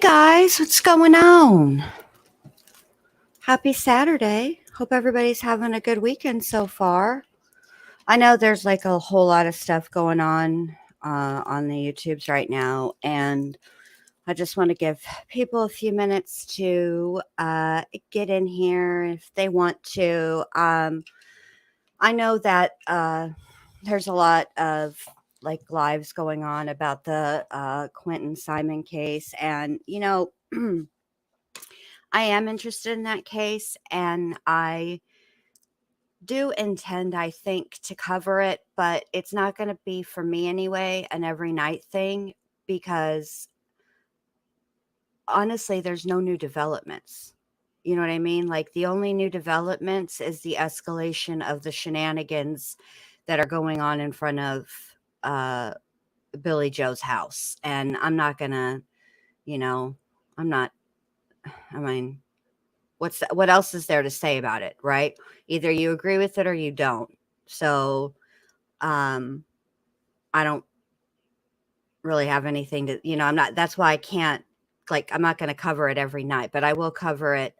Guys, what's going on? Happy Saturday. Hope everybody's having a good weekend so far. I know there's like a whole lot of stuff going on the YouTubes right now, and I just want to give people a few minutes to get in here if they want to. I know that there's a lot of like lives going on about the Quentin Simon case, and I am interested in that case, and I do intend, I think, to cover it, but it's not going to be for me anyway, an every night thing, because honestly, there's no new developments. You know what I mean? Like the only new developments is the escalation of the shenanigans that are going on in front of uh, Billy Joe's house. And I'm not going to, you know, I'm not, I mean, what else is there to say about it, right? Either you agree with it or you don't. So, um, I don't really have anything to, I'm not, that's why I can't, like, I'm not going to cover it every night, but I will cover it,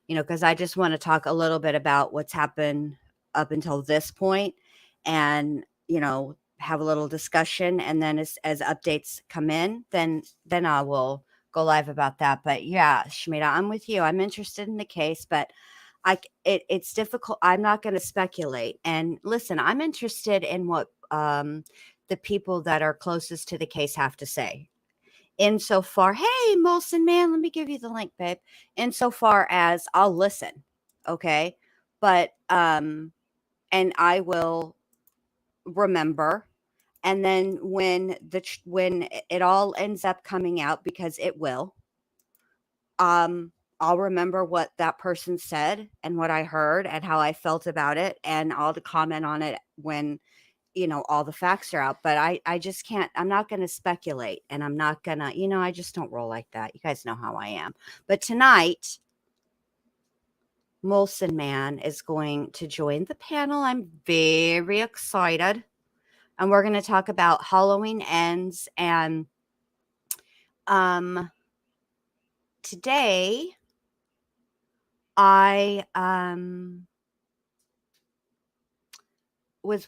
because I just want to talk a little bit about what's happened up until this point and, have a little discussion. And then as updates come in, then I will go live about that. But yeah, Shmita, I'm with you. I'm interested in the case, but it's difficult. I'm not going to speculate. And listen, I'm interested in what the people that are closest to the case have to say. Insofar, hey, Molson man, let me give you the link, babe. Insofar as I'll listen, okay, but and I will remember. And then when it all ends up coming out, because it will, um, I'll remember what that person said and what I heard and how I felt about it, and I'll comment on it when all the facts are out. But I just can't. I'm not going to speculate, and I'm not gonna. I just don't roll like that. You guys know how I am. But tonight, Molson Man is going to join the panel. I'm very excited, and we're going to talk about Halloween Ends. And um, today, I was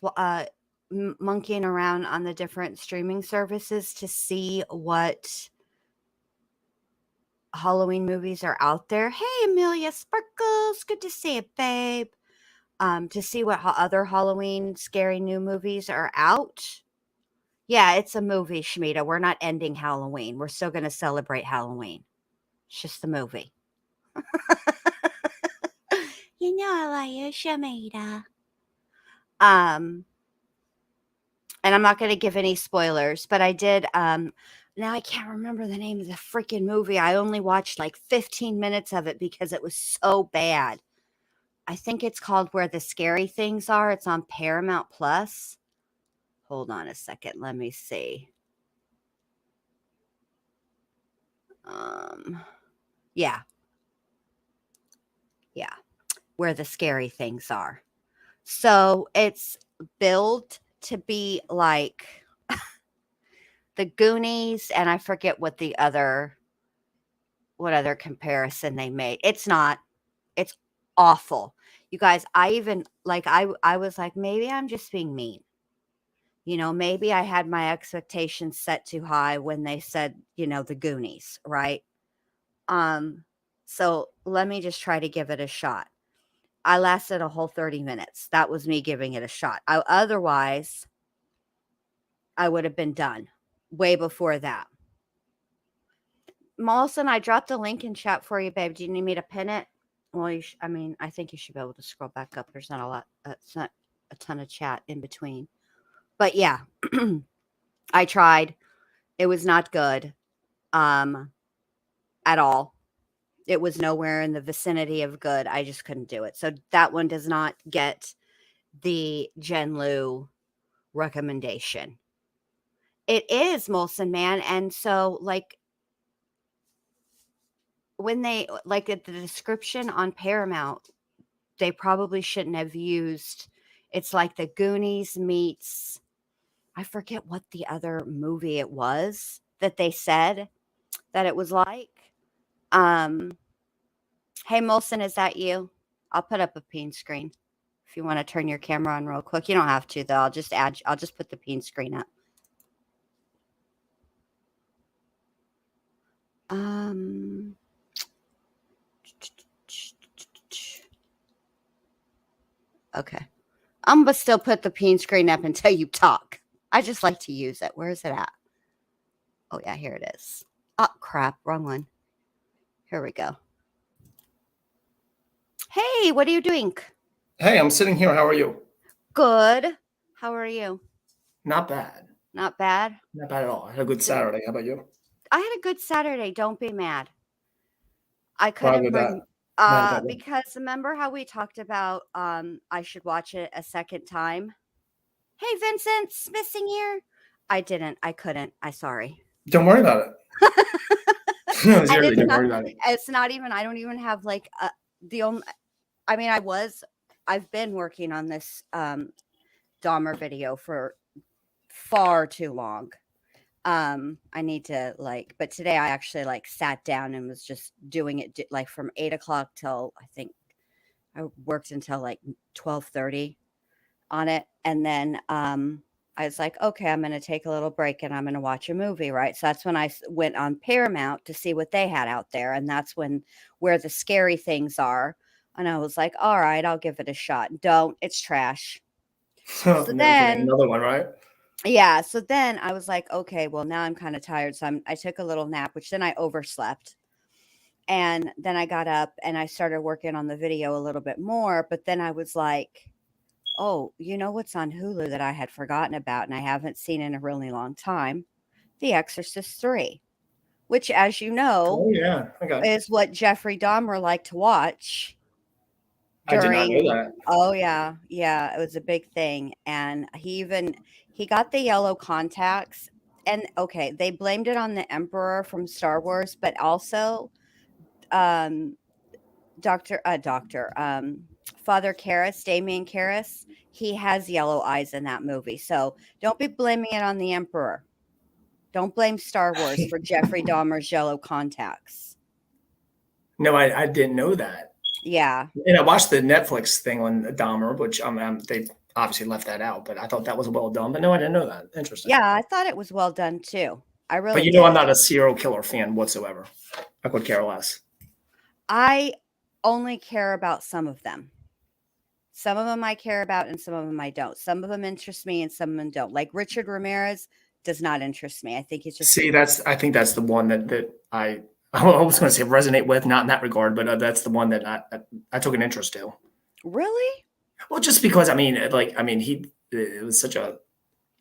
monkeying around on the different streaming services to see what Halloween movies are out there. Hey, Amelia Sparkles, good to see you, babe. To see what other Halloween scary new movies are out. Yeah, it's a movie, Shmita. We're not ending Halloween. We're still going to celebrate Halloween. It's just the movie. You know I like you, Shmita. And I'm not going to give any spoilers, but I did. Now I can't remember the name of the freaking movie. I only watched like 15 minutes of it because it was so bad. I think it's called Where the Scary Things Are. It's on Paramount Plus. Hold on a second. Let me see. Yeah. Yeah. Where the Scary Things Are. So it's billed to be like the Goonies, and I forget what other comparison they made. It's not. It's awful. You guys, I even like I was like, maybe I'm just being mean. Maybe I had my expectations set too high when they said, the Goonies, right? Um, so let me just try to give it a shot. I lasted a whole 30 minutes. That was me giving it a shot. Otherwise, I would have been done way before that. Molson, I dropped the link in chat for you, babe. Do you need me to pin it? Well, I think you should be able to scroll back up. There's not a lot. It's not a ton of chat in between. But yeah, I tried. It was not good, at all. It was nowhere in the vicinity of good. I just couldn't do it. So that one does not get the Jen Lu recommendation. It is Molson Man, and so like when they like at the description on Paramount, they probably shouldn't have used. It's like the Goonies meets, I forget what the other movie it was that they said. that it was like. Um, hey, Molson, is that you? I'll put up a peen screen if you want to turn your camera on real quick. You don't have to though. I'll just put the peen screen up. Okay. I'm gonna still put the peen screen up until you talk. I just like to use it. Where is it at? Oh yeah, here it is. Oh crap, wrong one. Here we go. Hey, what are you doing? Hey, I'm sitting here. How are you? Good. How are you? Not bad. Not bad. Not bad at all. I had a good D- Saturday. How about you? I had a good Saturday. Don't be mad. I Why couldn't would bring that? Mad about what? because remember how we talked about I should watch it a second time? Hey Vincent's missing here. I didn't. I couldn't. I sorry. Don't worry about it. No, And seriously, don't worry about it. it's not even I don't even have like the only I mean I've been working on this Dahmer video for far too long. I need to but today I actually sat down and was just doing it like from 8 o'clock till I think I worked until like 12:30 on it. And then I was like, okay, I'm going to take a little break and I'm going to watch a movie. Right. So that's when I went on Paramount to see what they had out there. And that's where the scary things are. And I was like, all right, I'll give it a shot. Don't, it's trash. So No kidding. then Another one, right? yeah. So then I was like, okay, well, now I'm kind of tired. So I took a little nap, which then I overslept. And then I got up and I started working on the video a little bit more. But then I was like, oh, you know what's on Hulu that I had forgotten about and I haven't seen in a really long time? The Exorcist 3, which, as you know, Oh yeah. Okay. is what Jeffrey Dahmer liked to watch I did not know during. that. Oh yeah, yeah, it was a big thing, and he got the yellow contacts, and okay, they blamed it on the Emperor from Star Wars, but also, um, Father Karras, Damien Karras, he has yellow eyes in that movie, so don't be blaming it on the Emperor. Don't blame Star Wars for Jeffrey Dahmer's yellow contacts. No, I didn't know that. Yeah. And I watched the Netflix thing on Dahmer, which they obviously left that out, but I thought that was well done. But no, I didn't know that. Interesting. Yeah, I thought it was well done too. I But really you know, I'm did. not a serial killer fan whatsoever. I could care less. I only care about some of them. Some of them I care about and some of them I don't. Some of them interest me and some of them don't. Like Richard Ramirez does not interest me. I think he's just See, I think that's the one that I was going to say resonate with, not in that regard, but that's the one that I took an interest to. really. Well, just because it was such a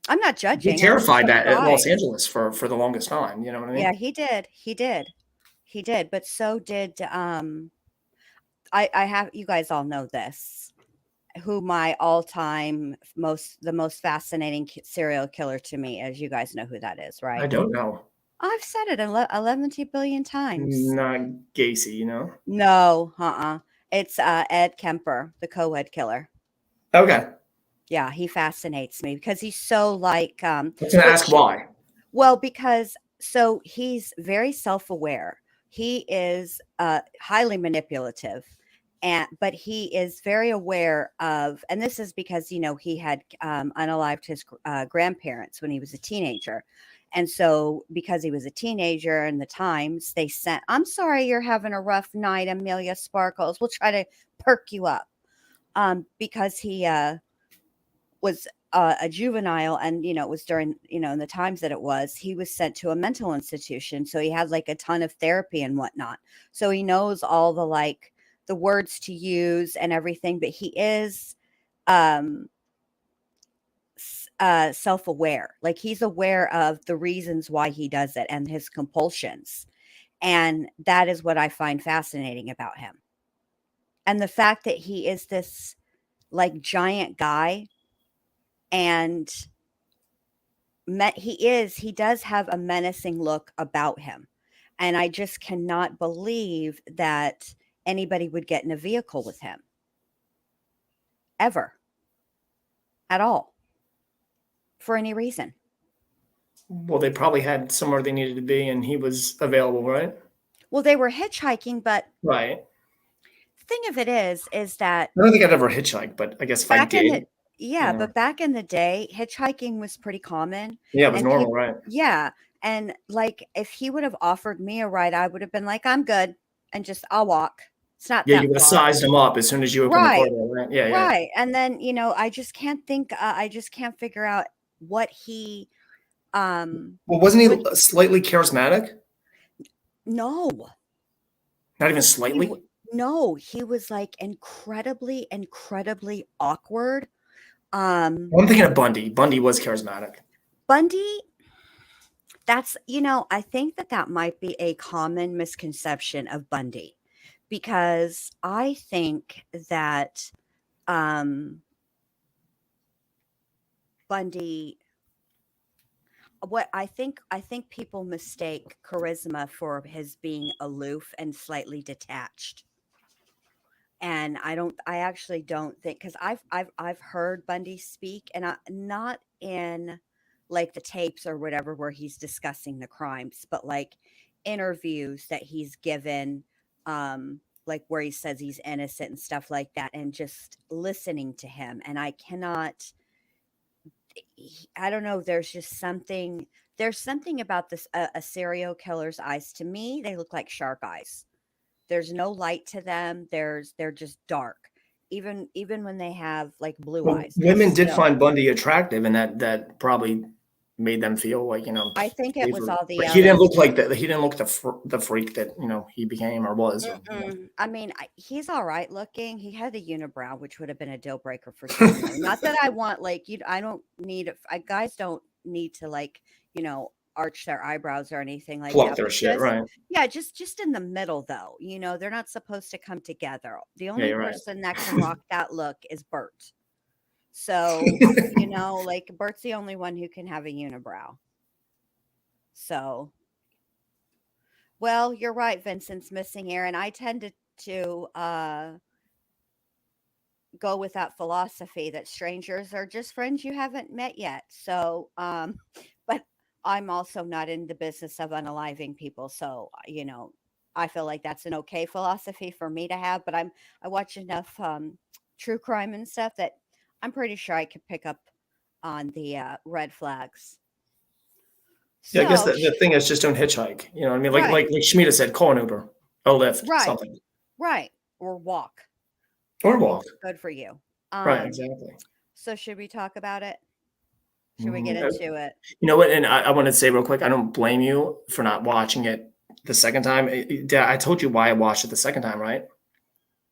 I'm not he judging. I'm just terrified that at Los surprised. Angeles for the longest time. You know what I Yeah, mean? he did. He did. He did. But so did I have you guys all know this. Who my all-time the most fascinating serial killer to me, as you guys know who that is, I right? don't know. I've said it 11 billion times. Not Gacy, you know? No, it's Ed Kemper, the co-ed killer. Okay. Yeah, he fascinates me because he's so I was going to ask which why. well, because so he's very self-aware. He is highly manipulative, but he is very aware of, and this is because he had unalived his grandparents when he was a teenager, and so because he was a teenager in the times they sent, "I'm sorry you're having a rough night, Amelia Sparkles. We'll try to perk you up," because he was a juvenile and it was during in the times that it was, he was sent to a mental institution, so he had like a ton of therapy and whatnot, so he knows all the the words to use and everything, but he is um self-aware, like he's aware of the reasons why he does it and his compulsions, and that is what I find fascinating about him, and the fact that he is this like giant guy, and he does have a menacing look about him, and I just cannot believe that anybody would get in a vehicle with him ever, at all, for any reason. Well, they probably had somewhere they needed to be, and he was available, right? Well, they were hitchhiking, but Right. the thing of it is that I don't think I'd ever hitchhike, but I guess if I back in did, the you yeah, know, but back in the day, hitchhiking was pretty common, yeah, it was and normal, people right? yeah, and, like, if he would have offered me a ride, I would have been like, "I'm good," and just I'll walk. It's not Yeah, you that would have far. sized him up as soon as you opened the car Right, door, right? Yeah, yeah. right, and then, I just can't figure out what he, Well, wasn't what he slightly charismatic? no. Not even He w slightly? No, he was, like, incredibly, incredibly awkward. Um, Well, I'm thinking of Bundy. Bundy was charismatic. Bundy, I think that that might be a common misconception of Bundy, because I think that, um, Bundy what I think people mistake charisma for his being aloof and slightly detached. And I actually don't think, because I've heard Bundy speak, and not in like the tapes or whatever where he's discussing the crimes, but like interviews that he's given, like where he says he's innocent and stuff like that, and just listening to him. And I cannot, I don't know, there's something about this a serial killer's eyes. To me, they look like shark eyes. There's no light to them. They're just dark. Even when they have like blue Well, eyes, they're women did still. find Bundy attractive, and that probably made them feel like, I think it was safer. all the But he didn't look LSD. like that. He didn't look the freak that he became or was. Or, Mm-mm. I mean, he's all right looking. He had a unibrow, which would have been a deal breaker for some women. Not that I want like you. I don't need. Guys don't need to like arch their eyebrows or anything like pluck that. their But shit, just right? yeah, just in the middle though. They're not supposed to come together. The Yeah, only you're right. person that can rock that look is Bert. So, like Bert's the only one who can have a unibrow. So, well, you're right, Vincent's missing here, and I tend to go with that philosophy that strangers are just friends you haven't met yet. So, but I'm also not in the business of unaliving people, so I feel like that's an okay philosophy for me to have. But I watch enough true crime and stuff that I'm pretty sure I could pick up on the red flags. Yeah, I guess So, the thing is just don't hitchhike. You know what I mean? Like right, Shmita said, call an Uber, a Lyft, right, something, right, or walk. or Walking's walk. good for you. Right, Um, exactly. so should we talk about it? Should we get Mhm. into it? You know what? And I want to say real quick, I don't blame you for not watching it the second time. I told you why I watched it the second time, right?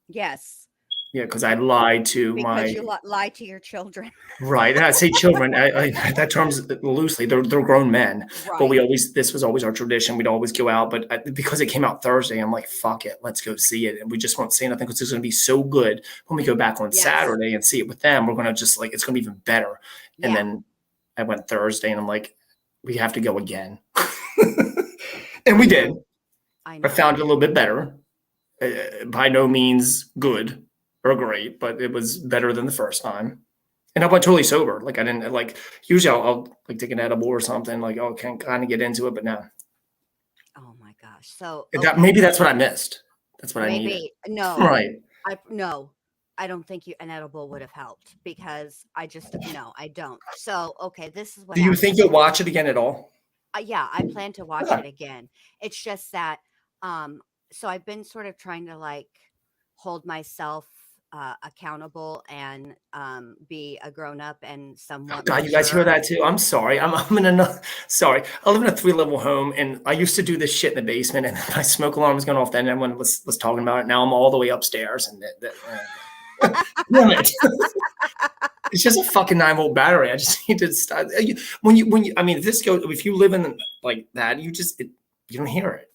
Yes, Yeah, because I lied to because my you lie to your children. right. And I say children. That term's loosely. They're grown men, but Right. this was always our tradition. We'd always go out, but because it came out Thursday, I'm like, fuck it, let's go see it. And we just won't say nothing because it's going to be so good when we go back on Yes. Saturday and see it with them. We're going to just like it's going to be even better. And Yeah. then I went Thursday, and I'm like, we have to go again, and we I did. know. I I know. found it a little bit better. By no means good or great, but it was better than the first time. And I went totally sober. Like I didn't like usually I'll like take an edible or something. Like oh, can kind of get into it, but no. Oh my gosh. So That okay, maybe that's what I missed. That's what I needed. maybe no. Right. I no. I don't think an edible would have helped because I just no, I don't. So okay, this is what Do you think happened. you'll watch it again at all? Yeah, I plan to watch Okay. it again. It's just that, um, so I've been sort of trying to like hold myself accountable and be a grown up and somewhat God, you guys hear mature. that too? I'm sorry. I'm in another. Sorry, I live in a 3 level home, and I used to do this shit in the basement, and my smoke alarm was going off. Then everyone was talking about it. Now I'm all the way upstairs, and damn it. It's just a fucking 9 volt battery. I just need to start. When you, I mean, if you live in like that, you don't hear it.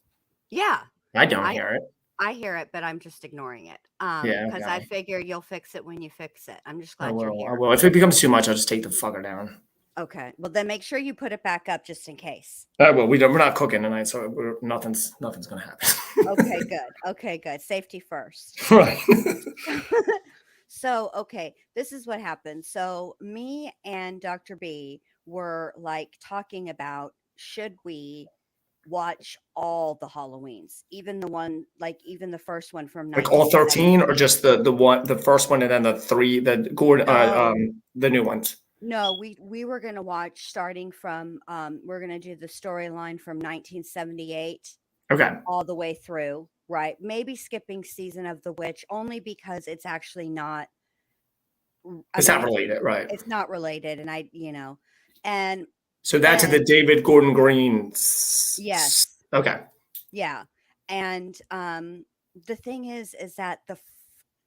Yeah, I don't I hear it. I hear it, but I'm just ignoring it. Yeah, Because I okay. figure you'll fix it when you fix it. I'm just I glad you're will. I here. will. If it becomes too much, I'll just take the fucker down. Okay. Well, then make sure you put it back up just in case. I will. We're not cooking tonight, so nothing's gonna happen. Okay, good. Okay, good. Safety first. Right. So, okay, this is what happened. So, me and Dr. B were like talking about, should we watch all the Halloweens, even the first one from Like all 13, or 1978. just the first one, and then No, the new ones? no, we were gonna watch starting from we're gonna do the storyline from 1978 Okay, all the way through, right? Maybe skipping Season of the Witch only because it's actually not. I it's mean, not related, right? it's not related, and and So that's the then David Gordon Green. yes, Okay, yeah, and the thing is that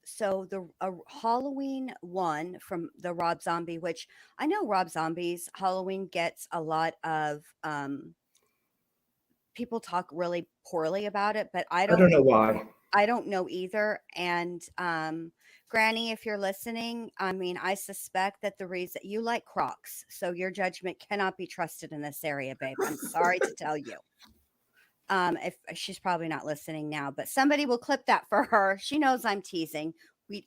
so the Halloween one from the Rob Zombie, which I know Rob Zombie's Halloween gets a lot of people talk really poorly about it, but I don't know why. I don't know either. And Granny, if you're listening, I mean, I suspect that the reason you like Crocs, so your judgment cannot be trusted in this area, babe. I'm sorry to tell you. If she's probably not listening now, but somebody will clip that for her. She knows I'm teasing.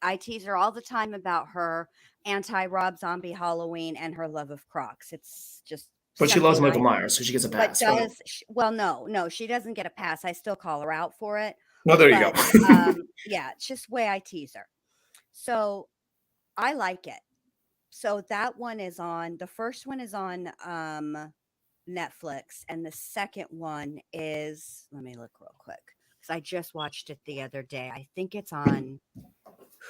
I tease her all the time about her anti Rob Zombie Halloween and her love of Crocs. It's just But she loves something Michael I. Myers, so she gets a But pass. Okay. well, no, she doesn't get a pass. I still call her out for it. No, there you But go. yeah, it's just the way I tease her. So I like it. So that one is on. The first one is on Netflix, and the second one is. Let me look real quick because I just watched it the other day. I think it's on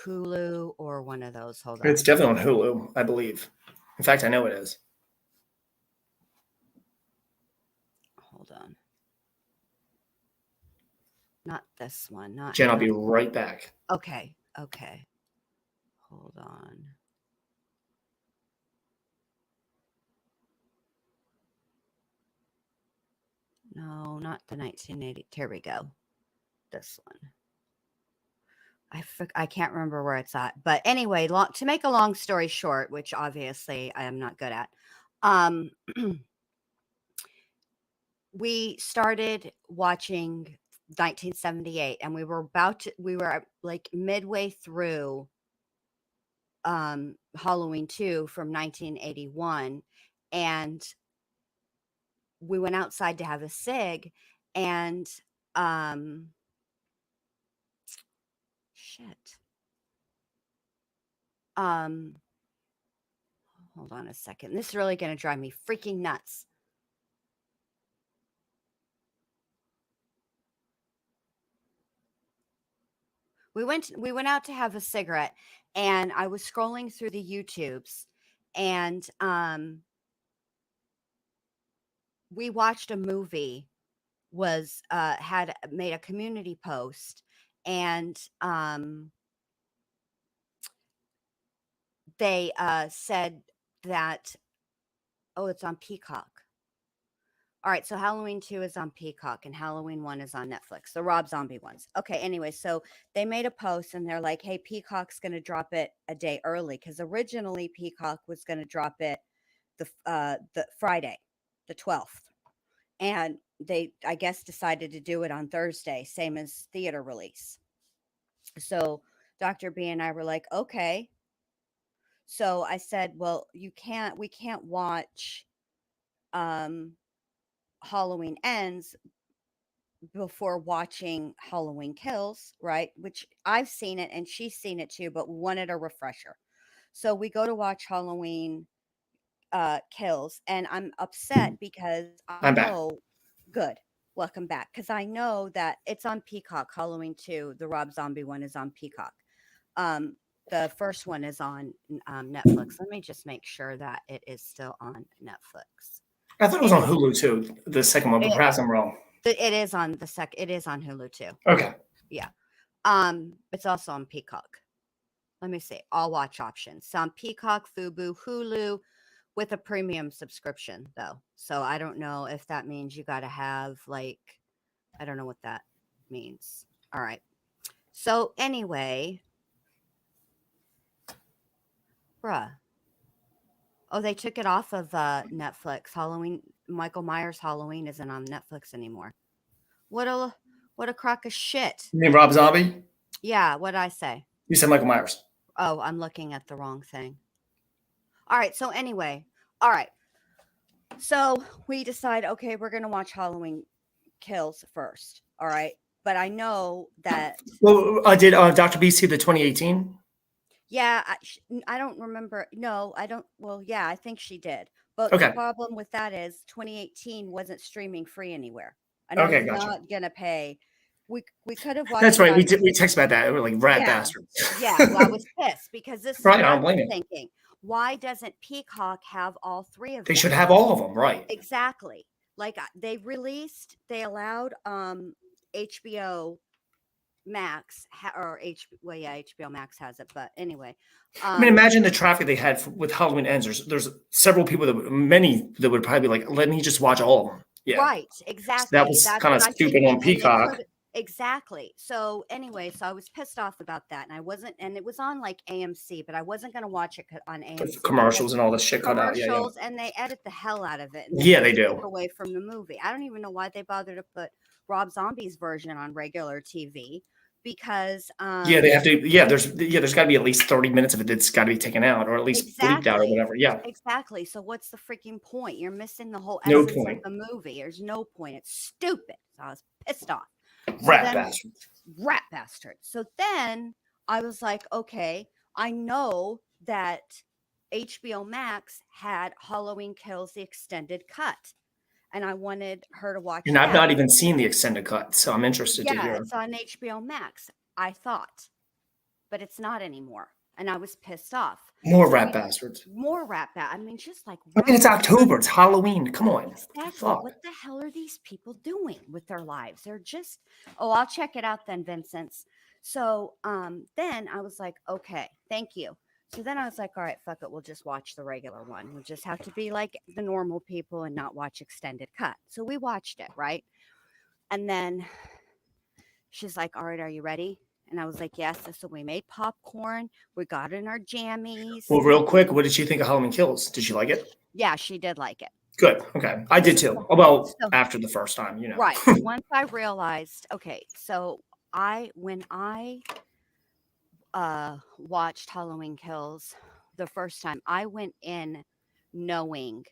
Hulu or one of those. Hold It's on. definitely on Hulu, I believe. In fact, I know it is. Hold on. Not this one. Not Jen, I'll be Halloween. right back. Okay. Okay. Hold on. No, not the 1980. Here we go. This one. I can't remember where it's at. But anyway, to make a long story short, which obviously I am not good at, um, we started watching 1978, and we were like midway through Halloween 2 from 1981, and we went outside to have a cig, and um shit. Um hold on a second. This is really going to drive me freaking nuts. We went out to have a cigarette, and I was scrolling through the YouTubes, and we watched a movie, was had made a community post, and they said that, oh, it's on Peacock. All right, so Halloween 2 is on Peacock and Halloween 1 is on Netflix, the Rob Zombie ones. Okay, anyway, so they made a post and they're like, "Hey, Peacock's going to drop it a day early cuz originally Peacock was going to drop it the Friday, the 12th. And they, I guess, decided to do it on Thursday, same as theater release." So Dr. B and I were like, "Okay." So I said, "Well, we can't watch um Halloween Ends before watching Halloween Kills," right? Which I've seen it and she's seen it too, but we wanted a refresher. So we go to watch Halloween Kills, and I'm upset because I I'm back. know, good, welcome back, because I know that it's on Peacock. Halloween 2, the Rob Zombie one, is on Peacock. Um, the first one is on Netflix. Let me just make sure that it is still on Netflix. I thought it was on Anyway, Hulu too, the second one, but it, perhaps I'm wrong. it is on it is on Hulu too. Okay. Yeah. It's also on Peacock. Let me see. All watch options. It's on Peacock, Fubo, Hulu, with a premium subscription though. So I don't know if that means you got to have like, I don't know what that means. All right. So anyway, bruh. Oh, they took it off of Netflix. Michael Myers Halloween isn't on Netflix anymore. What a crock of shit. You mean Rob Zombie? Yeah, what'd I say? You said Michael Myers. Oh, I'm looking at the wrong thing. All right, so anyway, all right. So we decide, okay, we're going to watch Halloween Kills first. All right. But I know that, Well, did Dr. B see the 2018? yeah, I don't remember. No, I don't. Well, yeah, I think she did. But the Okay. problem with that is 2018 wasn't streaming free anywhere. And I Okay, was gotcha. not going to pay. We could have That's watched it right. on. We texted about that. We were like rat Yeah. bastards. Yeah. Well, I was pissed because this is Right. what I I don't was blame you. thinking. Why doesn't Peacock have all three of They should them? have all of them. Right. Exactly. Like they allowed HBO Max or well, yeah, HBO Max has it, but anyway, I mean, imagine the traffic they had with Halloween Ends. There's several people many that would probably be like, let me just watch all of them. Yeah. right, So that exactly. was That's kind of what I stupid on figured, and they Peacock. could exactly. So anyway, so I was pissed off about that, and I wasn't, and it was on like AMC, but I wasn't going to watch it on AMC because Commercials and all this shit cut out. Yeah, yeah. commercials, and they edit the hell out of it, and then Yeah, they they take do. away from the movie. I don't even know why they bother to put Rob Zombie's version on regular TV because Yeah, they have to. There's got to be at least 30 minutes of it that's got to be taken out or at least bleeped out or exactly. whatever. Yeah. Exactly. So what's the freaking point? You're missing the whole No essence of point. the movie. There's no point. It's stupid. So I was pissed off. So Rat then bastards. rat bastard. So then I was like, okay, I know that HBO Max had Halloween Kills the extended cut. And I wanted her to watch And I've that. not even seen the extended cut, so I'm interested to Yeah, hear. it's on HBO Max, I thought, but it's not anymore. And I was pissed off. More So rat we bastards. more rat bat. I mean, just like I mean, rat it's October. It's Halloween. Come on. exactly. Fuck. What the hell are these people doing with their lives? They're just, oh, I'll check it out then, Vincent's. So then I was like, okay, thank you. So then I was like, all right, fuck it. We'll just watch the regular one. We'll just have to be like the normal people and not watch extended cut. So we watched it, right? And then she's like, all right, are you ready? And I was like, yes. So we made popcorn. We got in our jammies. Well, real quick, what did she think of Halloween Kills? Did she like it? Yeah, she did like it. Good. Okay. I did too. Well, after the first time, you know. Right. Once I realized, okay, so when I watched Halloween Kills the first time, I went in knowing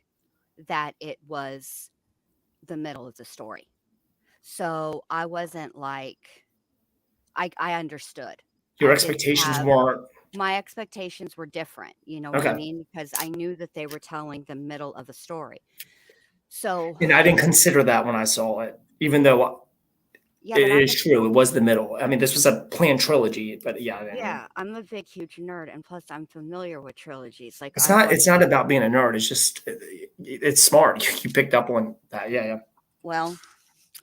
that it was the middle of the story. So I wasn't like I understood. Your I didn't expectations have weren't my expectations were different, you know what I okay. mean? Because I knew that they were telling the middle of a story. So And I didn't consider that when I saw it, even though yeah, it but I'm is true. It was the middle. I mean, this was a planned trilogy, but yeah. I mean, I'm a big, huge nerd, and plus I'm familiar with trilogies. Like it's I've not. watched. It's not about being a nerd. It's just it's smart. You picked up on that. Yeah, yeah. Well,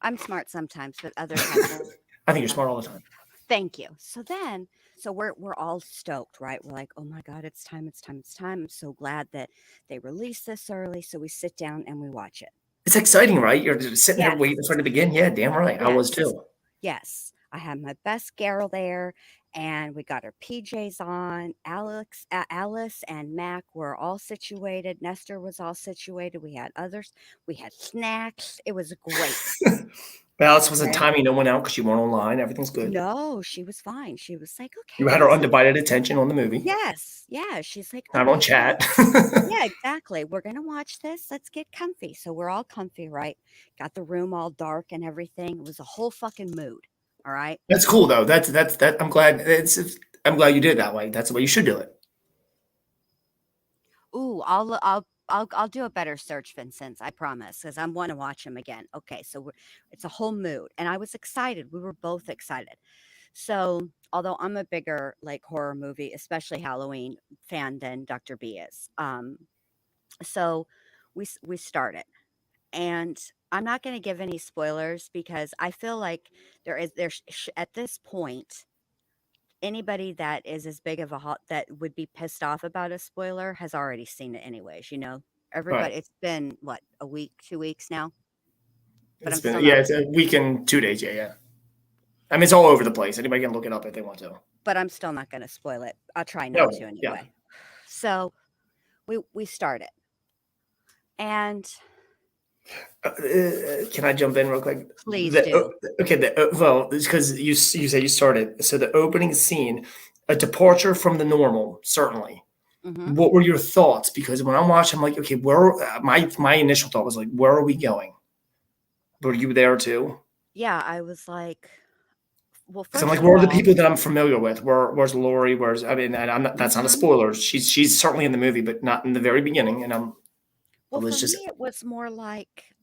I'm smart sometimes, but other times. I think you're smart all the time. Thank you. So we're all stoked, right? We're like, oh my god, it's time, it's time, it's time. I'm so glad that they released this early. So we sit down and we watch it. It's exciting, right? You're just sitting there Yes, waiting for it to begin. Yeah, damn right. I was yes, too. yes. I had my best Carol there, and we got our PJs on. Alice, and Mac were all situated. Nestor was all situated. We had others. We had snacks. It was great. Alice wasn't Okay. timing no one out because you weren't online. Everything's good. No, she was fine. She was like, You okay, had her let's undivided attention on the movie, yes, yeah. She's like, not on okay, chat. yeah, exactly. We're gonna watch this. Let's get comfy. So we're all comfy, right? Got the room all dark and everything. It was a whole fucking mood. All right. That's cool though. That's that. I'm glad. I'm glad you did it that way. That's the way you should do it. Ooh, I'll do a better search, Vincent. I promise, because I want to watch them again. Okay, so it's a whole mood, and I was excited. We were both excited. So, although I'm a bigger like horror movie, especially Halloween fan than Dr. B is, so we started, and I'm not going to give any spoilers because I feel like there's at this point anybody that is as big of a hot that would be pissed off about a spoiler has already seen it anyways, you know? Right. Everybody it's been what, a week, 2 weeks now? But It's I'm been still not it's a week and 2 days. Yeah, yeah. I mean, it's all over the place. Anybody can look it up if they want to. but I'm still not gonna spoil it. I'll try No, not to yeah. anyway. So we started. And Can I jump in real quick? please do. Okay. Well, it's because you say you started. So the opening scene, a departure from the normal, certainly. Mhm. What were your thoughts? Because when I'm watching, I'm like, okay, where? My initial thought was like, where are we going? Were you there too? Yeah, I was like, well, Because I'm first like, of where are the all, people that I'm familiar with? Where's Lori? Where's I mean, and I'm not, that's not a mhm. spoiler. She's certainly in the movie, but not in the very beginning. And I Well, was for just me, it was more like,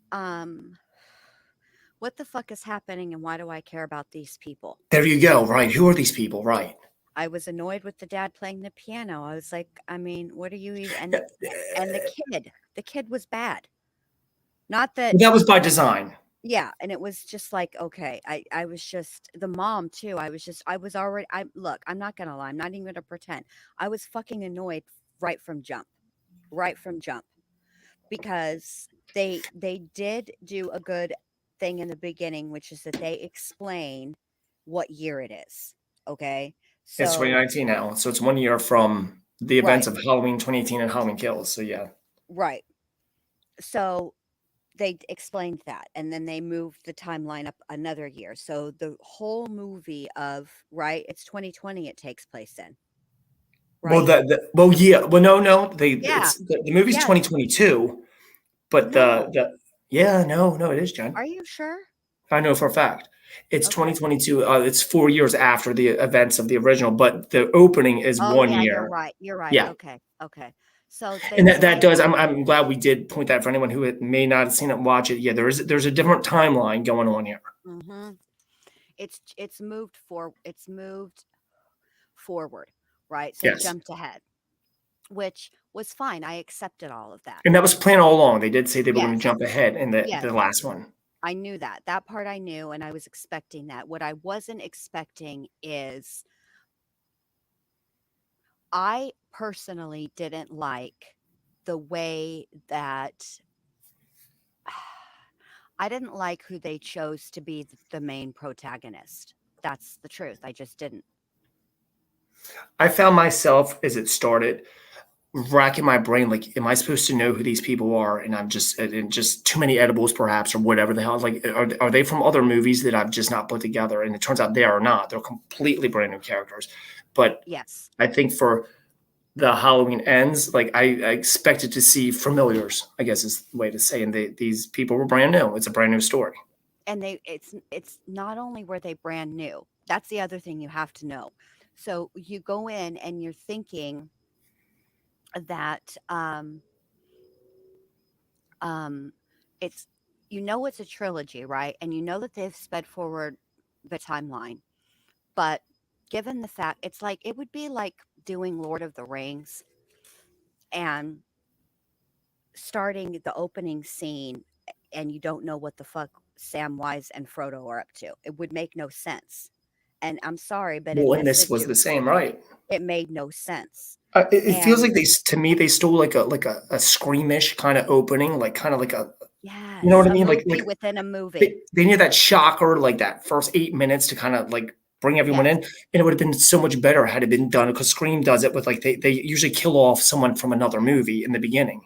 what the fuck is happening and why do I care about these people? there. You go. Right. Who are these people? Right. I was annoyed with the dad playing the piano. I was like, I mean, what are you even? Yeah, And the kid was bad. Not that, that was by design. yeah. And it was just like, okay, I was just the mom too. I was already, look, I'm not going to lie. I'm not even going to pretend. I was fucking annoyed right from jump, right from jump, because they did do a good thing in the beginning, which is that they explain what year it is. Okay. It's So, 2019 now, so it's 1 year from the events right, of Halloween 2018 and Halloween Kills. So yeah, right. So they explained that, and then they moved the timeline up another year. So the whole movie of, right, it's 2020 it takes place in, well, right? well, yeah, well, no, Yeah. it's the movie's Yes. 2022, but No. yeah, no, it is, Jen. Are you sure? I know for a fact. It's Okay. 2022. It's 4 years after the events of the original, but the opening is Oh, one yeah, you're year. right. You're right. Yeah, Okay. Okay. So they and that explained does. I'm glad we did point that for anyone who may not have seen it. Watch it. Yeah, there's a different timeline going on here. mhm. It's moved forward, right? So it Yes, jumped ahead, which was fine. I accepted all of that. and that was planned all along. They did say they were going to Yes. jump ahead in the Yes. last one. I knew that. That part I knew, and I was expecting that. What I wasn't expecting is I personally didn't like the way that I didn't like who they chose to be the main protagonist. That's the truth. I just didn't. I found myself as it started racking my brain like, am I supposed to know who these people are? And I'm just and just too many edibles perhaps or whatever the hell. Like, are they from other movies that I've just not put together? And it turns out they are not. They're completely brand new characters. But Yes. I think for the Halloween ends, like I expected to see familiars, I guess is the way to say. And these people were brand new. It's a brand new story. And it's not only were they brand new. That's the other thing you have to know. So you go in and you're thinking that um it's it's a trilogy, right? And you know that they've sped forward the timeline. But given the fact it's like it would be like doing Lord of the Rings and starting the opening scene and you don't know what the fuck Samwise and Frodo are up to. It would make no sense. And I'm sorry, but in Well, and this this was the same, right? it made no sense. It feels And like to me they stole like a screamish kind of opening, like kind of like a you know yes, what I a mean? movie within a movie. They need that shocker, like that first 8 minutes to kind of like bring everyone Yes, in. And it would have been so much better had it been done because Scream does it with like they usually kill off someone from another movie in the beginning.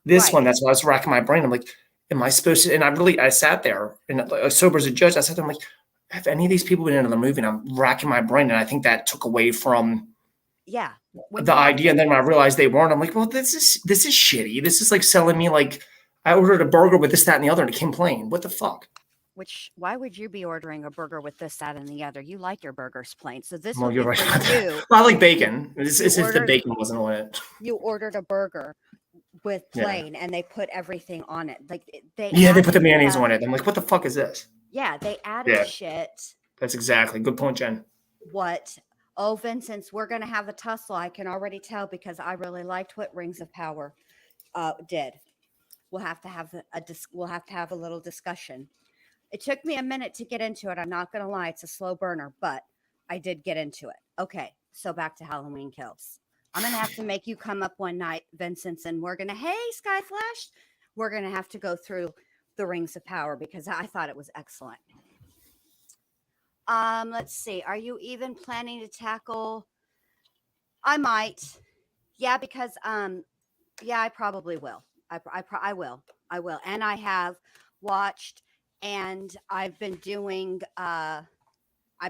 This right. one, that's why I was racking my brain. I'm like, am I supposed to? And I sat there and sober as a judge, I sat there, I'm like, have any of these people been in another movie? And I'm racking my brain. And I think that took away from Yeah. When the you have idea. to And then when I realized they weren't, I'm like, well, this is shitty. This is like selling me like I ordered a burger with this, that, and the other, and it came plain. What the fuck? which why would you be ordering a burger with this, that, and the other? You like your burgers plain. So this Well, would you're be right for about that. you. Well, I like You bacon. you It's if the ordered bacon wasn't on it. you ordered a burger with Yeah. plain and they put everything on it. Like they Yeah, they put added the mayonnaise stuff. on it. I'm like, what the fuck is this? Yeah, they added Yeah, shit. that's exactly. Good point, Jen. What? Oh, Vincent, we're gonna have a tussle. I can already tell because I really liked what Rings of Power did. We'll have to have we'll have to have a little discussion. It took me a minute to get into it. I'm not gonna lie, it's a slow burner, but I did get into it. Okay, so back to Halloween Kills. I'm gonna have to make you come up one night, Vincent, and we're gonna, hey, Sky Flash, we're gonna have to go through the Rings of Power because I thought it was excellent. Let's see. Are you even planning to tackle? I might. Yeah, because yeah, I probably will. I will. I will. And I have watched and I've been doing I've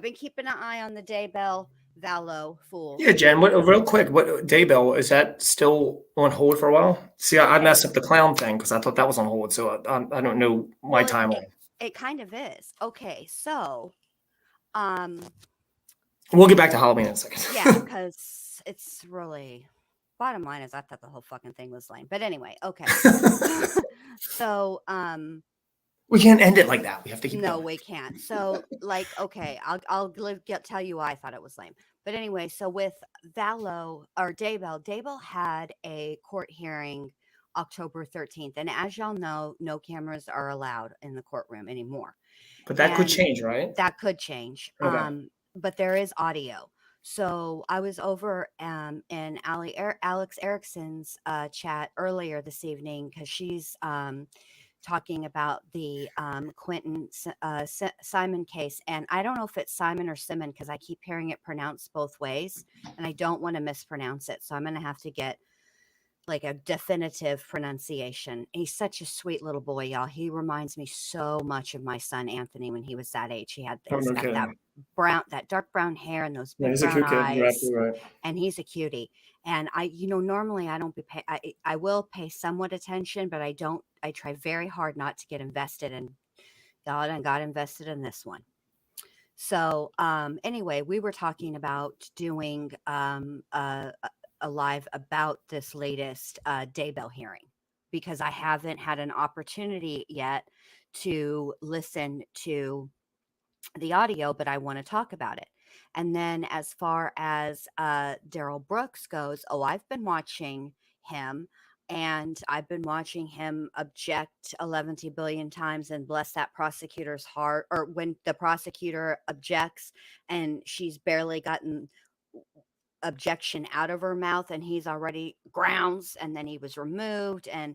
been keeping an eye on the Daybell Vallow Fools. Yeah, Jen, real quick, what Daybell, is that still on hold for a while? See, I Okay. messed up the clown thing because I thought that was on hold, so I don't know my Well, timeline. it kind of is. Okay, so um We'll get back to Halloween in a yeah, second. because it's really bottom line is I thought the whole fucking thing was lame. But anyway, okay. So We can't end it like that. We have to keep no, going. we can't. So, like, okay, tell you why I thought it was lame. But anyway, so with Vallow or Daybell had a court hearing October 13th, and as y'all know, no cameras are allowed in the courtroom anymore, But that could and change, right? that could change. Okay. But there is audio. So I was over in Alex Erickson's chat earlier this evening because she's talking about the Simon case. And I don't know if it's Simon or Simon because I keep hearing it pronounced both ways and I don't want to mispronounce it. So I'm going to have to get like a definitive pronunciation. He's such a sweet little boy, y'all. He reminds me so much of my son Anthony when he was that age. Oh, He's no got that kidding. that dark brown hair and those Yeah, big he's a brown good kid. You're eyes, absolutely right. and he's a cutie. And normally I don't be pay. I will pay somewhat attention, but I don't. I try very hard not to get invested in God, and got invested in this one. So, anyway, we were talking about doing a live about this latest Daybell hearing because I haven't had an opportunity yet to listen to the audio, but I want to talk about it. And then as far as Daryl Brooks goes, oh, I've been watching him and I've been watching him object 11 billion times and bless that prosecutor's heart. Or when the prosecutor objects and she's barely gotten objection out of her mouth and he's already grounds and then he was removed. And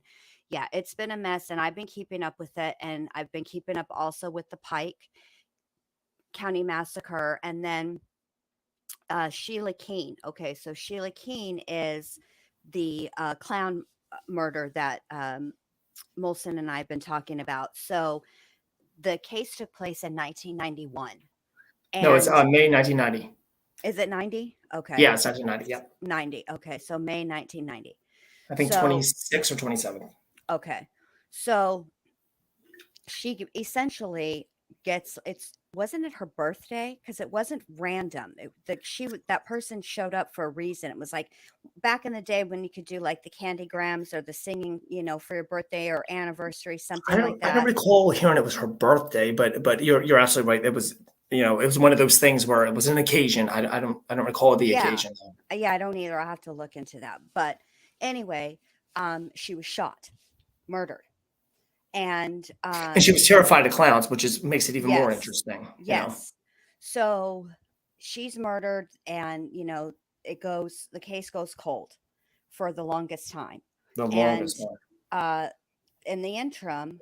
yeah, it's been a mess and I've been keeping up with it. And I've been keeping up also with the Pike County Massacre, and then Sheila Keene. Okay, so Sheila Keene is the clown murder that Molson and I have been talking about. So the case took place in 1991, No, it's and May 1990. is it 90? Okay, Yeah, it's 1990. Yeah. 90. Okay, so May 1990. I think So 26 or 27. okay, so she essentially gets it's wasn't it her birthday because it wasn't random that person showed up for a reason. It was like back in the day when you could do like the candygrams or the singing for your birthday or anniversary, something like I don't that. recall hearing it was her birthday, but you're absolutely right. It was, it was one of those things where it was an occasion. I don't recall the Yeah. occasion. Yeah, I don't either. I'll have to look into that. But anyway, she was shot, murdered. And And she was terrified of clowns, which makes it even more yes, interesting. yes. So she's murdered, and the case goes cold for the longest time. The And longest one. uh, in the interim,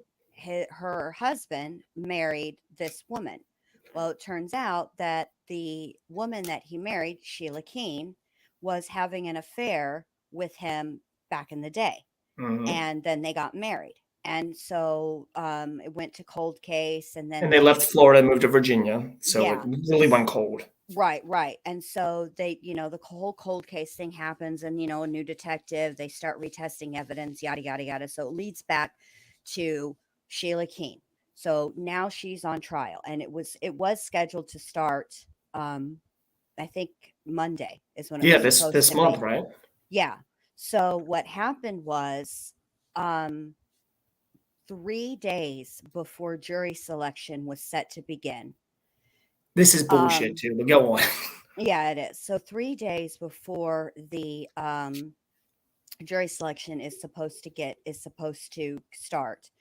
her husband married this woman. Well, it turns out that the woman that he married, Sheila Keene, was having an affair with him back in the day. Hmm. And then they got married. And so it went to cold case, and then And they left Florida and moved to Virginia, so it yeah, really went cold. right. And so the whole cold case thing happens, and a new detective, they start retesting evidence, yada yada yada. So it leads back to Sheila Keene. So now she's on trial, and it was scheduled to start. I think Monday is when it Yeah, was this supposed this to month, be. right? Yeah. So what happened was, um, 3 days before jury selection was set to begin. This is bullshit Um, too. But go on. yeah, it is. So 3 days before the jury selection is supposed to start,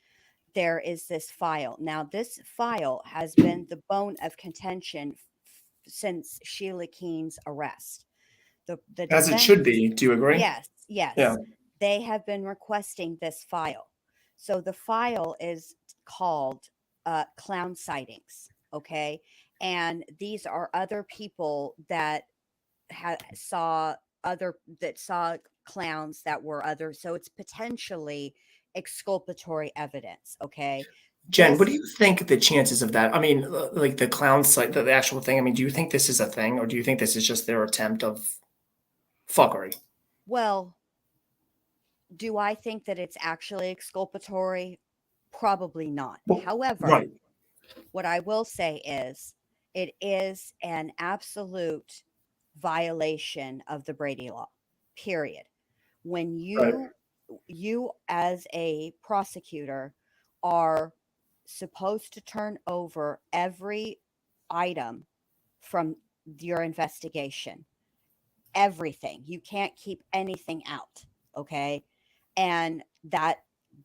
there is this file. Now, this file has been the bone of contention since Sheila Keene's arrest. The As it should defense, be. Do you agree? yes, Yeah. yes, they have been requesting this file. So the file is called clown sightings. Okay, and these are other people that saw saw clowns that were other. So it's potentially exculpatory evidence. Okay, Jen, what do This you think the chances of that? I mean, like the clown site, the actual thing. I mean, do you think this is a thing, or do you think this is just their attempt of fuckery? well, do I think that it's actually exculpatory? Probably not. Well, However, right, what I will say is it is an absolute violation of the Brady law. Period. When right, you as a prosecutor are supposed to turn over every item from your investigation, everything. You can't keep anything out, okay? And that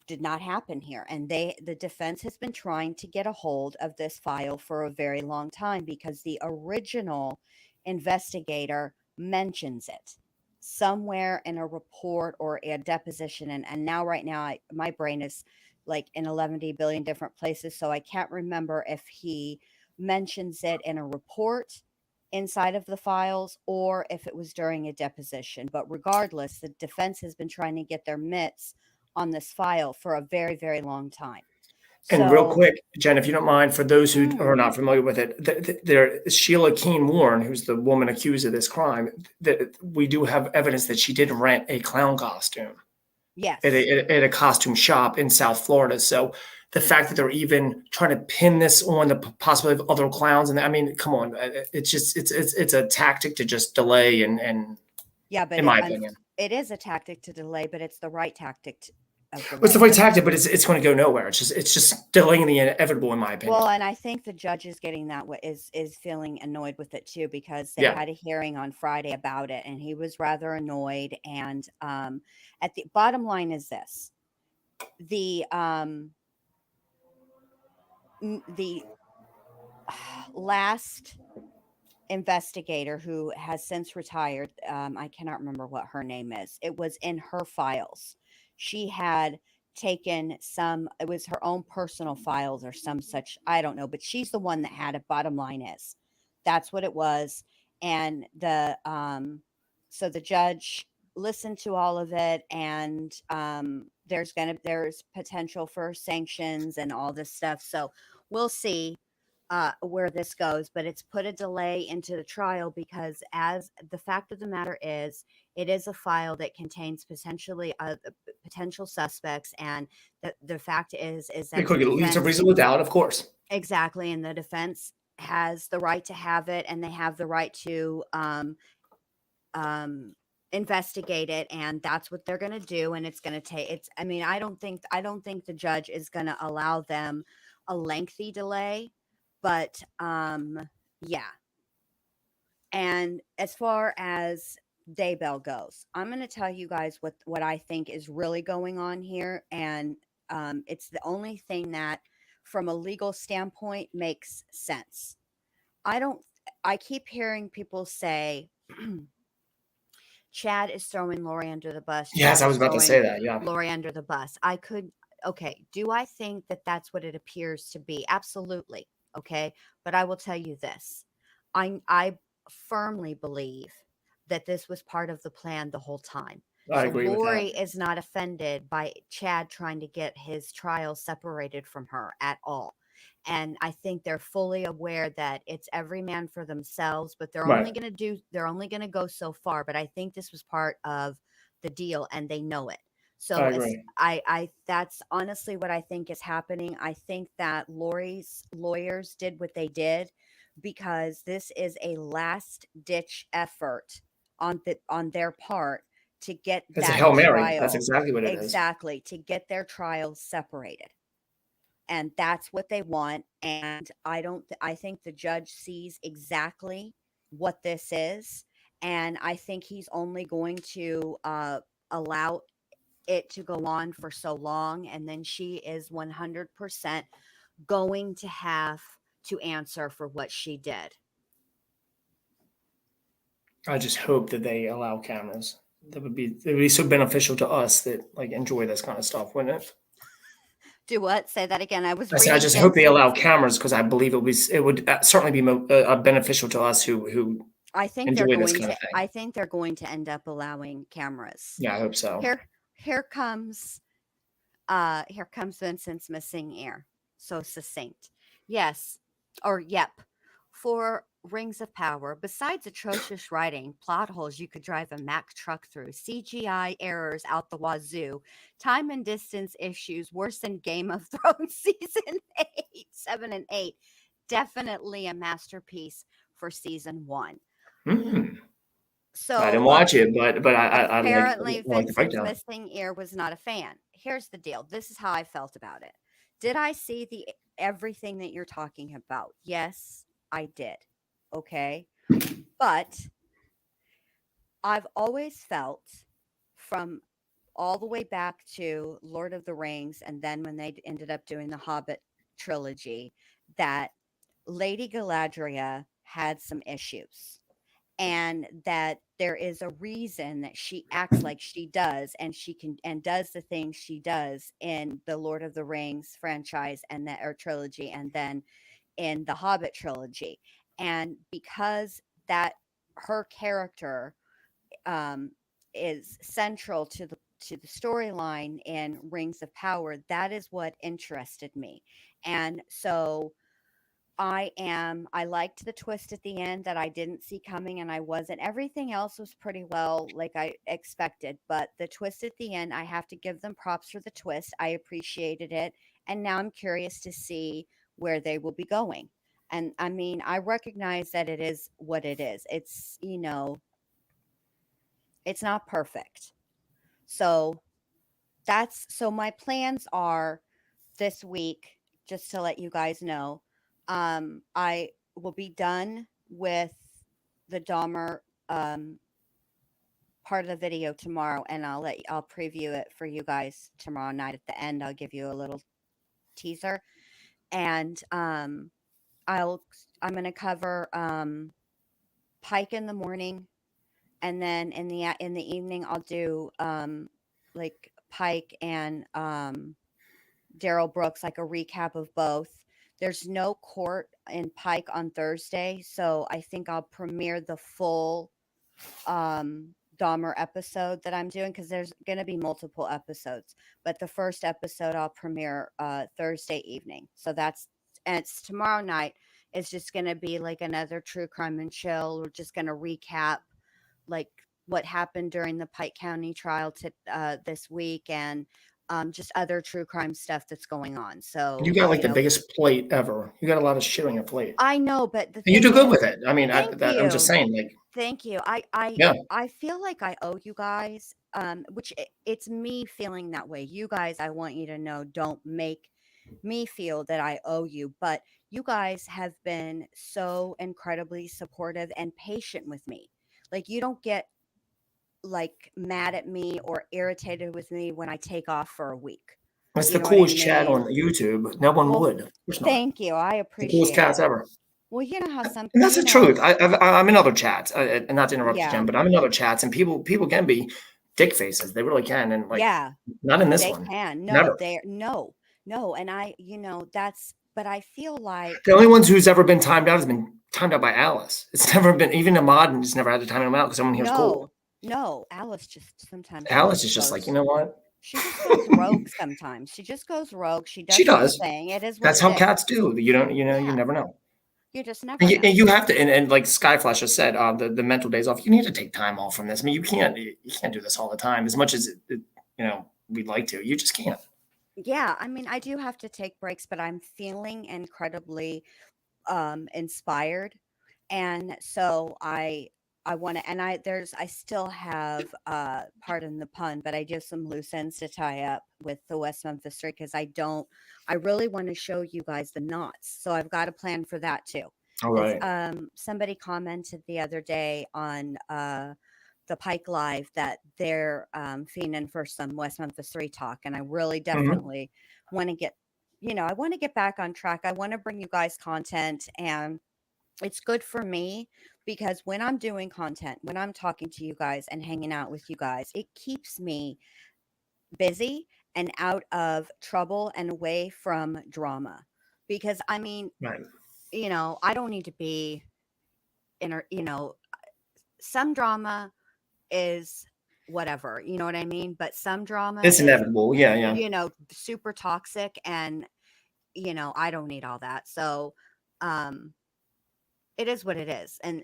did not happen here. And the defense has been trying to get a hold of this file for a very long time because the original investigator mentions it somewhere in a report or a deposition. And now, right now, my brain is like in 11 billion different places. So I can't remember if he mentions it in a report inside of the files or if it was during a deposition. But regardless, the defense has been trying to get their mitts on this file for a very, very long time. And real So, quick, Jen, if you don't mind, for those who are mm, not familiar with it, there Sheila Keen Warren, who's the woman accused of this crime, that we do have evidence that she did rent a clown costume at yes. a costume shop in South Florida. So the fact that they're even trying to pin this on the possibility of other clowns, and I mean, come on, it's just it's a tactic to just delay and Yeah, but in my opinion. it is a tactic to delay, but it's the right of It's the delay. right But tactic, but it's going to go nowhere. It's just delaying the inevitable, in my opinion. well, and I think the judge is getting that is feeling annoyed with it too because they Yeah, had a hearing on Friday about it, and he was rather annoyed. And at the bottom line is this: the the last investigator who has since retired, I cannot remember what her name is. It was in her files. She had taken some, it was her own personal files or some such, I don't know, but she's the one that had it. Bottom line is that's what it was. And so the judge listened to all of it, and there's potential for sanctions and all this stuff. So we'll see where this goes, but it's put a delay into the trial because, as the fact of the matter is, it is a file that contains potentially potential suspects, and the fact is it that the could get at least a defense reasonable doubt, of course. exactly, and the defense has the right to have it, and they have the right to um, investigate it, and that's what they're going to do. And it's going to take. It's. I mean, I don't think the judge is going to allow them a lengthy delay, but yeah. And as far as Daybell goes, I'm going to tell you guys what I think is really going on here, and it's the only thing that, from a legal standpoint, makes sense. I don't. I keep hearing people say Chad is throwing Lori under the bus. Yes, Chad I is was about to throwing say that. Yeah, Lori under the bus. I could, okay, do I think that that's what it appears to be? Absolutely. Okay. But I will tell you this I firmly believe that this was part of the plan the whole time. I So agree with that. Lori is not offended by Chad trying to get his trial separated from her at all. And I think they're fully aware that it's every man for themselves, but Right, they're only going to go so far. But I think this was part of the deal, and they know it. I So as agree. that's honestly what I think is happening. I think that Lori's lawyers did what they did because this is a last ditch effort on their part to get It's a that Hail Mary. That's trial, exactly what it is. exactly, to get their trials separated, and that's what they want. And I think the judge sees exactly what this is, and I think he's only going to allow it to go on for so long, and then she is 100% going to have to answer for what she did. I just hope that they allow cameras. It would be so beneficial to us that like enjoy this kind of stuff, wouldn't it? Do what? Say that again. I was I said I reading just hope they allow Vincent's. cameras because I believe it would certainly be beneficial to us who enjoy this kind of thing. I think they're going to end up allowing cameras. Yeah, I hope so. Here here comes Vincent's missing ear. so succinct. Yes, or yep. For Rings of Power, besides atrocious writing, plot holes you could drive a Mack truck through, CGI errors out the wazoo, time and distance issues worse than Game of Thrones season 8, 7 and 8, definitely a masterpiece for season 1. Mm. I So didn't watch it, but I apparently, like the Vincent's breakdown. missing ear was not a fan. Here's the deal. This is how I felt about it. Did I see the everything that you're talking about? Yes, I did. Okay. But I've always felt from all the way back to Lord of the Rings and then when they ended up doing the Hobbit trilogy that Lady Galadriel had some issues and that there is a reason that she acts like she does and she can and does the things she does in the Lord of the Rings franchise and that or trilogy and then in the Hobbit trilogy. And because that her character um, is central to the storyline in Rings of Power, that is what interested me. And so I liked the twist at the end that I didn't see coming and I wasn't. Everything else was pretty well like I expected, but the twist at the end, I have to give them props for the twist. I appreciated it, and now I'm curious to see where they will be going. And I mean, I recognize that it is what it is. It's, it's not perfect. So so my plans are this week, just to let you guys know, I will be done with the Dahmer part of the video tomorrow, and I'll preview it for you guys tomorrow night. At the end, I'll give you a little teaser, and I'll I'm gonna cover Pike in the morning, and then in the evening I'll do like Pike and Daryl Brooks, like a recap of both. There's no court in Pike on Thursday, so I think I'll premiere the full Dahmer episode that I'm doing because there's going to be multiple episodes. But the first episode I'll premiere Thursday evening. So and it's tomorrow night. It's just going to be like another true crime and chill. We're just going to recap like what happened during the Pike County trial this week and just other true crime stuff that's going on. You So, got like the biggest plate ever. You got a lot of shit on your plate. I know, but the And you thing do good is, with it. I mean, thank I'm just you. saying, like, Thank you. yeah. I feel like I owe you guys, it's me feeling that way. You guys, I want you to know, don't make me feel that I owe you, but you guys have been so incredibly supportive and patient with me. Like you don't get like mad at me or irritated with me when I take off for a week. It's You the know what I coolest chat mean? on YouTube. No one Well, would. Of course not. thank you. I The coolest appreciate chats it. ever. Well, you know how some, And that's the truth. I'm in other chats, and not to interrupt you, yeah, Jen, but I'm in other chats, and people can be dick faces. They really can, and like, yeah, not in this they one. can. No, Never. they're no. And but I feel like, The only ones who's ever been timed out has been timed out by Alice. It's never been even a mod and just never had to time him out because someone here's cool. no, no, Alice just sometimes Alice is just like, you know what? she just goes rogue sometimes. She just goes rogue. She She does her does. thing. It is what That's it how is. cats do. You don't, you Yeah, never know. you just And never you, know. and you have to, and like Skyflash has said, the mental days off. You need to take time off from this. I mean, you can't do this all the time as much as we'd like to. You just can't. Yeah, I mean, I do have to take breaks, but I'm feeling incredibly inspired, and so I want to, and I still have pardon the pun, but I do have some loose ends to tie up with the West Memphis Street because I really want to show you guys the knots, so I've got a plan for that too. All Because right. somebody commented the other day on the Pike Live that they're fiending for some West Memphis 3 talk, and I really Mhm. definitely want to get, I want to get back on track. I want to bring you guys content, and it's good for me because when I'm doing content, when I'm talking to you guys and hanging out with you guys, it keeps me busy and out of trouble and away from drama. Because I mean, Right. I don't need to be in, some drama is whatever, you know what I mean? But some drama It's is, inevitable. Yeah, yeah. super toxic and I don't need all that. So, um, it is what it is, and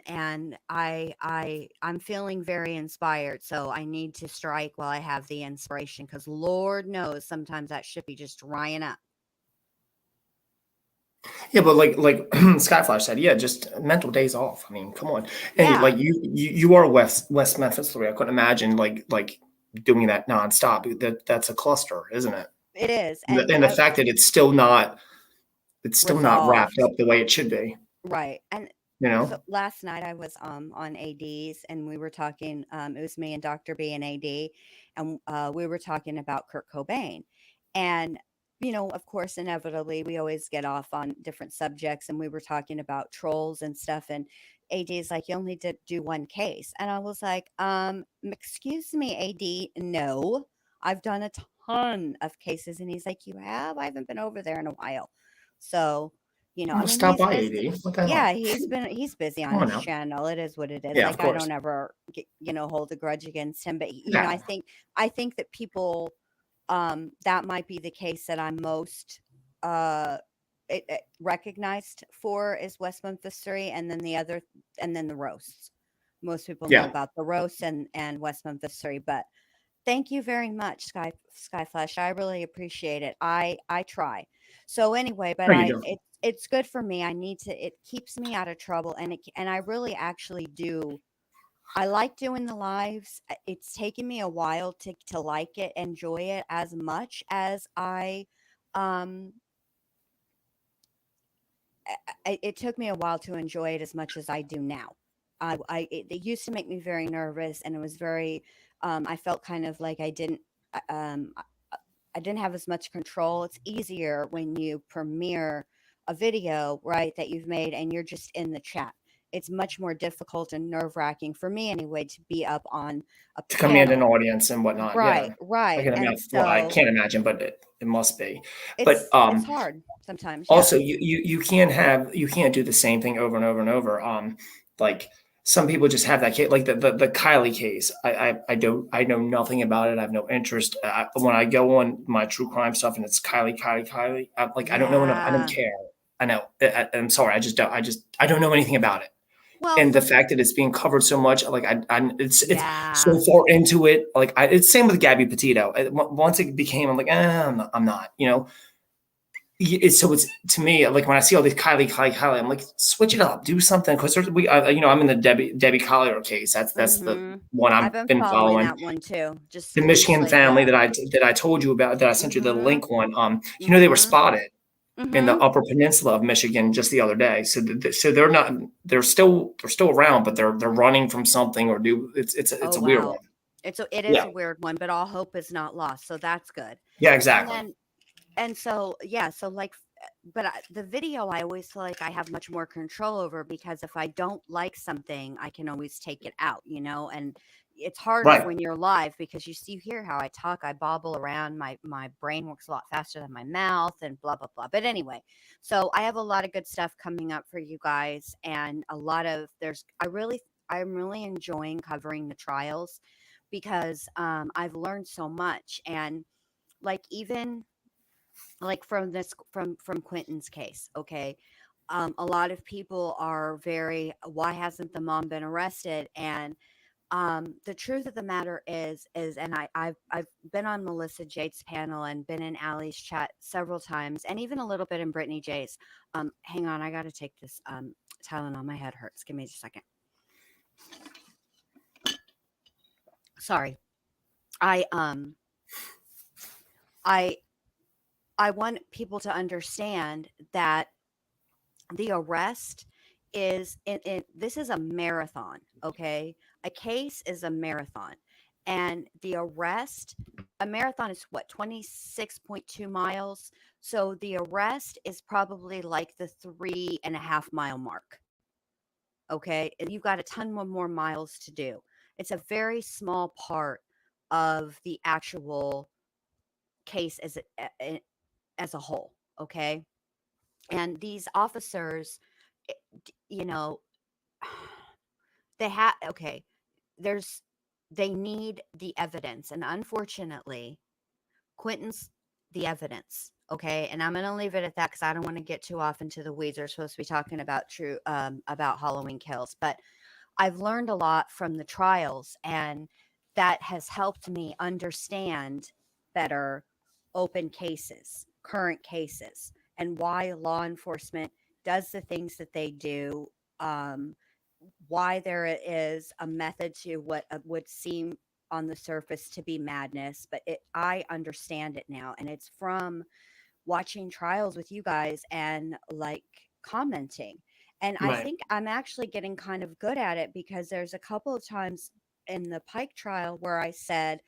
I'm feeling very inspired, so I need to strike while I have the inspiration, because Lord knows sometimes that should be just drying up. Yeah, but like Skyflash said, yeah, just mental days off. I mean, come on. And Yeah, like you are West Memphis 3. I couldn't imagine like doing that nonstop. That's a cluster, isn't it? it is, And the fact that it's still not wrapped resolved. up the way it should be, Right, and you so know? last night I was, on ADs, and we were talking, it was me and Dr. B and AD, and, we were talking about Kurt Cobain, and, of course, inevitably, we always get off on different subjects, and we were talking about trolls and stuff, and AD is like, "You only did do 1 case," and I was like, excuse me, AD, no, I've done a ton of cases," and he's like, "You have? I haven't been over there in a while." So, I Well, mean, stop he's by, busy. AD. What the Yeah, hell? he's busy on Come on his now. channel. It is what it is. Yeah, of Like, I course. don't ever hold a grudge against him, but Yeah. I think that people, that might be the case that I'm most uh recognized for, is West Memphis 3, and then the roasts. Most people know Yeah. about the roasts and West Memphis 3, but thank you very much, Skyflash. I really appreciate it. I try. So anyway, but No, you do. it's good for me. It keeps me out of trouble, and I really actually do. I like doing the lives. It's taken me a while to like it, enjoy it as much as um it took me a while to enjoy it as much as I do now. It used to make me very nervous, and it was very, I felt kind of like I didn't have as much control. It's easier when you premiere a video, right, that you've made, and you're just in the chat. It's much more difficult and nerve wracking for me anyway to be up on a To command an panel. audience and whatnot. Right, Yeah. I right. can And imagine. Well, I so can't imagine, but it must be. But it's hard sometimes. Yeah. also, you can't do the same thing over and over and over. Like some people just have that case, like the Kylie case. I know nothing about it. I have no interest. When I go on my true crime stuff and it's Kylie, I'm like I don't know enough. I don't Yeah. care. I know. I'm sorry. I don't know anything about it. Well, And the for fact that it's being covered so much, like it's so yeah. far into it. Like it's same with Gabby Petito. Once it became, I'm like, I'm not. So it's to me like when I see all these Kylie, I'm like, switch it up, do something because I'm in the Debbie Collier case. That's the Mhm. one I've I've been been following following. that one too, just The Michigan loosely. family Yeah. that I told you about that I sent you the Mhm. link one. They were Mhm. spotted in the Mhm. Upper Peninsula of Michigan just the other day. So they're not they're still around, but they're running from something or do it's Oh a weird wow. one. It is Yeah, a weird one, but all hope is not lost. So that's good. yeah, And exactly. then and so yeah, so like but the video I always feel like I have much more control over, because if I don't like something, I can always take it out, and it's harder Right. when you're live, because you hear how I talk, I bobble around, my brain works a lot faster than my mouth, and blah blah blah. But anyway, so I have a lot of good stuff coming up for you guys, and a lot of there's I'm really enjoying covering the trials, because I've learned so much, and like even like from Quentin's case, okay, a lot of people are very, why hasn't the mom been arrested? And the truth of the matter is, and I've been on Melissa Jade's panel and been in Allie's chat several times, and even a little bit in Brittany J's. Hang on, I got to take this Tylenol. My head hurts. Give me just a second. Sorry. I I I want people to understand that the arrest this is a marathon, okay? A case is a marathon, and the arrest, a marathon is what, 26.2 miles. So the arrest is probably like the 3.5 mile mark, okay? And you've got a ton more miles to do. It's a very small part of the actual case as a whole, okay? And these officers, eh, you know, they have, okay, there's they need the evidence, and unfortunately, Quentin's the evidence, Okay, and I'm gonna leave it at that because I don't want to get too off into the weeds. We're supposed to be talking about about Halloween Kills, but I've learned a lot from the trials, and that has helped me understand better open cases, current cases, and why law enforcement does the things that they do. Um, why there is a method to what would seem on the surface to be madness, but I understand it now, and it's from watching trials with you guys and like commenting. And I Right. think I'm actually getting kind of good at it because there's a couple of times in the Pike trial where I said,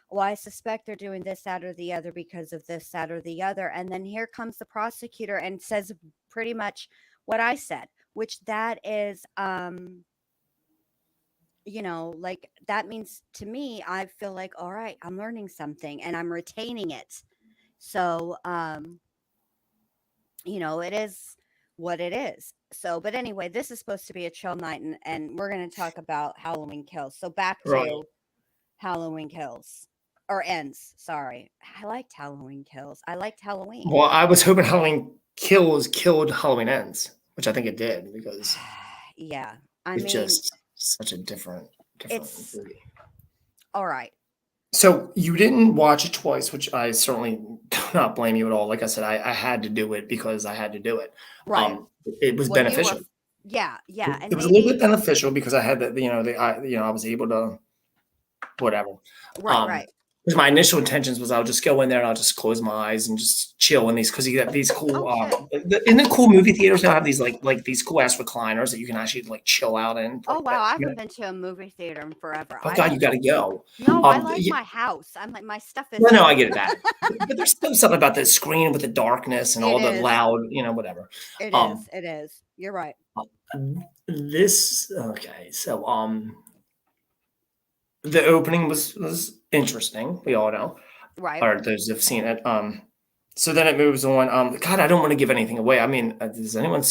well, I suspect they're doing this, that, or the other because of this, that, or the other. And then here comes the prosecutor and says pretty much what I said, which that is, like that means to me, I feel like, all right, I'm learning something and I'm retaining it. So, it is what it is. So, but anyway, this is supposed to be a chill night, and we're going to talk about Halloween Kills. So, back Right. to Halloween Kills or Ends. Sorry. I liked Halloween Kills. I liked Halloween. Well, I was hoping Halloween Kills killed Halloween Ends, which I think it did because Yeah. I it's mean, just such a different it's movie. all right. So you didn't watch it twice, which I certainly do not blame you at all. Like I said, I had to do it because I had to do it. Right. It was Well, you were, beneficial. yeah, yeah. It And was a little maybe, bit beneficial because I had I was able to whatever. right, right. Because my initial intentions was I'll just go in there and I'll just close my eyes and just chill in these because you got these cool Oh, shit. in the cool movie theaters now have these like these cool ass recliners that you can actually like chill out in Oh, like wow. that. I You know, haven't been to a movie theater in forever. oh I God, you don't, got to go. no, I like Yeah, my house. I'm like, my stuff no, is, no, I get that, but there's still something about the screen with the darkness and it all the is. loud, whatever. It Um, is. It is. You're right. this okay, so the opening was interesting. We all know. Right. Or those who've seen it. So then it moves on. God, I don't want to give anything away. I mean, does anyone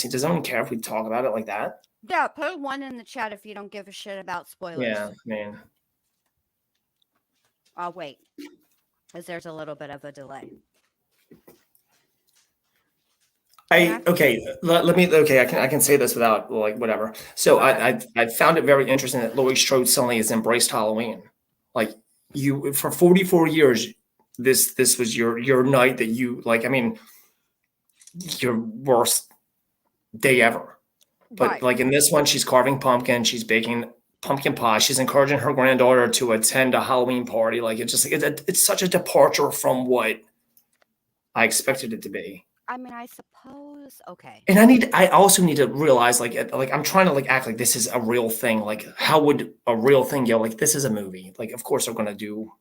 care if we talk about it like that? Yeah, put one in the chat if you don't give a shit about Yeah, spoilers. man. I'll wait, because there's a little bit of a delay. And I, Okay. Let me. Okay, I can say this without like whatever. So okay. I found it very interesting that Laurie Strode suddenly has embraced Halloween. Like you for 44 years, this was your night that you like. I mean, your worst day ever. But Right. like in this one, she's carving pumpkin, she's baking pumpkin pie, she's encouraging her granddaughter to attend a Halloween party. Like it's such a departure from what I expected it to be. I mean, I suppose, okay. And I also need to realize like I'm trying to like act like this is a real thing. Like how would a real thing go? Like this is a movie. Like of course they're gonna do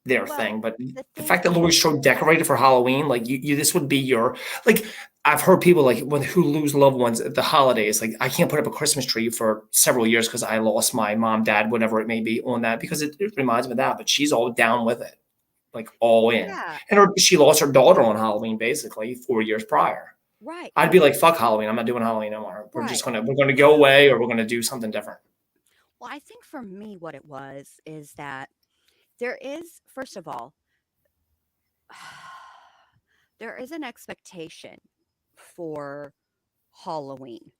their Well, thing. But the the thing fact that Laurie is, Strode decorated for Halloween, like you this would be your like I've heard people like who lose loved ones at the holidays. Like I can't put up a Christmas tree for several years because I lost my mom, dad, whatever it may be on that because it reminds me of that. But she's all down with it, like all in. yeah, And she lost her daughter on Halloween basically 4 years prior. right. I'd And be like, fuck Halloween. I'm not doing Halloween anymore. right. We're gonna go away or we're gonna do something different. Well, I think for me, what it was is that there is, first of all, there is an expectation for Halloween.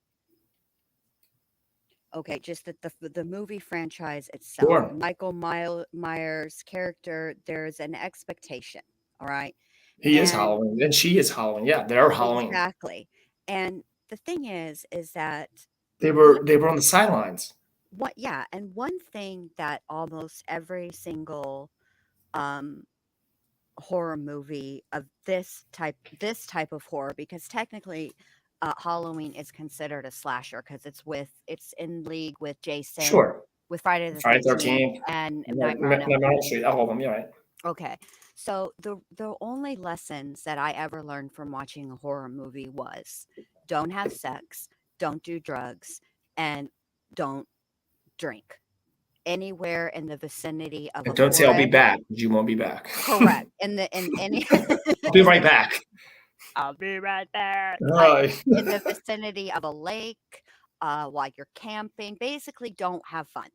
Okay, just that the movie franchise itself, Sure. Michael Myers' character, there's an expectation. All right. He is And Halloween. And she is Halloween. Yeah, they're Halloween. exactly. And the thing is that They one, were on the sidelines. yeah, and one thing that almost every single um horror movie of this type of horror, because technically Halloween is considered a slasher because it's in league with Jason, Sure. with Friday the Friday 13th, 13th, and Nightmare on Elm Nightmare on Elm Street. Street, all of them, you're right. Okay. So the only lessons that I ever learned from watching a horror movie was don't have sex, don't do drugs, and don't drink anywhere in the vicinity of And a don't say I'll be forest. back, 'cause you won't be back. Correct. In any I'll be right back. I'll be right there. Alright. In the vicinity of a lake, while you're camping, basically don't have fun.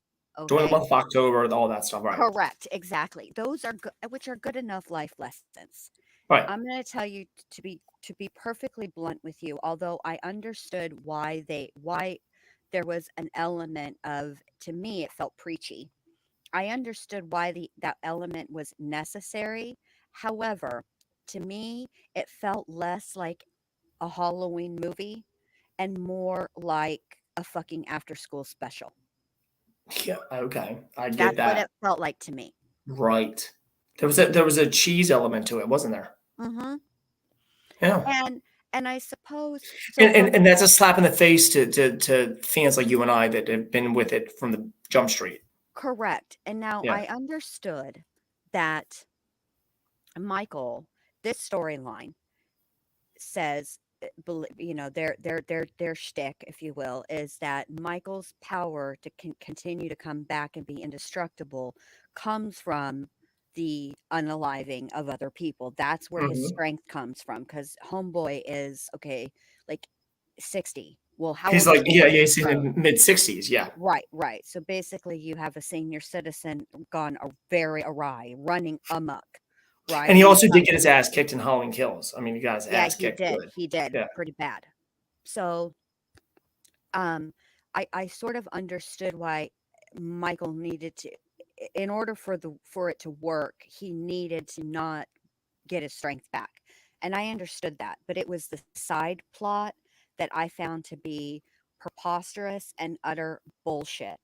During the Okay. month of October, all that stuff, right. Correct. Exactly. Those are which are good enough life lessons. Right. I'm going to tell you to be perfectly blunt with you, although I understood why there was an element of, to me it felt preachy. I understood why that element was necessary. However, to me, it felt less like a Halloween movie and more like a fucking after school special. Yeah. Okay. I get That's what that. it felt like to me. Right. There was a cheese element to it, wasn't there? Mhm. Yeah. And I suppose so And, for and and that's a slap in the face to fans like you and I that have been with it from the jump street. correct. And now Yeah. I understood that Michael, this storyline says, their shtick, if you will, is that Michael's power to continue to come back and be indestructible comes from the unaliving of other people. That's where his Mhm. strength comes from. Because Homeboy is okay, like 60. Well, how He's old is like, he yeah, down yeah, the he's in road? the mid-60s. Yeah. Right, right. So basically, you have a senior citizen gone very awry, running amok, And right? he When it also did comes get his to, ass kicked in Halloween Kills. I mean, he got his yeah, ass kicked good. he did Yeah. pretty bad. So, um, I sort of understood why Michael needed to, in order for it to work, he needed to not get his strength back, and I understood that. But it was the side plot that I found to be preposterous and utter bullshit.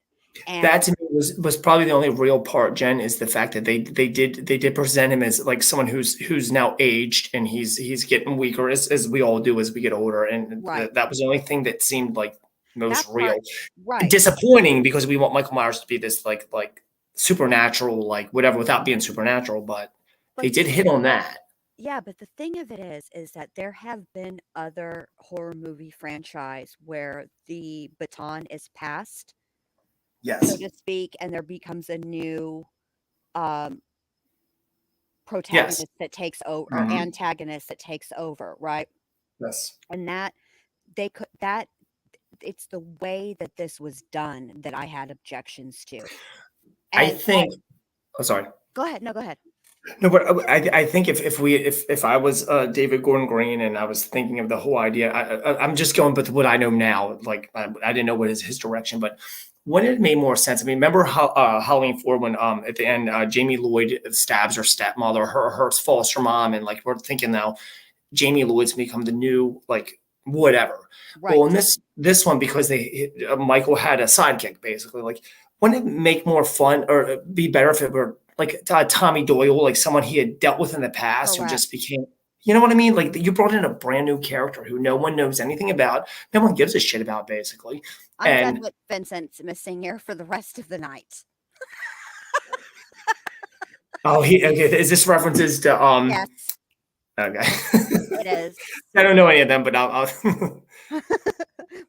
That And to me was probably the only real part, Jen, is the fact that they did present him as like someone who's now aged and he's getting weaker as we all do as we get older, and right, that was the only thing that seemed like most that real. part, right. Disappointing because we want Michael Myers to be this like supernatural, like whatever, without being supernatural, but they But did hit see, on that. yeah, but the thing of it is that there have been other horror movie franchise where the baton is passed, so Yes. to speak, and there becomes a new um, Yes. protagonist that takes over or Mhm. antagonist that takes over, right? Yes. And that they could that it's the way that this was done that I had objections to. I And think. Oh, sorry. go ahead, no, go ahead. No, but I think if I was David Gordon Green and I was thinking of the whole idea, I'm just going with what I know now. Like I didn't know what his direction, but wouldn't it made more sense? I mean, remember how Halloween 4 when at the end Jamie Lloyd stabs her stepmother, her foster mom, and like we're thinking now Jamie Lloyd's become the new like whatever. Well, in Right. this one because Michael had a sidekick basically. Like, wouldn't it make more fun or be better if it were like Tommy Doyle, like someone he had dealt with in the past who just Correct. became. You know what I mean? Like you brought in a brand new character who no one knows anything about, no one gives a shit about, basically. I'm done And with Vincent Messinger for the rest of the night. oh, he okay. Is this references to Yes, Okay. it is. I don't know any of them, but I'll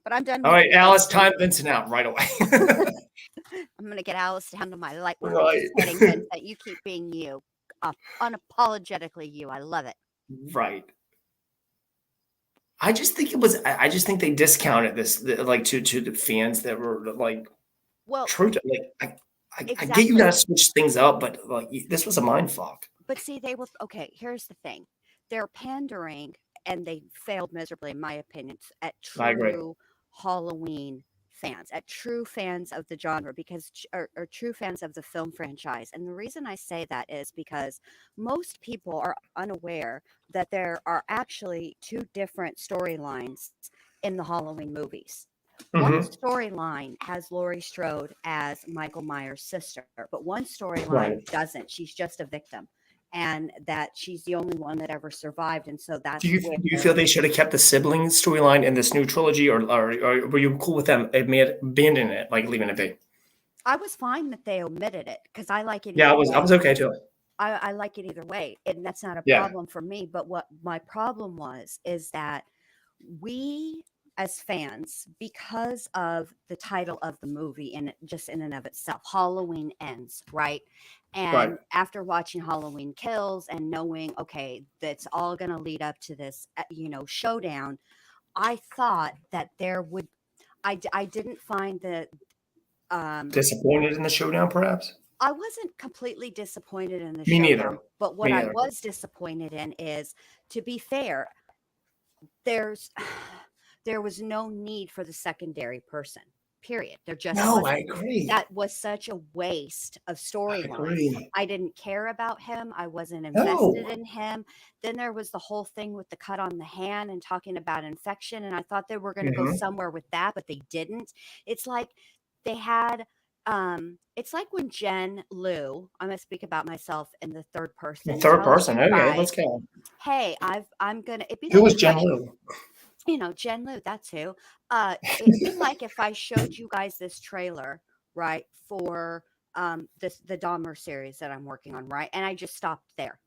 But I'm done all with right, you, Alice, Vincent. time Vincent out right away. I'm gonna get Alice down to my light level. Right. Just kidding, Vincent. You keep being you. Unapologetically you. I love it. Right. I just think it was. I just think they discounted this, like to the fans that were like Well, true to like. I get you exactly. gotta switch things up, but like this was a mind fuck. But see, they were okay. Here's the thing: they're pandering, and they failed miserably, in my opinion, at I agree. true Halloween fans, at true fans of the genre, because or true fans of the film franchise. And the reason I say that is because most people are unaware that there are actually two different storylines in the Halloween movies. One Hmm. storyline has Laurie Strode as Michael Myers' sister, but one storyline Right. doesn't. She's just a victim, and that she's the only one that ever survived. And so Do that's you where feel they should have kept the sibling storyline in this new trilogy, or were you cool with them abandoning it, like leaving it be? I was fine that they omitted it because I like it Yeah, I either was. I way. was okay too. I like it either way, and that's not a Yeah. problem for me. But what my problem was is that we as fans, because of the title of the movie and just in and of itself, Halloween ends, right? Right. And after watching Halloween Kills and knowing, okay, that's all going to lead up to this, showdown, I thought that there would, I didn't find the, um, Disappointed in the showdown, perhaps. I wasn't completely disappointed in the Me neither. showdown, but what Me I neither. was disappointed in is, to be fair, there's there was no need for the secondary person. Period. There just No, I wasn't. agree. That was such a waste of I storyline. agree. I didn't care about him. I wasn't invested No. in him. Then there was the whole thing with the cut on the hand and talking about infection. And I thought they were going to go Hmm. somewhere with that, but they didn't. It's like they had, it's like when Jen Liu, I'm going to speak about myself in the third The person, third tells person. you Okay, let's guys, go. hey, I'm gonna, it'd be Who like was if I, Jen Liu? Jen Liu, that's who. It'd be like if I showed you guys this trailer, right, for the Dahmer series that I'm working on, right? And I just stopped there.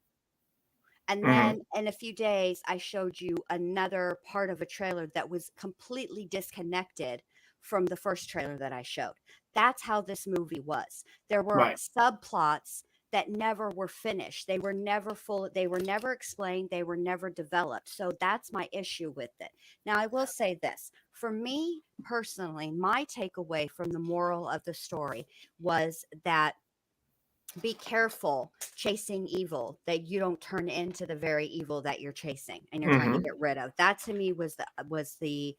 And Hmm. then in a few days, I showed you another part of a trailer that was completely disconnected from the first trailer that I showed. That's how this movie was. There were Right. subplots that never were finished. They were never full, they were never explained, they were never developed. So that's my issue with it. Now, I will say this for me personally, my takeaway from the moral of the story was that be careful chasing evil, that you don't turn into the very evil that you're chasing and you're trying to Hmm. get rid of. That to me was the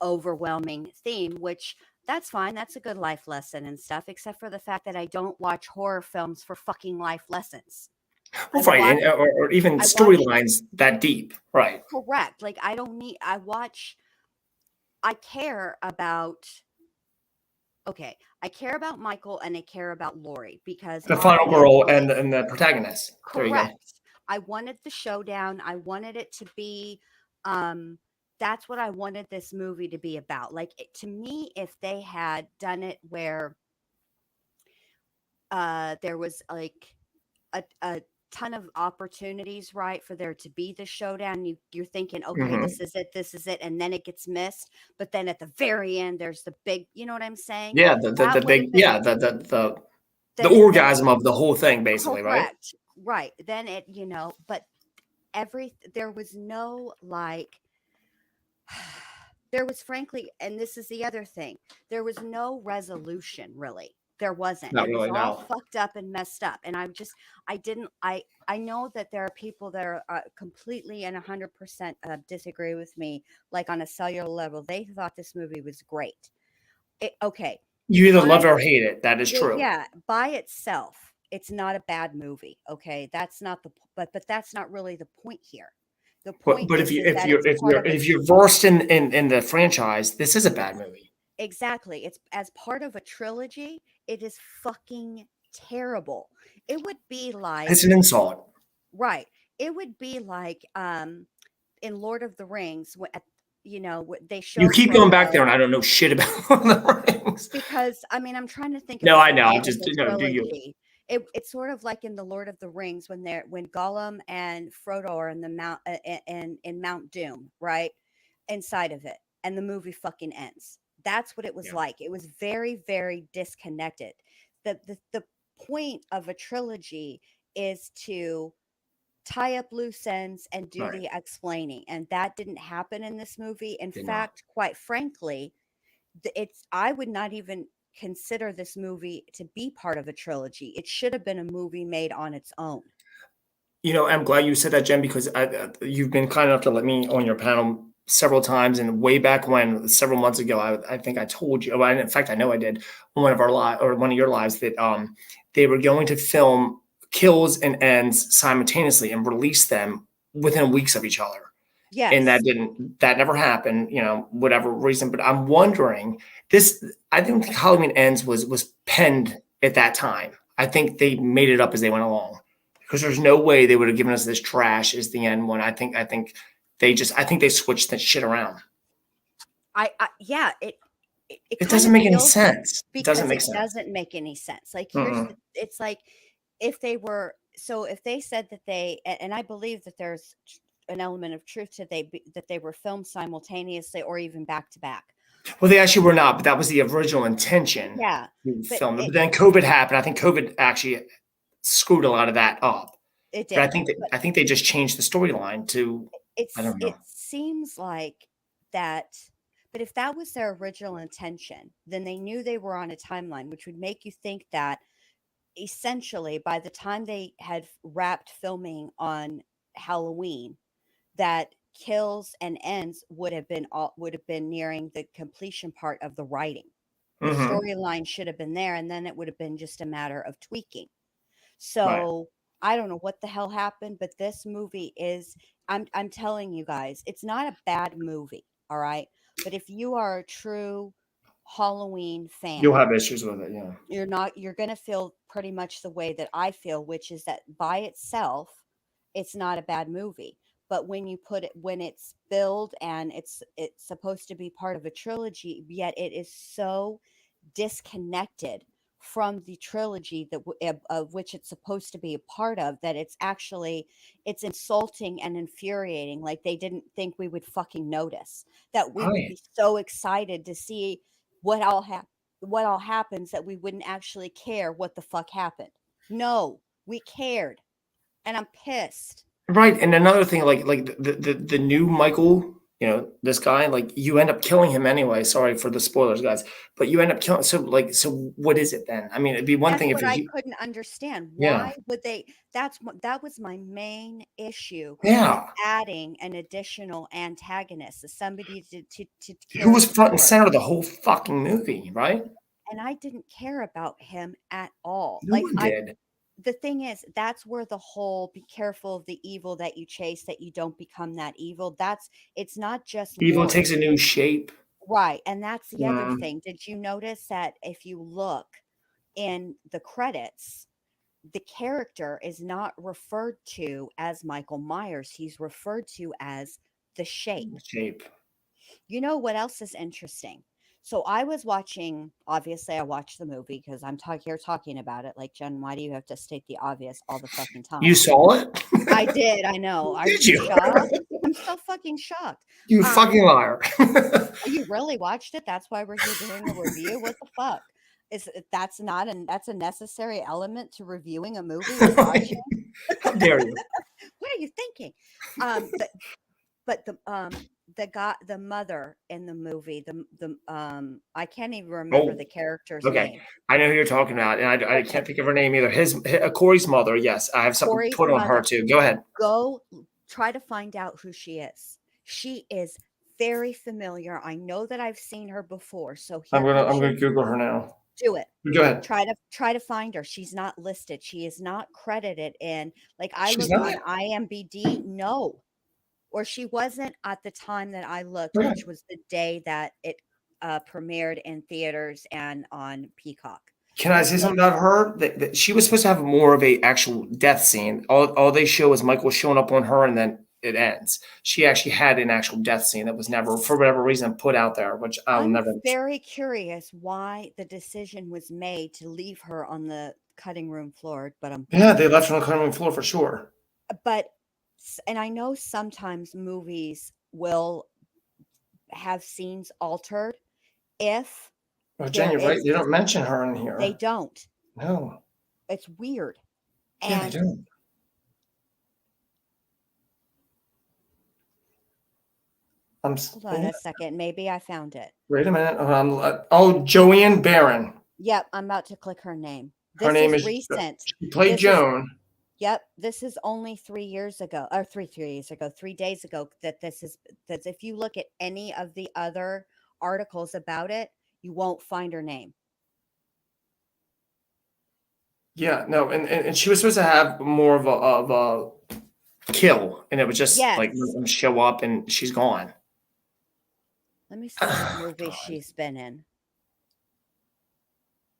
overwhelming theme, which that's fine. That's a good life lesson and stuff, except for the fact that I don't watch horror films for fucking life lessons. Well, I right, watch or even I watch storylines that deep. Right. correct. Like I don't need I care about okay, I care about Michael and I care about Lori because The final girl and obviously the protagonist. There you go. correct. I wanted the showdown. I wanted it to be um that's what I wanted this movie to be about. Like to me, if they had done it where there was like a ton of opportunities, right, for there to be the showdown, you're thinking, okay, Hmm. this is it, and then it gets missed. But then at the very end, there's the big, you know what I'm saying? Yeah, the That would big, have been yeah, the then it orgasm of the whole thing, basically, right? correct. Right. Then but there was no like there was frankly, and this is the other thing, there was no resolution really. There wasn't. Not It was really, all no. fucked up and messed up. And I didn't, I know that there are people that are completely and 100% disagree with me, like on a cellular level. They thought this movie was great. Okay. You either love By, it or hate it. That is true. yeah, by itself, it's not a bad movie. Okay. That's not but that's not really the point here. The point But is that it's part of a if you're versed in the franchise, this is a bad movie. exactly. It's as part of a trilogy, it is fucking terrible. It would be It's like an insult. right. It would be like in Lord of the Rings they You show keep going back there, Frodo and I don't know shit about the rings. because I mean I'm trying to think of No, a I good know. name I'm of just the do you? trilogy. It's sort of like in the Lord of the Rings when Gollum and Frodo are in the mount in Mount Doom, right? Inside of it, and the movie fucking ends. That's what it was Yeah. like. It was very, very disconnected. The point of a trilogy is to tie up loose ends and do Right. the explaining, and that didn't happen in this movie. In Did not. fact, quite frankly, it's I would not even consider this movie to be part of a trilogy. It should have been a movie made on its own. I'm glad you said that, Jen, because you've been kind enough to let me on your panel several times, and way back when, several months ago, I think I told you. Well, in fact, I know I did on one of our live or one of your lives that they were going to film kills and ends simultaneously and release them within weeks of each other, and Yes. that never happened. Whatever reason, but I'm wondering this. I didn't think Halloween Ends was penned at that time. I think they made it up as they went along because there's no way they would have given us this trash as the end one. I think they switched that shit around. I yeah, it It kind doesn't of make any feels sense. It doesn't because make it sense. doesn't make any sense. Like Mm-mm. it's like if they were so if they said that and I believe that there's an element of truth to that they were filmed simultaneously or even back to back. Well, they actually were not, but that was the original intention Yeah, to but film it. But then COVID happened. I think COVID actually screwed a lot of that up. it But did. I think they just changed the storyline to I don't It know. seems like that but if that was their original intention, then they knew they were on a timeline, which would make you think that essentially, by the time they had wrapped filming on Halloween, that kills and ends would have been nearing the completion part of the writing. The Mm-hmm. storyline should have been there, and then it would have been just a matter of tweaking. Right. So I don't know what the hell happened, but this movie is, I'm telling you guys, it's not a bad movie, all right? But if you are a true Halloween You'll fan, have issues with it. Yeah. you're going to feel pretty much the way that I feel, which is that by itself it's not a bad movie. But when it's billed and it's supposed to be part of a trilogy, yet it is so disconnected from the trilogy of which it's supposed to be a part of, that it's insulting and infuriating. Like they didn't think we would fucking notice, that we would Right. be so excited to see what all happened, what all happens, that we wouldn't actually care what the fuck happened. No, we cared, and I'm pissed. Right. And another thing, like the new Michael, this guy, like you end up killing him anyway. Sorry for the spoilers, guys, but you end up killing. So what is it then? I mean, it'd be one That's thing if what I he, couldn't understand. yeah, Why would they? That was my main issue with yeah, adding an additional antagonist, as somebody to who carry was the front and story. center the whole fucking movie, right? And I didn't care about him at all. No one I did. the thing is, that's where the whole be careful of the evil that you chase, that you don't become that evil. It's not just Evil more takes a new shape. right. And that's the other Mm, thing. Did you notice that if you look in the credits, the character is not referred to as Michael Myers. He's referred to as the Shape. shape. You know what else is interesting? So I was watching, obviously, I watched the movie because here talking about it. Like, Jen, why do you have to state the obvious all the fucking You time? saw it? I did. I know. Are Did you you? shocked? I'm so fucking shocked. You Um, fucking liar. you really watched it? That's why we're here doing a review? What the fuck? That's a necessary element to reviewing a movie, is watching. How dare you? What are you thinking? Um, but but the mother in the movie, I can't even remember Oh, the character's okay. name. I know who you're talking about, and I Okay, can't think of her name either. Corey's mother, yes. I have something Corey's put on her mother. too. Go ahead. Go try to find out who she is. She is very familiar. I know that I've seen her before. So I'm here gonna comes I'm your gonna Google her now. do it. Go ahead. Try to find her. She's not listed. She is not credited in, like, I She's looked not? on IMDb. No, or she wasn't at the time that I looked, Okay. which was the day that it premiered in theaters and on Peacock. Can I say So something about her? That she was supposed to have more of a actual death scene. All they show is Michael showing up on her, and then it ends. She actually had an actual death scene that was never, for whatever reason, put out there, which I'll I'm never. very curious why the decision was made to leave her on the cutting room floor, but Yeah, they left her on the cutting room floor for sure. but and I know sometimes movies will have scenes altered if Oh, Jen, there you're right. is They don't mention her in they here. don't. No. It's weird. Yeah, they And don't. hold on Yeah. a second, maybe I found it. Wait a minute. Oh, Joanne Barron. Yep, I'm about to click her name. Her This name is is. recent. She played This is Joan. Yep, this is only 3 years ago, or 3 years ago, 3 days ago. That if you look at any of the other articles about it, you won't find her name. Yeah, no, and she was supposed to have more of a kill, and it was just like Yes. show up and she's gone. Let me see what Oh, movie God. she's been in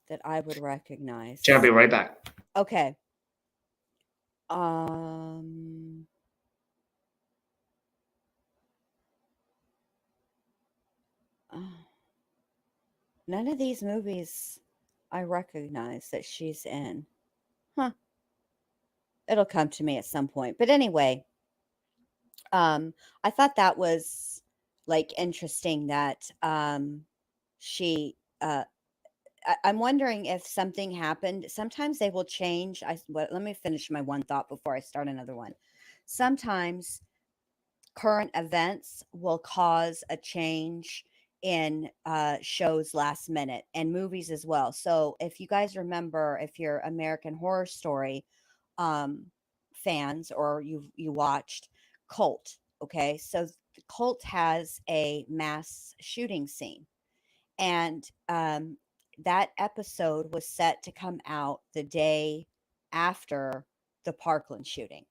that I would Jen, I'll be recognize. right back. Okay. Um None of these movies I recognize that she's in. Huh. It'll come to me at some point. But anyway, I thought that was like interesting that she I'm wondering if something happened. Sometimes they will change. Let me finish my one thought before I start another one. Sometimes current events will cause a change in shows last minute and movies as well. So if you guys remember, if you're American Horror Story um, fans, or you watched Cult, okay, so Cult has a mass shooting scene, and that episode was set to come out the day after the Parkland shooting,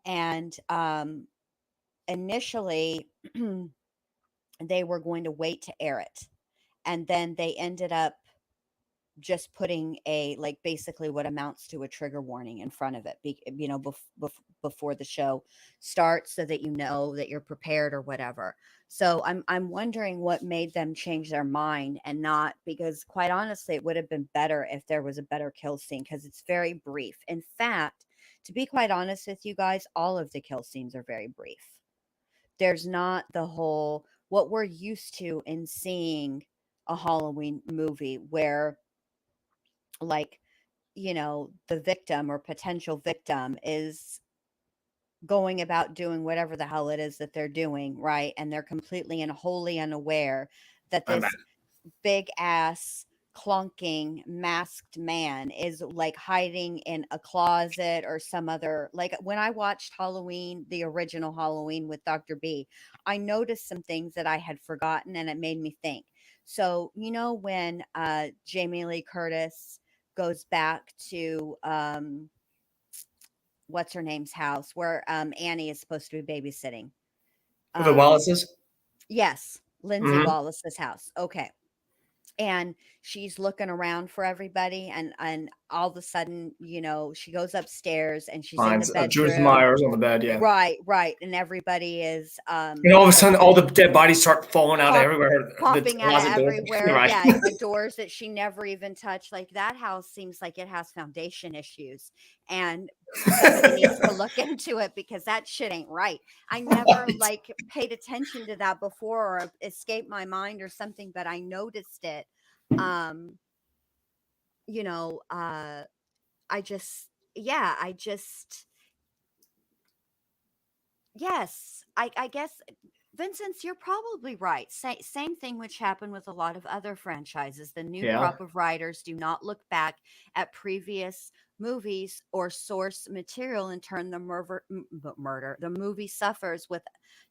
and initially they were going to wait to air it, and then they ended up just putting a, like, basically what amounts to a trigger warning in front of it, before the show starts, so that you know that you're prepared or whatever. So I'm wondering what made them change their mind, and not, because quite honestly it would have been better if there was a better kill scene, because it's very brief. In fact, to be quite honest with you guys, all of the kill scenes are very brief. There's not the whole, what we're used to in seeing a Halloween movie where, like, the victim or potential victim is going about doing whatever the hell it is that they're doing, right? And they're completely and wholly unaware that I'm back. this big ass clunking masked man is, like, hiding in a closet or some other, like, when I watched Halloween, the original Halloween with Dr. B, I noticed some things that I had forgotten, and it made me think. So when Jamie Lee Curtis goes back to what's her name's house, where Annie is supposed to be babysitting. The um Wallaces. yes, Lindsay Mm-hmm. Wallace's house, okay. And she's looking around for everybody, and all of a sudden, she goes upstairs and she's in the Finds Judith bedroom. Myers on the bed. Yeah. Right, and everybody is And all of a sudden, all the dead bodies start falling out of pop everywhere. The popping out of closet door. everywhere. Right. Yeah, doors that she never even touched. Like, that house seems like it has foundation issues, and somebody needs to look into it, because that shit ain't right. I never, like, paid attention to that before, or it escaped my mind or something, but I noticed it. Um, I just, yeah, yes, I guess, Vincent, you're probably right. Same thing which happened with a lot of other franchises. The new Yeah. crop of writers do not look back at previous movies or source material and turn the movie suffers with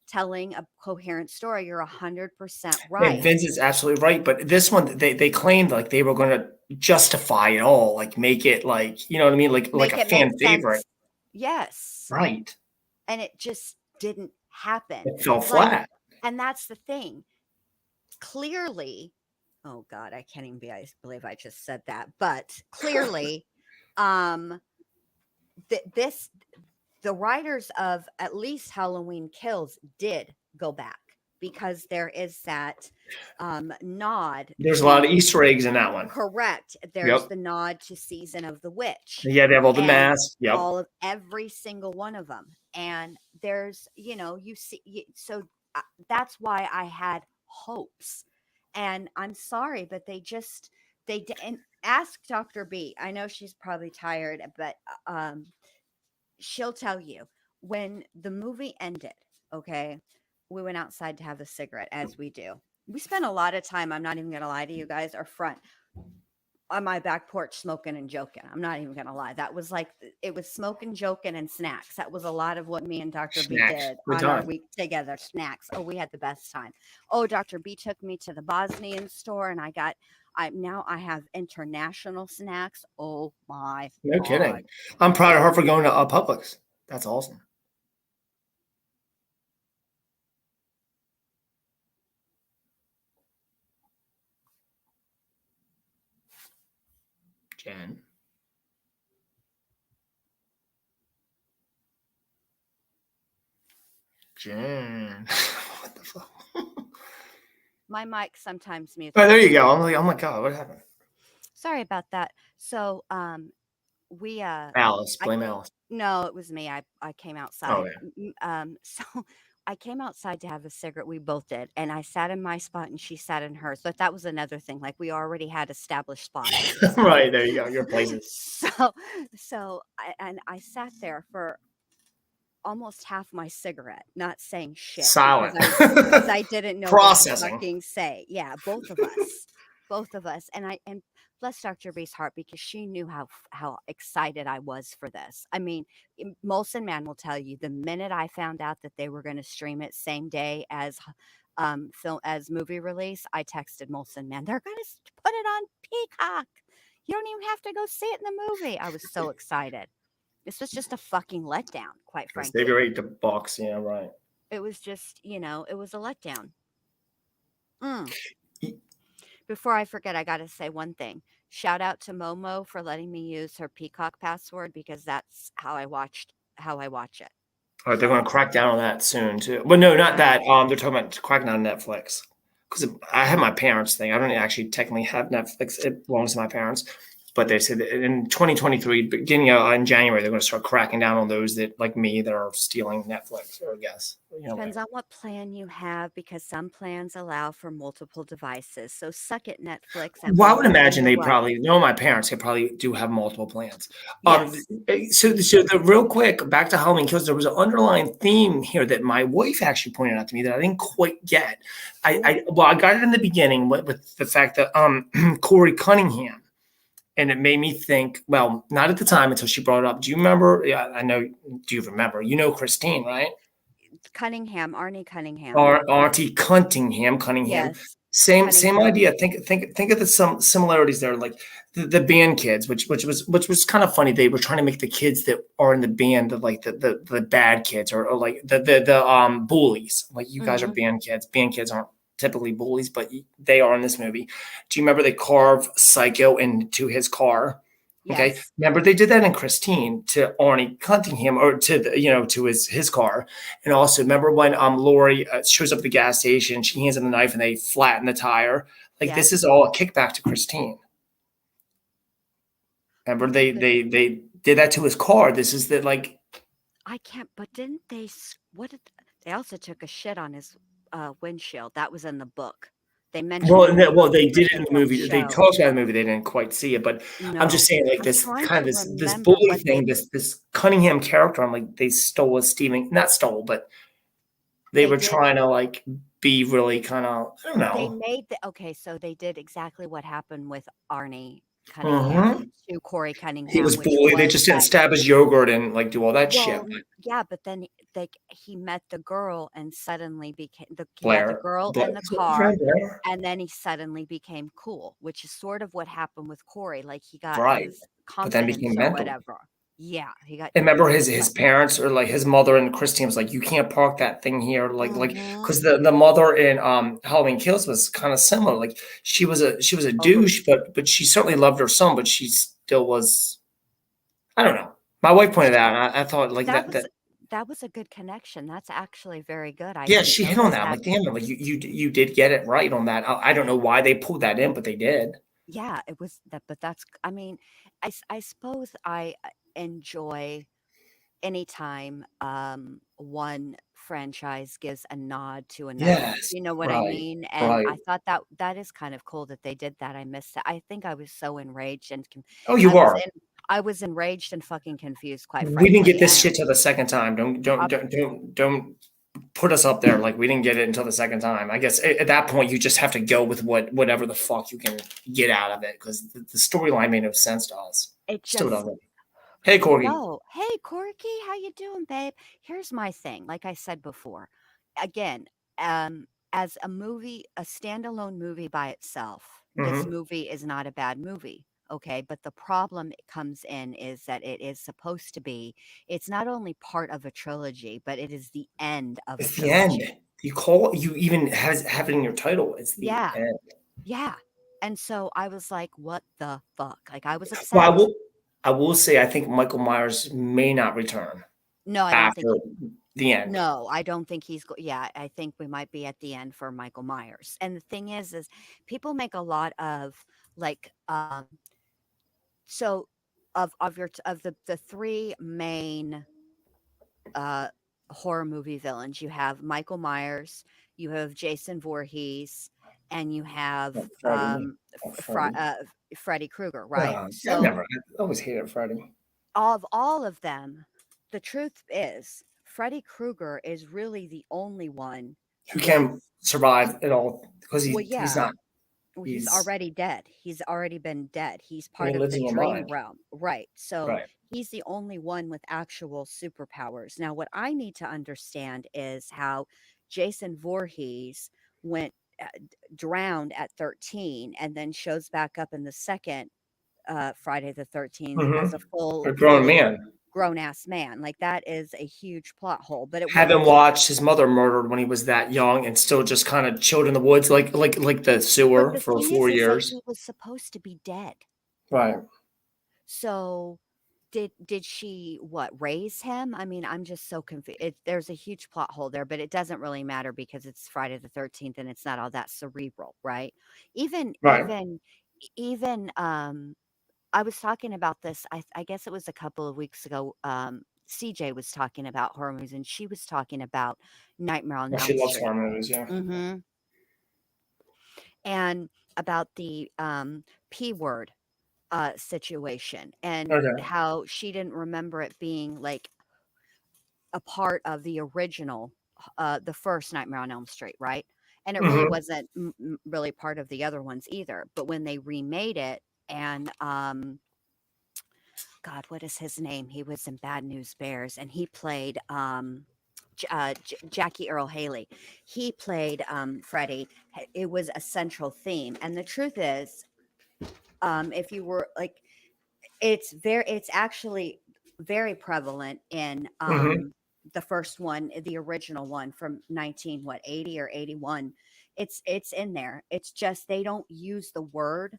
telling a coherent story. You're 100% And right. Vince is absolutely right. But this one, they claimed like they were going to justify it all, like make it like, you know what I mean, like Make a it make fan favorite. sense. Yes. Right. And it just didn't happen. It fell Like, flat. and that's the thing. Clearly, oh god, I can't even believe I just said that, but clearly, um this the writers of at least Halloween Kills did go back, because there is that nod There's a lot of to, Easter eggs in that one. correct, there's Yep. the nod to Season of the Witch, Yeah, they have all the and masks. Yep. every single one of them. And there's, you see, so that's why I had hopes. And I'm sorry, but they didn't ask Dr. B. I know she's probably tired, but she'll tell you, when the movie ended, okay, we went outside to have a cigarette, as we do. We spent a lot of time, I'm not even going to lie to you guys, our front on my back porch smoking and joking. I'm not even gonna lie. That was like, it was smoking, joking, and snacks. That was a lot of what me and Dr. B Snacks. did Good on our time. week together. Snacks. Oh, we had the best time. Oh, Dr. B took me to the Bosnian store, and I have international snacks. Oh my No kidding. god. I'm proud of her for going to Publix. That's awesome. Jen. Jen. What the fuck? My mic sometimes mutes. Oh, there you go. I'm like, oh my god, what happened? Sorry about that. So we Alice. Blame Alice. no, it was me. I came Oh outside. yeah. So I came outside to have a cigarette. We both did, and I sat in my spot, and she sat in hers. But that was another thing. Like, we already had established spots. Right, there you go. Your places. So I sat there for almost half my cigarette, not saying shit Silent. because I didn't know what to Processing. fucking say. Yeah, both of us. Both of us. And bless Dr. B's heart because she knew how excited I was for this. I mean, Molson Man will tell you the minute I found out that they were going to stream it same day as film as movie release, I texted Molson Man, they're going to put it on Peacock. You don't even have to go see it in the movie. I was so excited. This was just a fucking letdown, quite Save your frankly. $8. Yeah, right. It was just, it was a letdown. Mm. Y- Before I forget, I got to say one thing. Shout out to Momo for letting me use her Peacock password because that's how I watch it. All right, they're Shout going to out to crack down on that soon too. Well, no, not yeah. that. They're talking about cracking down on Netflix because I have my parents' thing. I don't actually technically have Netflix. It belongs to my parents, but they said that in 2023, beginning in January, they're going to start cracking down on those that like me that are stealing Netflix. Or I guess Depends on what plan you have because some plans allow for multiple devices. So suck it, Netflix, and Well, I we'll would give you imagine the they right. probably my parents. They probably do have multiple plans. Yes. So the real quick back to Halloween Kills. There was an underlying theme here that my wife actually pointed out to me that I didn't quite get. I got it in the beginning with the fact that Corey Cunningham, and it made me think. Well, not at the time until she brought it up. Do you remember? Yeah, I know. Do you remember? You know Christine, right? Cunningham, Arnie Cunningham. Or Auntie Cunningham. Yes. Same Cunningham. idea. Think of the some similarities there, like the band kids, which was kind of funny. They were trying to make the kids that are in the band like the bad kids or like the bullies. Like you guys are Hmm. band kids. Band kids aren't typically bullies, but they are in this movie. Do you remember they carve Psycho into his car? Okay, Yes. remember they did that in Christine to Arnie Cunningham or to to his car. And also, remember when Lori shows up at the gas station, she hands him the knife, and they flatten the tire. Like this is Yes. all a kickback to Christine. Remember That's a good. they did that to his car. This is the like. I can't. But didn't they? What did they also took a shit on his windshield? That was in the book. They mention it in the Well, book, they but did it they in the don't movie. They show. talked about the movie. They didn't quite see it, but I'm just No, saying, like I'm this trying kind of to this remember bully what thing, this Cunningham character. I'm like, they stole a Steven, not stole, but they they were did. trying to like be really kind of, I don't They know. made the okay. So they did exactly what happened with Arnie Cunningham Mhm. to Corey He Cunningham, was which bullied. They was just didn't that. stab his yogurt and like do all that shit. Well, yeah, but then he met the girl and suddenly he met the Blair, girl Blair, in the his girlfriend, car, Blair, and then he suddenly became cool, which is sort of what happened with Corey. Like he got right? his But then confidence became or mental. whatever. Yeah, And remember he his got. parents or like his mother and Christine was like, you can't park that thing here, like Hmm. because the mother in Halloween Kills was kind of similar. Like she was a Over. douche, but she certainly loved her son, but she still was. I don't know. My wife pointed out, and I thought like That that was that was a good connection. That's actually very good. I yeah, didn't she hit on notice that. I'm that. like, damn, like you did get it right on that. I don't know why they pulled that in, but they did. Yeah, it was that. But that's. I mean, I suppose I enjoy anytime one franchise gives a nod to another. Yes, You know what I right, mean? And right. I thought that is kind of cool that they did that. I missed that. I think I was so enraged and Oh, I you was are. in I was enraged and fucking confused, quite We didn't get frankly. this And shit till the second time. Don't don't uh, don't don't don't put us up there like we didn't get it until the second time. I guess at that point you just have to go with whatever the fuck you can get out of it because the storyline made no sense to us. it Still just doesn't. Hey, Corgi. no. Hey, Corky, how you doing, babe? Here's my thing. Like I said before, again, as a standalone movie by itself, this Hmm. movie is not a bad movie. Okay, but the problem it comes in is that it is supposed to be. It's not only part of a trilogy, but it is the end of a It's the end. trilogy. You even have it in your title. It's the Yeah, end. yeah. And so I was like, "What the fuck?" Like I was Well, upset. I will say I think Michael Myers may not return No, I don't think after the end. No, I don't think yeah, I think we might be at the end for Michael Myers. And the thing is people make a lot of like so of the three main uh horror movie villains. You have Michael Myers, you have Jason Voorhees, and you have Freddie. Oh, Freddie. Freddy Krueger, right? I So never. I always hated Freddie. of all of them, the truth is Freddy Krueger is really the only one Who with, can survive it all because well, he's yeah, not. well, he's He's already dead. He's already been dead. He's he part of lives the in your dream mind. realm. Right. So Right. he's the only one with actual superpowers. Now, what I need to understand is how Jason Voorhees went drowned at 13 and then shows back up in the second Friday the 13th as a A grown fully man. grown ass man. Like that is a huge plot hole. But it Having wouldn't. watched his mother murdered when he was that young and still just kind of chilled in the woods, like the But sewer the for thing four is that years. he was supposed to be dead. Right. So did she what raise him? I mean, I'm just so confused. There's a huge plot hole there, but it doesn't really matter because it's Friday the 13th and it's not all that cerebral, right? Even Right. even even I was talking about this. I guess it was a couple of weeks ago. CJ was talking about horror movies, and she was talking about Nightmare on Well, she Elm loves Street. horror movies. Yeah. Hmm. And about the P word situation and Okay. how she didn't remember it being like a part of the original, the first Nightmare on Elm Street, right? And it really Hmm. wasn't really part of the other ones either. But when they remade it, and God, what is his name? He was in Bad News Bears, and he played Jackie Earl Haley. He played Freddy. It was a central theme, and the truth is, if you were like, it's actually very prevalent in Hmm. the first one, the original one from 19 what 80 or 81. It's in there. It's just they don't use the word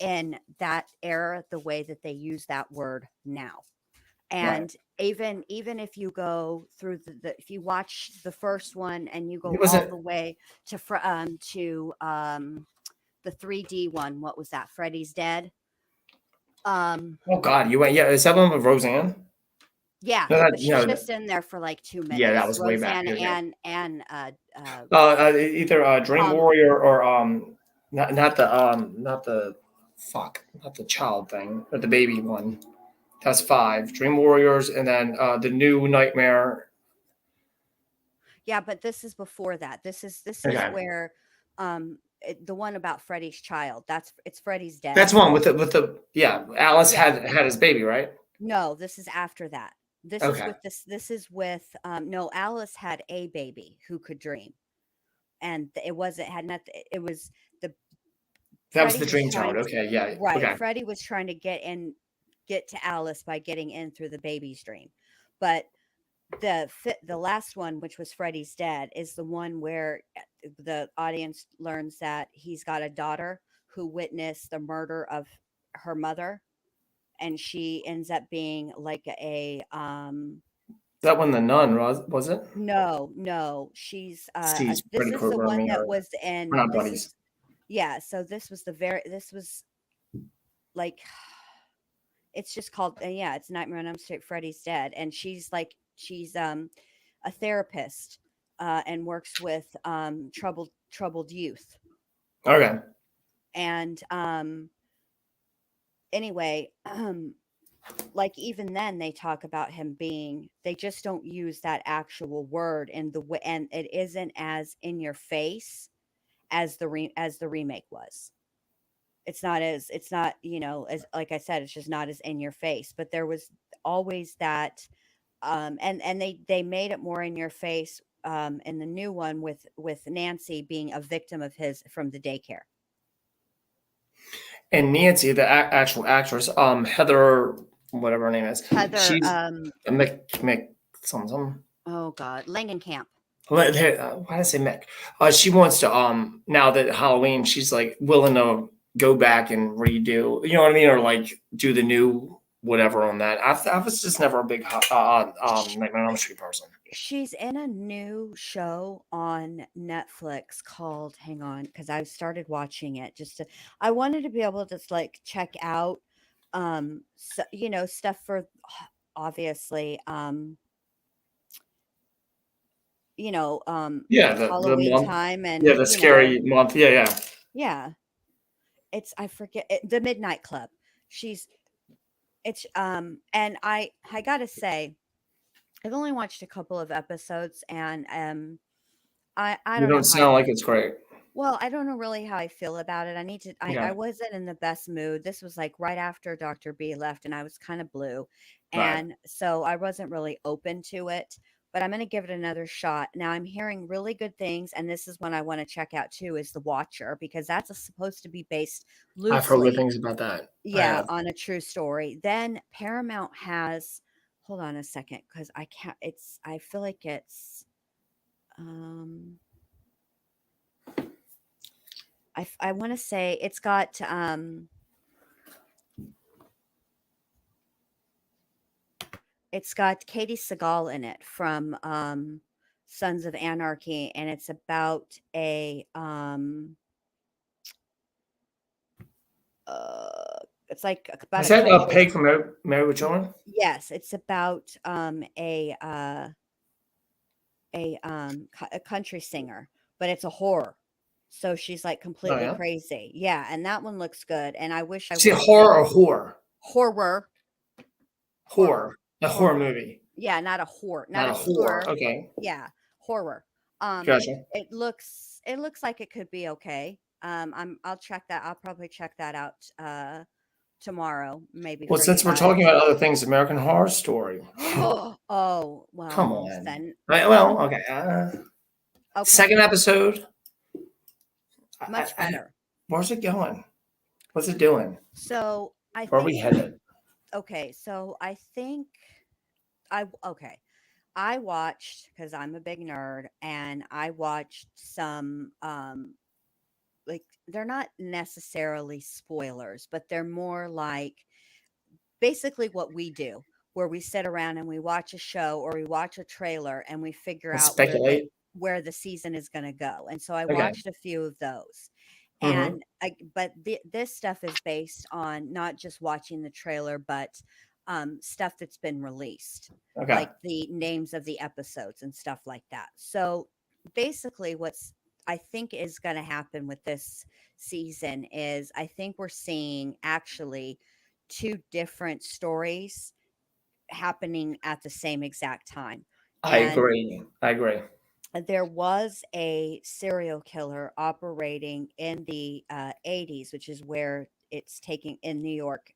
in that era the way that they use that word now. Right. And even if you go through if you watch the first one and you He go all wasn't. the way to the 3D one, what was that? Freddy's Dead. Um, Oh God, you went. Yeah, is that one with Roseanne? yeah, No, but she's no. just in there for like 2 Yeah, that minutes. was way back. Roseanne Okay. and Either Dream Tom. Warrior or not the child thing or the baby one. That's five. Dream Warriors, and then the new Nightmare. Yeah, but this is before that. This is Okay, where the one about Freddy's child. It's Freddy's that's Dead. one with the yeah. Alice Yeah. had his baby, right? No, this is after that. Okay, This is with no, Alice had a baby who could dream. And it wasn't had nothing, it was the that was Freddie the was Dream Child. trying to, Okay, yeah, right, okay. Freddie was trying to get to Alice by getting in through the baby's dream. But the last one, which was Freddy's Dead, is the one where the audience learns that he's got a daughter who witnessed the murder of her mother, and she ends up being like a That one, the Nun, was it? no, no, she's Steve's this Freddy is the Krueger and one me that are was we're in not this buddies. is yeah, so this was like it's just called yeah, it's Nightmare on Elm Street, Freddy's Dead, and she's a therapist and works with troubled youth. Okay, And anyway, like even then they talk about him being, they just don't use that actual word in the way, and it isn't as in your face as as the remake was. It's not, as like I said, it's just not as in your face, but there was always that and they made it more in your face in the new one with Nancy being a victim of his from the daycare. and Nancy, the actual actress, Heather, whatever her name is, Heather, she's a Mick something. oh God, Langenkamp. Why did I say Mick? She wants to now that Halloween, she's like willing to go back and redo. You know what I mean, or like do the new whatever on that. I was just never a big Sh- Nightmare on Elm Street person. She's in a new show on Netflix called, hang on, because I started watching it just to, I wanted to be able to just like check out, so, stuff for obviously, Yeah, the Halloween month. time Yeah, and, the scary month. Yeah, yeah. yeah, I forget it, the Midnight Club. She's, and I gotta say, I've only watched a couple of episodes, and I You don't don't know how I sound like it's great. well, I don't know really how I feel about it. I need to I Yeah, wasn't in the best mood. This was, like, right after Dr. B left, and I was kinda blue, right. and so I wasn't really open to it, but I'm gonna give it another shot. Now I'm hearing really good things, and this is one I wanna check out too, is The Watcher, because that's supposed to be based I've heard good loosely, things about that. I yeah, have. on a true story. Then Paramount has, hold on a second, because I can't, it's, I feel like um I wanna say it's got Katie Seagal in it from, Sons of Anarchy, and it's about it's like about Is a that a country. Peg from Married with Children? Yes, it's about, a country singer, but it's a horror. So she's, like, Oh, completely yeah? crazy. Yeah, and that one looks good, and I wish I See, would've seen horror or whore? horror, horror, Horror. A horror horror. movie, Yeah, not a whore, not not a a whore. whore. Okay. Yeah, horror. Gotcha. It looks like it could be okay. I'll check that. I'll probably check that out tomorrow, maybe Well, for you since we're guys. talking about other things, American Horror Story. Oh, well, Come on. Molson. Right, Molson. well, okay. Okay, Second episode. much better. Where's it going? What's it doing? So I Where are think we what headed? okay, so I think okay. I watched, because I'm a big nerd, and I watched some like, they're not necessarily spoilers, but they're more like basically what we do, where we sit around and we watch a show or we watch a trailer and we figure Let's out speculate. where the season is going to go. And so I Okay. watched a few of those. Mm-hmm. And this stuff is based on not just watching the trailer, but stuff that's been released, Okay. like the names of the episodes and stuff like that. So basically, what's I think is going to happen with this season is I think we're seeing actually two different stories happening at the same exact time. I And agree. I agree. there was a serial killer operating in the 80s, which is where it's taking in New York,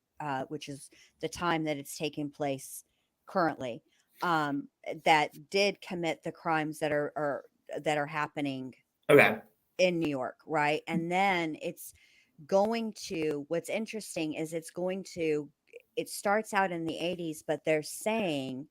which is the time that it's taking place currently. That did commit the crimes that are happening Okay. in New York, right? And then what's interesting is it starts out in the 80s, but they're saying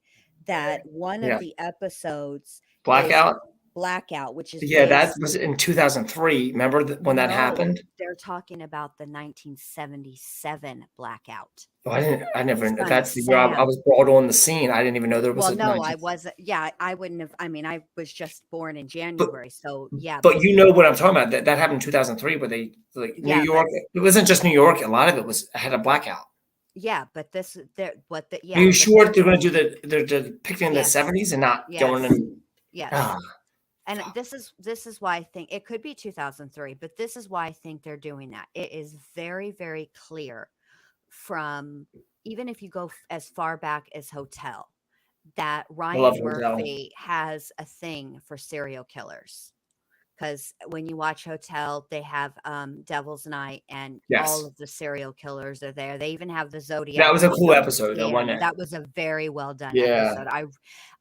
that one of Yeah. the episodes is Blackout. Blackout, which is Yeah, that based was in 2003. Remember when that no, happened? they're talking about the 1977 Blackout. Oh, I didn't. I never. Son That's the year I Sam. was brought on the scene. I didn't even know there was Well, a no, 19. I wasn't. Yeah, I wouldn't have. I mean, I was just born in But January, so yeah, but you know what I'm talking about. That happened in 2003, where they like New yeah, but York. It wasn't just New York. A lot of it was had a blackout. yeah, but this, there, what the, Are yeah, you but sure they're going to do they're depicting in the yes, 70s and not going yes, in? yes. Ah, And this is why I think it could be 2003, but this is why I think they're doing that. It is very, very clear from, even if you go as far back as Hotel, that I love Ryan Hotel. Murphy has a thing for serial killers. Because when you watch Hotel, they have Devil's Night, and all Yes, of the serial killers are there. They even have the that Zodiac was a cool killer episode. That one. scam. That was a very well done Yeah, episode.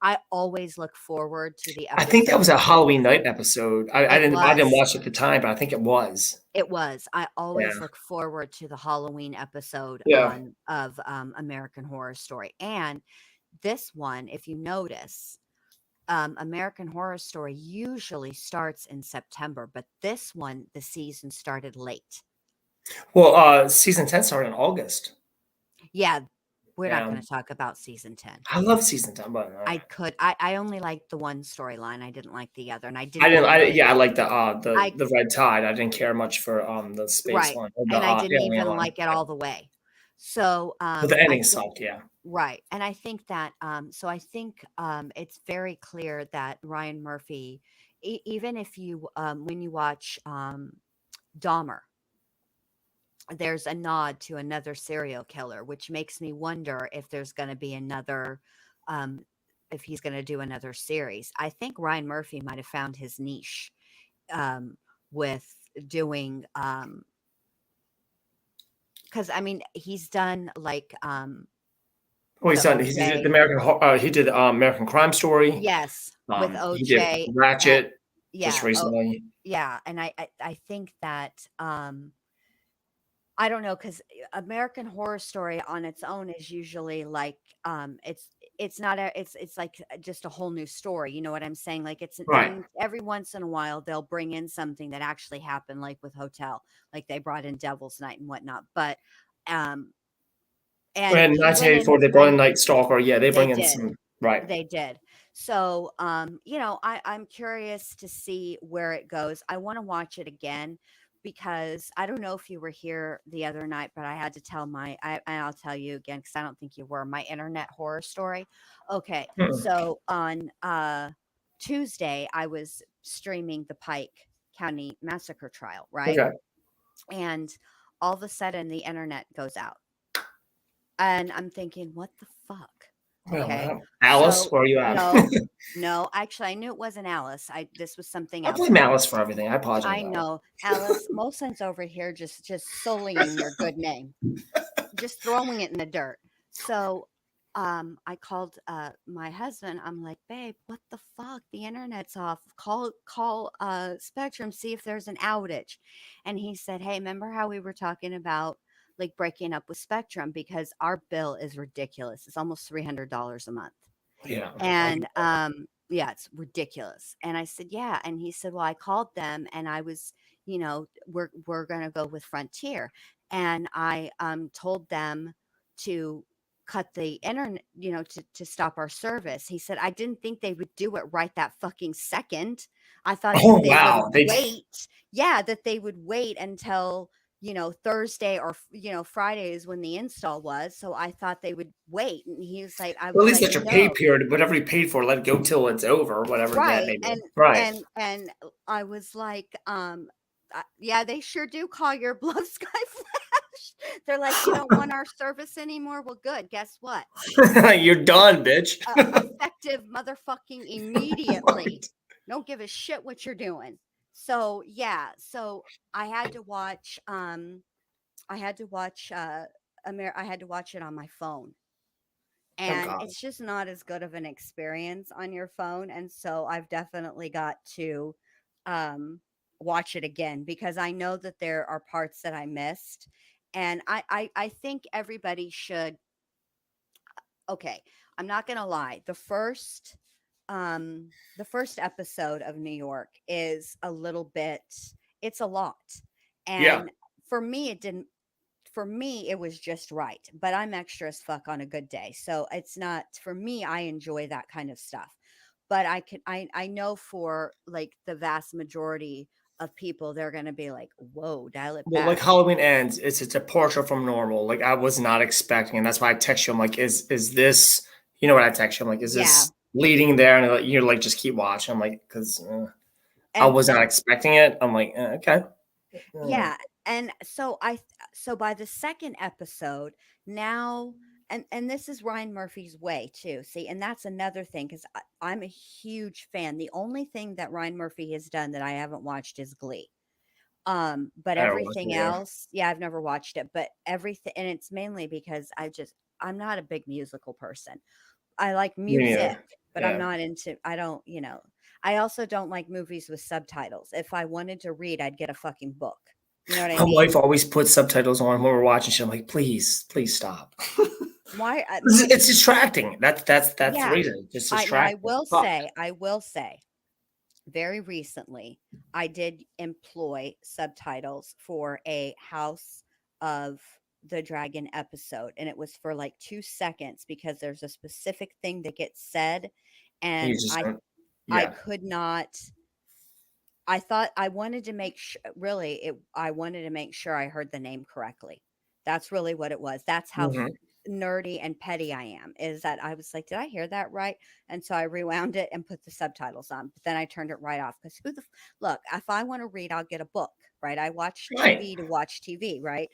I always look forward to the I think that was episodes a that they Halloween do. night episode. It I didn't was. watch it at the time, but I think it was. It was. I Yeah. always look forward to the Halloween episode Yeah. on of American Horror Story. And this one, if you notice, American Horror Story usually starts in September, but this one, the season started late. Well, season 10 started in August. Yeah, we're not Yeah. going to talk about season 10. I love season 10, but I only liked the one storyline. I didn't like the other, and I I didn't didn't. even I like I the red tide. I didn't care much for the space right, one or the and I didn't alien even one. like it all the way. So But the I ending think sucked. Yeah. right, and I think that it's very clear that Ryan Murphy, even if you when you watch Dahmer, there's a nod to another serial killer, which makes me wonder if there's going to be another. Um, if he's going to do another series. I think Ryan Murphy might have found his niche with doing because I mean he's done like Well, the he did OJ. American Crime Story. Yes, with He did OJ. Ratchet just Yeah. Oh, recently. yeah. And I think that I don't know because American Horror Story on its own is usually like it's not a it's like just a whole new story. You know what I'm saying? Like Right. every once in a while they'll bring in something that actually happened, like with Hotel, like they brought in Devil's Night and whatnot. But um and In he went in 1984, they brought in and Night Stalker. Yeah, they they bring in did. some. Right. They did. So, you know, I'm curious to see where it goes. I want to watch it again because I don't know if you were here the other night, but I had to tell I'll tell you again because I don't think you were, my internet horror story. Okay. Mm-mm. So on Tuesday, I was streaming the Pike County Massacre trial, right? Okay. And all of a sudden the internet goes out. And I'm thinking, what the fuck? Okay. Well, Alice, So where are you at? no, no, actually I knew it wasn't Alice. This was something I else. blame Alice for everything. I apologize, I Alice. know. Alice, Molson's over here just sullying your good name. Just throwing it in the dirt. So I called my husband. I'm like, babe, what the fuck? The internet's off. Call Spectrum, see if there's an outage. And he said, hey, remember how we were talking about like breaking up with Spectrum because our bill is ridiculous. It's almost $300 a month. Yeah. And yeah, it's ridiculous. And I said, yeah. And he said, well, I called them and I was, you know, we're gonna go with Frontier. And I told them to cut the internet, you know, to stop our service. He said, I didn't think they would do it right that fucking second. I thought that Oh they would wow. They. wait. Yeah, that they would wait until you know, Thursday or, you know, Friday is when the install was. So I thought they would wait. And he was like, I Well, at was least like, that's your pay no. period. Whatever you paid for, let it go till it's over. Whatever that Right. may be. Right. And I was like, yeah, they sure do call your bluff, Sky Flash. They're like, you don't want our service anymore. Well, good. Guess what? You're done, bitch. Effective motherfucking immediately. Don't give a shit what you're doing. So yeah, so I had to watch I had to watch I had to watch it on my phone. Oh And God. it's just not as good of an experience on your phone. And so I've definitely got to um watch it again because I know that there are parts that I missed. And I think everybody should okay, I'm not gonna lie. The first episode of New York is a little bit it's a lot. Yeah. And for me it didn't for me it was just right. But I'm extra as fuck on a good day. So it's not for me, I enjoy that kind of stuff. But I know for like the vast majority of people, they're gonna be like, whoa, dial it Well, like back. Halloween ends, it's a departure from normal. Like I was not expecting, and that's why I text you. I'm like, is this? You know what I text you? I'm like, is Yeah. this leading there? And you're like, just keep watching. I'm like, because I was not And expecting it. I'm like, okay. yeah, and so so by the second episode, now and this is Ryan Murphy's way too. See, and that's another thing because I'm a huge fan. The only thing that Ryan Murphy has done that I haven't watched is Glee. But I don't watch everything it either. else, yeah, I've never watched it, but everything and it's mainly because I'm not a big musical person. I like Me music, neither. but I'm Yeah. not into I don't, you know. I also don't like movies with subtitles. If I wanted to read, I'd get a fucking book. You know what I My mean? wife always puts subtitles on when we're watching shit. I'm like, please, please stop. Why my It's distracting. That's the yeah. reason. It's just I now distracting. Fuck. I will say very recently I did employ subtitles for a House of the Dragon episode and it was for like 2 seconds because there's a specific thing that gets said You and just don't. I Yeah. could not I thought I wanted to make sure really I wanted to make sure I heard the name correctly. That's really what it was. That's how Hmm. nerdy and petty I am. Is that I was like, did I hear that right? And so I rewound it and put the subtitles on. But then I turned it right off because look? If I want to read, I'll get a book, right? I watch Right. TV to watch TV, right?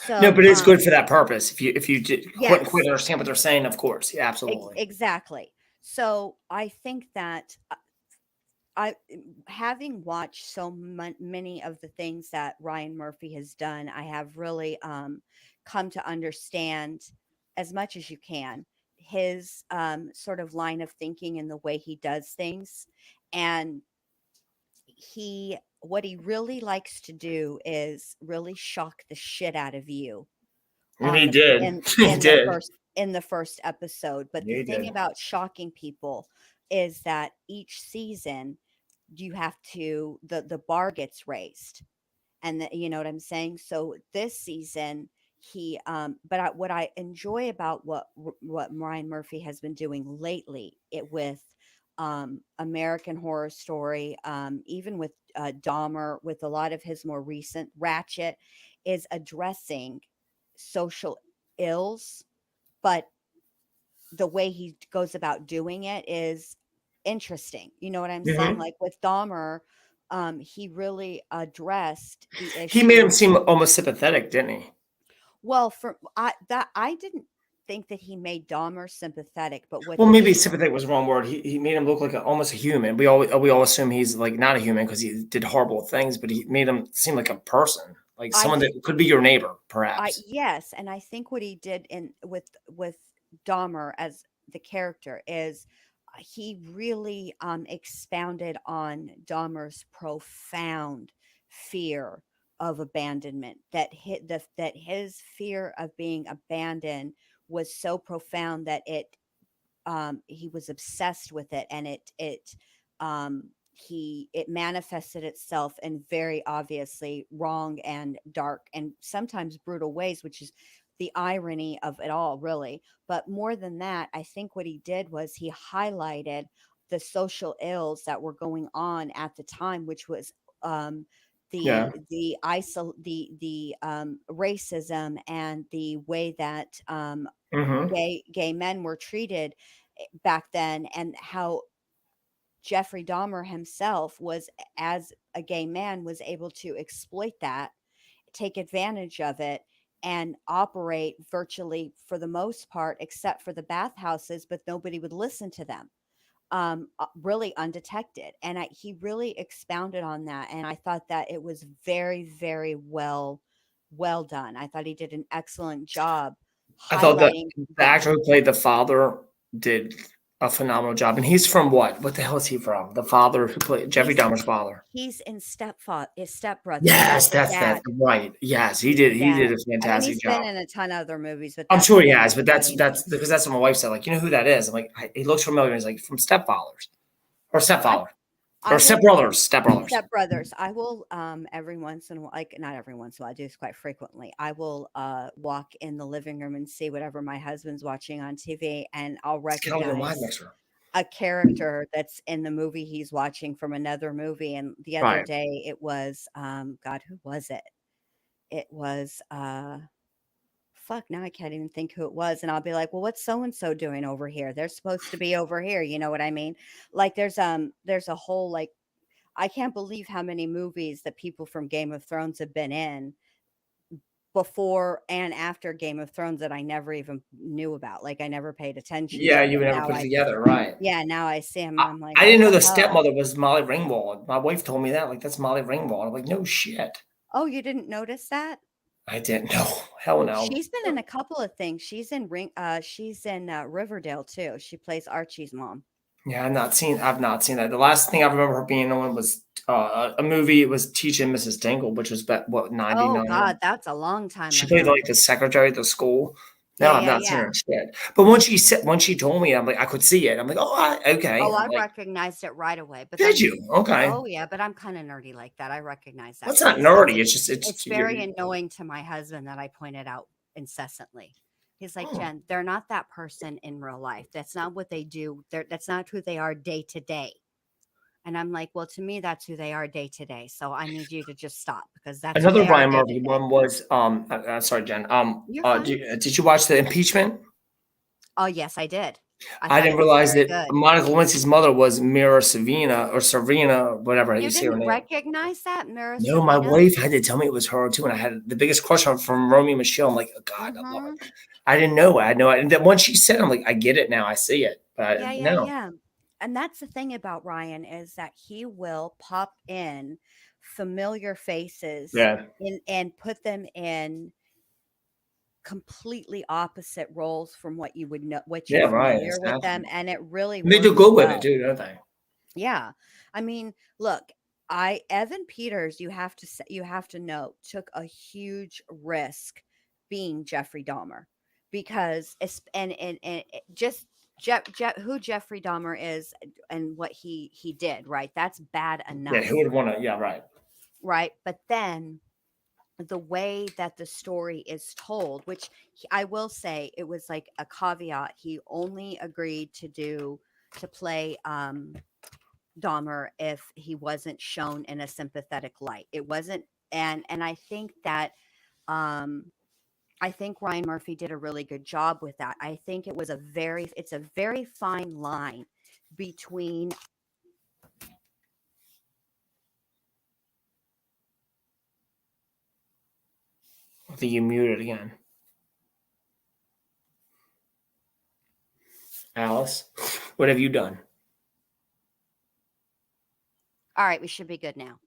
No, So but it's good for that purpose. If you quite yes, understand what they're saying, of course. Yeah, absolutely. exactly. So I think that I having watched so many of the things that Ryan Murphy has done, I have really come to understand as much as you can his sort of line of thinking and the way he does things. And he what he really likes to do is really shock the shit out of you And on he the did. He did. in the first episode. But the He thing did. about shocking people is that each season you have to the bar gets raised, and you know what I'm saying. So this season but what I enjoy about what Ryan Murphy has been doing lately, it with American Horror Story, even with Dahmer, with a lot of his more recent Ratchet, is addressing social ills, but the way he goes about doing it is interesting. You know what I'm saying? Mhm. Like with Dahmer, he really addressed the He made him issue. seem almost sympathetic, didn't he? Well, for I didn't think that he made Dahmer sympathetic, but what Well, he maybe sh sympathetic was the wrong word. He made him look like almost a human. We all assume he's like not a human because he did horrible things, but he made him seem like a person, like I someone th that could be your neighbor, perhaps. yes, and I think what he did in with Dahmer as the character is he really expounded on Dahmer's profound fear of abandonment, that his fear of being abandoned was so profound that he was obsessed with it, and it manifested itself in very obviously wrong and dark and sometimes brutal ways, which is the irony of it all, really. But more than that, I think what he did was he highlighted the social ills that were going on at the time, which was um Yeah. the racism and the way that Hmm. gay men were treated back then, and how Jeffrey Dahmer himself was, as a gay man, was able to exploit that, take advantage of it, and operate virtually for the most part, except for the bathhouses, but nobody would listen to them. Really undetected, and he really expounded on that, and I thought that it was very, very well done. I thought he did an excellent job I thought that highlighting the that. actor who played the father did a phenomenal job, and he's from what? What the hell is he from? The father who played Jeffrey He's Dahmer's father. he's in Step Brothers. He's Yes, the that's dad. right. Yes, He's the he dad. did a I mean, fantastic he's been job. in a ton of other movies, but I'm that's sure the he one has, but everybody that's knows. because that's what my wife said. Like, you know who that is? I'm like, he looks familiar. He's like from Stepfathers or I Stepfather I or will Stepbrothers, Stepbrothers. Step Brothers. I will every once in a while, like not every once in a while, I do this quite frequently. I will walk in the living room and see whatever my husband's watching on TV, and I'll It's kind of like a wine recognize mixer, a character that's in the movie he's watching from another movie. And the other right? day it was God, who was it? It was fuck, now I can't even think who it was, and I'll be like, "Well, what's so and so doing over here? They're supposed to be over here." You know what I mean? Like there's a whole like I can't believe how many movies that people from Game of Thrones have been in before and after Game of Thrones that I never even knew about. Like I never paid attention Yeah, to, you but would never now put it I together, right? yeah, now I see him and I'm like, I "What didn't know the the hell?" stepmother was Molly Ringwald. My wife told me that. Like, that's Molly Ringwald. I'm like, no shit. Oh, you didn't notice that? I didn't know. Hell no. She's been in a couple of things. She's in Riverdale too. She plays Archie's mom. Yeah, I've not seen that. The last thing I remember her being on was a movie. It was Teaching Mrs. Dingle, which was back, what, Oh 99. god, that's a long time She played ago. like the secretary at the school. No, Yeah, I've yeah, not seen yeah. her in shit. But when she told me, I'm like, I could see it. I'm like, oh, okay. Oh, I'm I like, recognized it right away, but did I'm you? Okay. oh, yeah, but I'm kinda nerdy like that. I recognize that That's not because nerdy. It's just it's very you. annoying to my husband that I point it out incessantly. He's like, Oh, "Jen, they're not that person in real life. That's not what they do. That's not who they are day to day." And I'm like, "Well, to me, that's who they are day to day. So I need you to just stop because that's who another they are Ryan day to Murphy day." one was sorry, Jen. You're fine. Did you watch the impeachment? Oh, yes, I did. I I thought didn't it was realize very that good. Monica Lewinsky's mother was Mira Savina or Servina or whatever you You say her didn't name. recognize that, Mira No, my Sorvino? wife had to tell me it was her too, and I had the biggest crush on from Romeo and Michelle. I'm like, oh God, I love Mhm. it. I didn't know it. I know it. And then once she said, it, I'm like, I get it now. I see it. But Yeah, yeah, no, yeah. And that's the thing about Ryan is that he will pop in familiar faces yeah, and put them in completely opposite roles from what you would know, what you're yeah, right, familiar with exactly. them, and it really And they do works good with it well. too, don't they? Yeah. I mean, look, I Evan Peters, you have to know, took a huge risk being Jeffrey Dahmer because and just who Jeffrey Dahmer is and what he did, right? That's bad Yeah, who enough, would want to? Yeah, right. right? But then the way that the story is told, which I will say it was like a caveat. He only agreed to play Dahmer if he wasn't shown in a sympathetic light. It wasn't, and I think that um I think Ryan Murphy did a really good job with that. I think it's a very fine line between I think you muted again, Alice. What have you done? all right, we should be good now.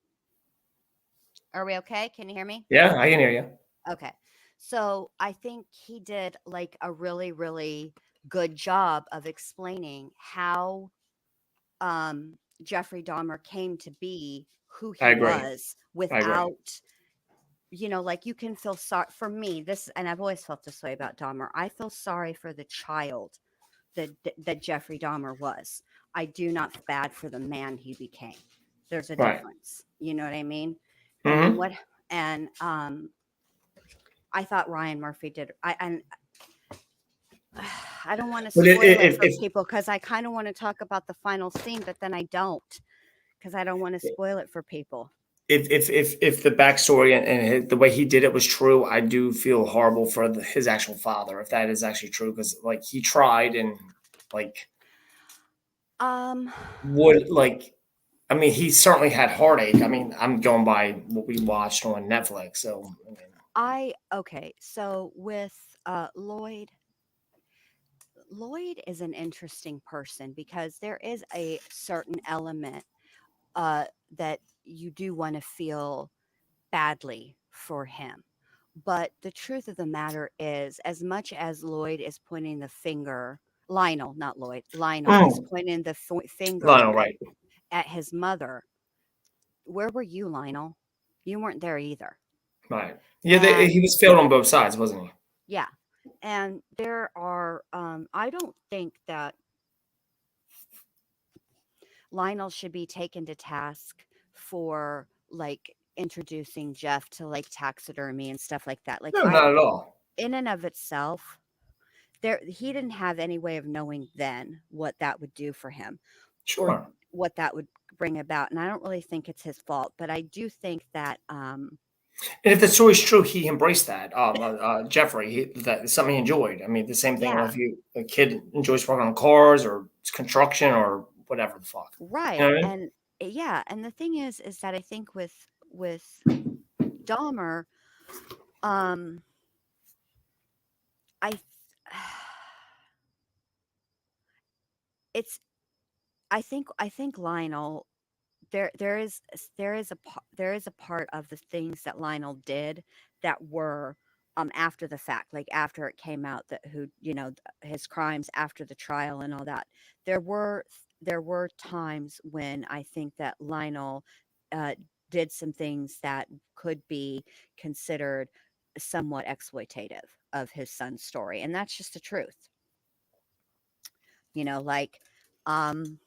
Are we okay? Can you hear me? Yeah, I can hear you. Okay. So I think he did like a really, really good job of explaining how Jeffrey Dahmer came to be who I he agree. was I agree. without, like you can feel sorry for me. This, and I've always felt this way about Dahmer. I feel sorry for the child that Jeffrey Dahmer was. I do not feel bad for the man he became. There's a Right. difference. You know what I mean? And Mm-hmm. what and I thought Ryan Murphy did. I don't want to But spoil it for if people because I kind of want to talk about the final scene, but then I don't because I don't want to spoil it for people. if the backstory and the way he did it was true, I do feel horrible for his actual father if that is actually true because like he tried and like Um, would like I mean he certainly had heartache. I mean I'm going by what we watched on Netflix, so I mean, okay. So with Lloyd is an interesting person because there is a certain element that you do want to feel badly for him. But the truth of the matter is, as much as Lloyd is pointing the finger, Lionel, not Lloyd, Lionel is mm, pointing the finger Lionel, right, at his mother. Where were you, Lionel? You weren't there either. right, yeah, he And was failed on both sides, wasn't he? yeah, and there are, I don't think that Lionel should be taken to task for like introducing Jeff to like taxidermy and stuff like that. Like No, I not at all. in and of itself, there he didn't have any way of knowing then what that would do for him or Sure. what that would bring about. And I don't really think it's his fault, but I do think that And if the story's true, he embraced that. Jeffrey, that's something he enjoyed. I mean, the same thing yeah, if a kid enjoys working on cars or construction or whatever the fuck. You know right. what I mean? And yeah, and the thing is that I think with Dahmer, um I it's I think Lionel there is a part of the things that Lionel did that were after the fact, like after it came out that who his crimes after the trial and all that. There were times when I think that Lionel uh, did some things that could be considered somewhat exploitative of his son's story, and that's just the truth. Like um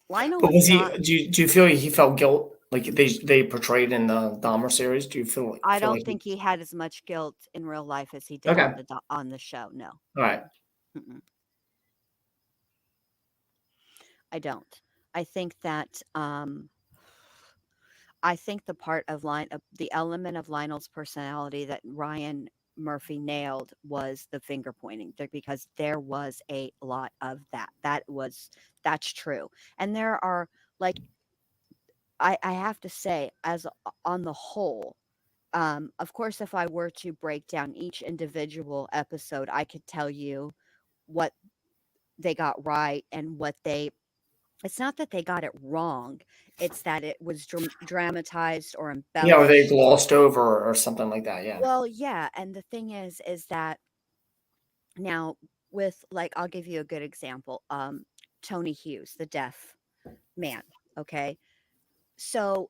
Lionel But was was he? not. Do you feel he felt guilt like they portrayed in the Dahmer series? Do you I feel don't like he? think he had as much guilt in real life as he did Okay, on the show. No. all right. Mm-mm. I don't. I think that I think the element of Lionel's personality that Ryan Murphy nailed was the finger pointing there because there was a lot of that. That's true. And there are like I have to say on the whole, of course, if I were to break down each individual episode, I could tell you what they got right and what they it's not that they got it wrong, it's that it was dramatized or Yeah, or they embellished. glossed over or something like that. Yeah. Well, yeah, and the thing is that now with like I'll give you a good example. Tony Hughes, the deaf man, okay? So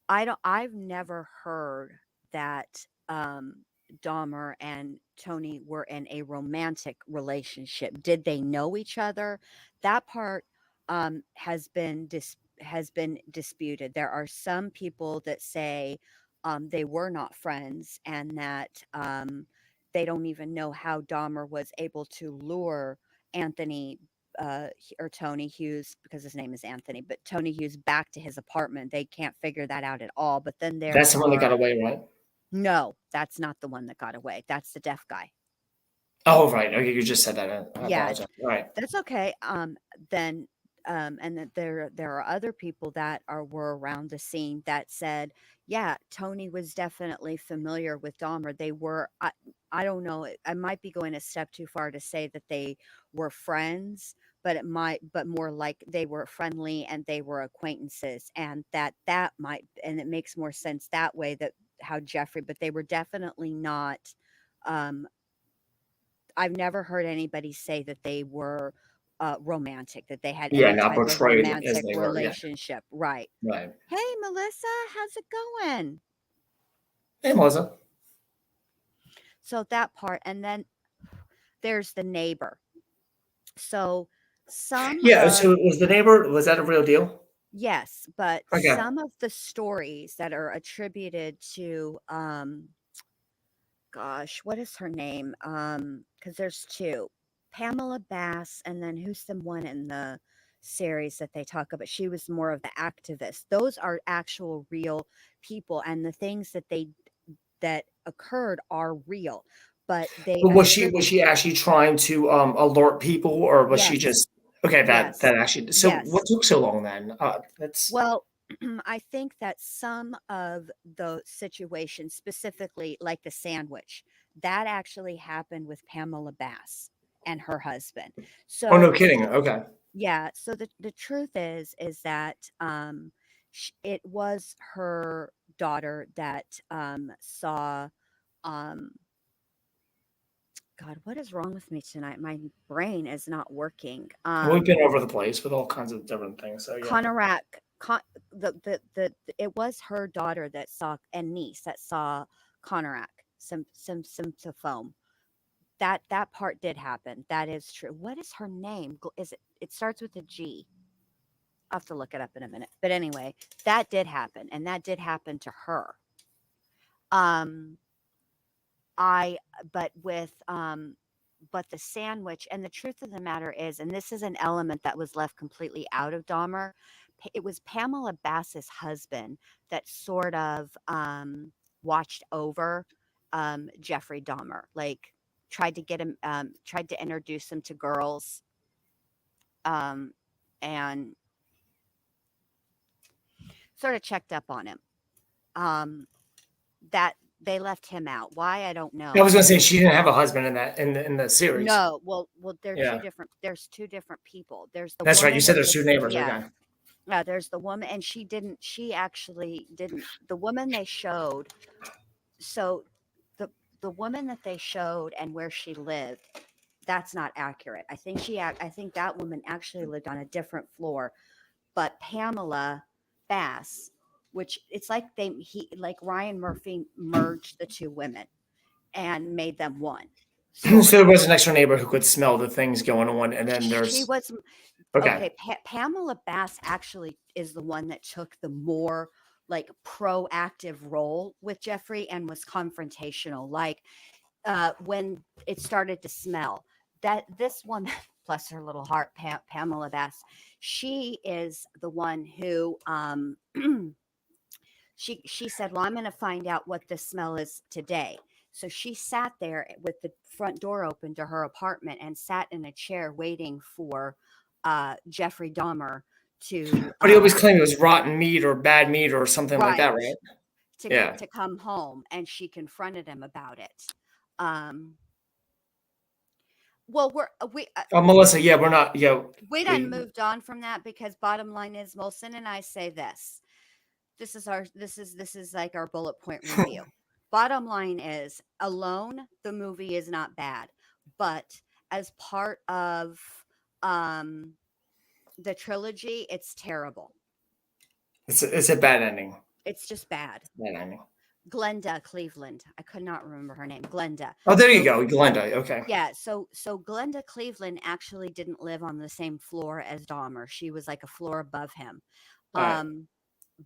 I've never heard that Dahmer and Tony were in a romantic relationship. Did they know each other? That part has been disputed. There are some people that say they were not friends and that they don't even know how Dahmer was able to lure Anthony or Tony Hughes, because his name is Anthony, but Tony Hughes back to his apartment. They can't figure that out at all. But then there That's the one that got are away, right? no, that's not the one that got away. That's the deaf guy. Oh, right. Okay, you just said that. I Yeah, apologize. All right. that's okay. Then and that there are other people that were around the scene that said, yeah, Tony was definitely familiar with Dahmer. They were I don't know, I might be going a step too far to say that they were friends, but but more like they were friendly and they were acquaintances, and that might, and it makes more sense that way, that how Jeffrey, but they were definitely not. Um, I've never heard anybody say that they were romantic, that they had Yeah, any not type of portrayed as romantic they were. Yeah. relationship. Right. Right. Hey, Melissa, how's it going? Hey, Melissa. So that part. And then there's the neighbor. So some Yeah. of, So was the neighbor? Was that a real deal? yes, but Okay. some of the stories that are attributed to, gosh, what is her name? Because there's two, Pamela Bass, and then who's the one in the series that they talk about? She was more of the activist. Those are actual real people, and the things that occurred are real, but they But was attribute. she actually trying to alert people, or was she Yes, just okay? That yes, actually. So what yes. took so long then? That's Well, I think that some of the situations, specifically like the sandwich, that actually happened with Pamela Bass and her husband. oh no So kidding. Okay. yeah, so the truth is that it was her daughter that saw um God, what is wrong with me tonight? My brain is not working. We've been over the place with all kinds of different things. So yeah. Conorak, it was her daughter that saw, and niece that saw Conorak, some foam. That part did happen. That is true. What is her name? Is it? It starts with a G. I'll have to look it up in a minute. But anyway, that did happen, and that did happen to her. Um, I but with but the sandwich, and the truth of the matter is, and this is an element that was left completely out of Dahmer, it was Pamela Bass's husband that sort of watched over Jeffrey Dahmer, like tried to get him, tried to introduce him to girls, um, and sort of checked up on him. Um, that they left him out. Why, I don't I know. was I gonna say mean, she didn't have a husband in that in the series. no, well, Yeah, there's two different people. There's the that's right. You woman said that there's two was, neighbors. yeah, Okay. yeah, there's the woman, and she actually didn't, the woman they showed, so the the woman that they showed and where she lived, that's not accurate. I think that woman actually lived on a different floor, but Pamela Bass, which it's like like Ryan Murphy merged the two women and made them one, So sort there of. was an extra neighbor who could smell the things going on, and then She there's was okay. okay. Pamela Bass actually is the one that took the more like proactive role with Jeffrey and was confrontational. Like when it started to smell, that this woman, bless her little heart, Pamela Bass, she is the one who she said, "Well, I'm going to find out what the smell is today." So she sat there with the front door open to her apartment and sat in a chair waiting for Jeffrey Dahmer to But he always claimed it was rotten meat or bad meat or something like that, right, right? Yeah. to come home, and she confronted him about it. Um, Well, Oh, Melissa, yeah, we're not. Yeah, we done we. moved on from that because bottom line is Molson and I say this. This is like our bullet point review. Bottom line is alone the movie is not bad, but as part of um the trilogy, it's terrible. It's a bad ending. It's just bad. Bad ending. Glenda Cleveland. I could not remember her name. Glenda. Oh, there you So go, Glenda. Okay. yeah, so Glenda Cleveland actually didn't live on the same floor as Dahmer. She was like a floor above him. All right.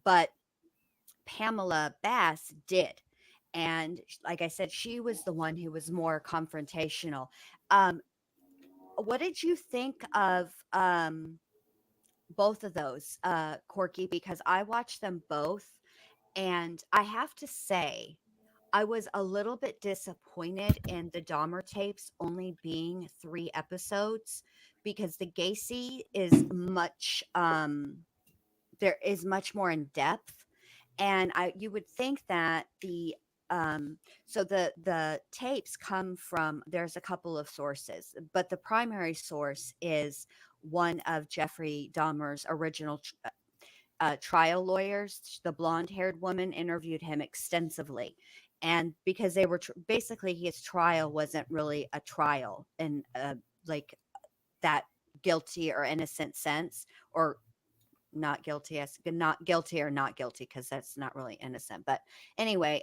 But Pamela Bass did. And like I said, she was the one who was more confrontational. Um, what did you think of both of those, Corky? Because I watched them both, and I have to say, I was a little bit disappointed in the Dahmer tapes only being 3 episodes because the Gacy is much there is much more in depth, and I you would think that the tapes come from, there's a couple of sources, but the primary source is one of Jeffrey Dahmer's original trial lawyers. The blonde haired woman interviewed him extensively. And because they were basically, his trial wasn't really a trial in like that guilty or innocent sense, or not guilty or not guilty, because that's not really innocent. But anyway,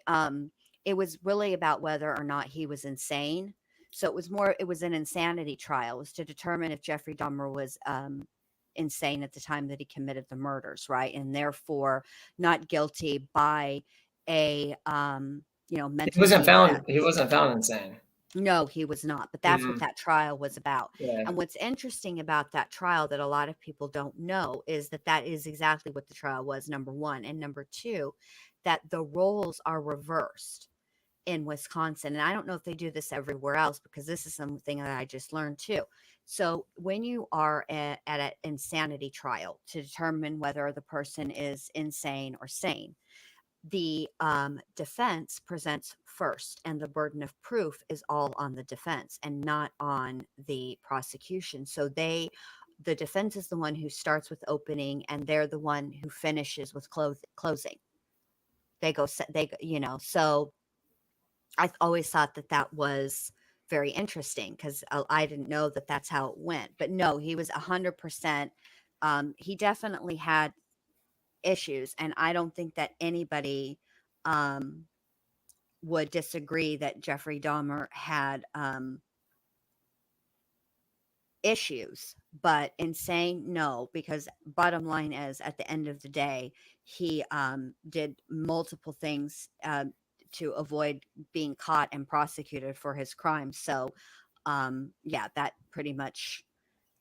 it was really about whether or not he was insane. So it was an insanity trial. It was to determine if Jeffrey Dahmer was insane at the time that he committed the murders, right? And therefore not guilty by a He mentally wasn't found. He defective. wasn't found insane. No, he was not, but that's what Mm, that trial was about. yeah. And what's interesting about that trial that a lot of people don't know is that that is exactly what the trial was, number one. And number two, that the roles are reversed in Wisconsin. And I don't know if they do this everywhere else, because this is something that I just learned too. So when you are at an insanity trial to determine whether the person is insane or sane, the defense presents first, and the burden of proof is all on the defense and not on the prosecution. So the defense is the one who starts with opening, and they're the one who finishes with closing. They go, so I always thought that that was very interesting, because I didn't know that that's how it went. But no, he was 100%. He definitely had issues, and I don't think that anybody um, would disagree that Jeffrey Dahmer had issues. But insane, no, because bottom line is, at the end of the day, he did multiple things to avoid being caught and prosecuted for his crimes. So, yeah, that pretty much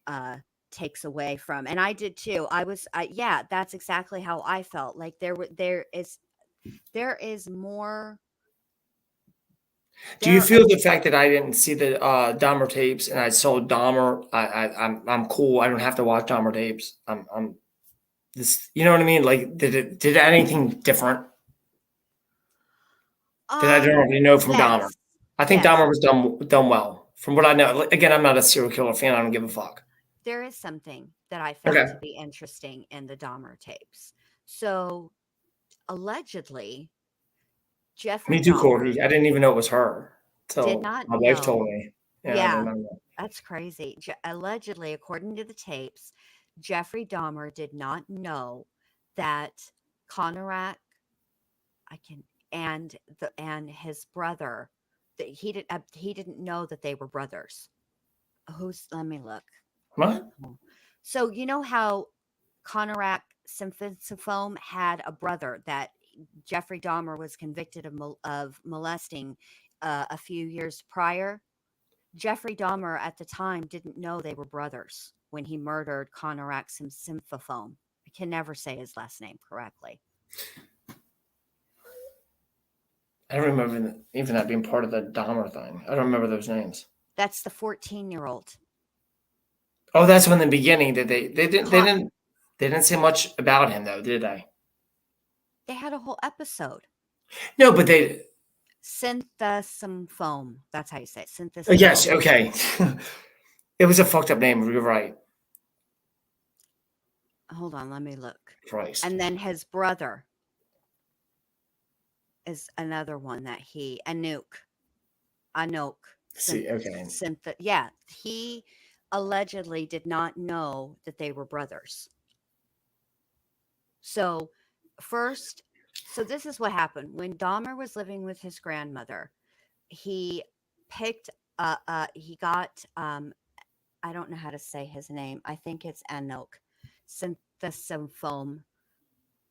uh, takes away from. And I did too. Yeah, that's exactly how I felt. Like there is more. Do you There feel the fact that I didn't see the Dahmer tapes and I saw Dahmer? I'm cool. I don't have to watch Dahmer tapes. I'm this. You know what I mean? Like, did anything different that I don't already know from Dahmer? Yes, I think yes. Dahmer was done well from what I know. Like, again, I'm not a serial killer fan. I don't give a fuck. There is something that I found to Okay. be interesting in the Dahmer tapes. So allegedly, Me Jeffrey too, Dahmer Corey. I didn't even know it was her did till not my wife told know. me. Yeah, I Yeah, remember. that's crazy. Allegedly, according to the tapes, Jeffrey Dahmer did not know that Conorak, I can, and his brother, that he didn't know that they were brothers. Let me look. What? So you know how Conorak Symphophome had a brother that Jeffrey Dahmer was convicted of molesting a few years prior? Jeffrey Dahmer at the time didn't know they were brothers when he murdered Conorak Symphophome. I can never say his last name correctly. I don't remember even that being part of the Dahmer thing. I don't remember those names. That's the 14-year-old. Oh, that's when the beginning that Con- they didn't say much about him though, did they? they had a whole episode. No, but they. Synthesum foam. That's how you say it. Oh, Synthesis yes, foam. okay. It was a fucked up name. You're right. Hold on, let me look. Christ. And then his brother is another one that he Anouk See, okay. yeah, he allegedly did not know that they were brothers. So first, so this is what happened when Dahmer was living with his grandmother. He picked he got I don't know how to say his name. I think it's Anouk Synthesymphone,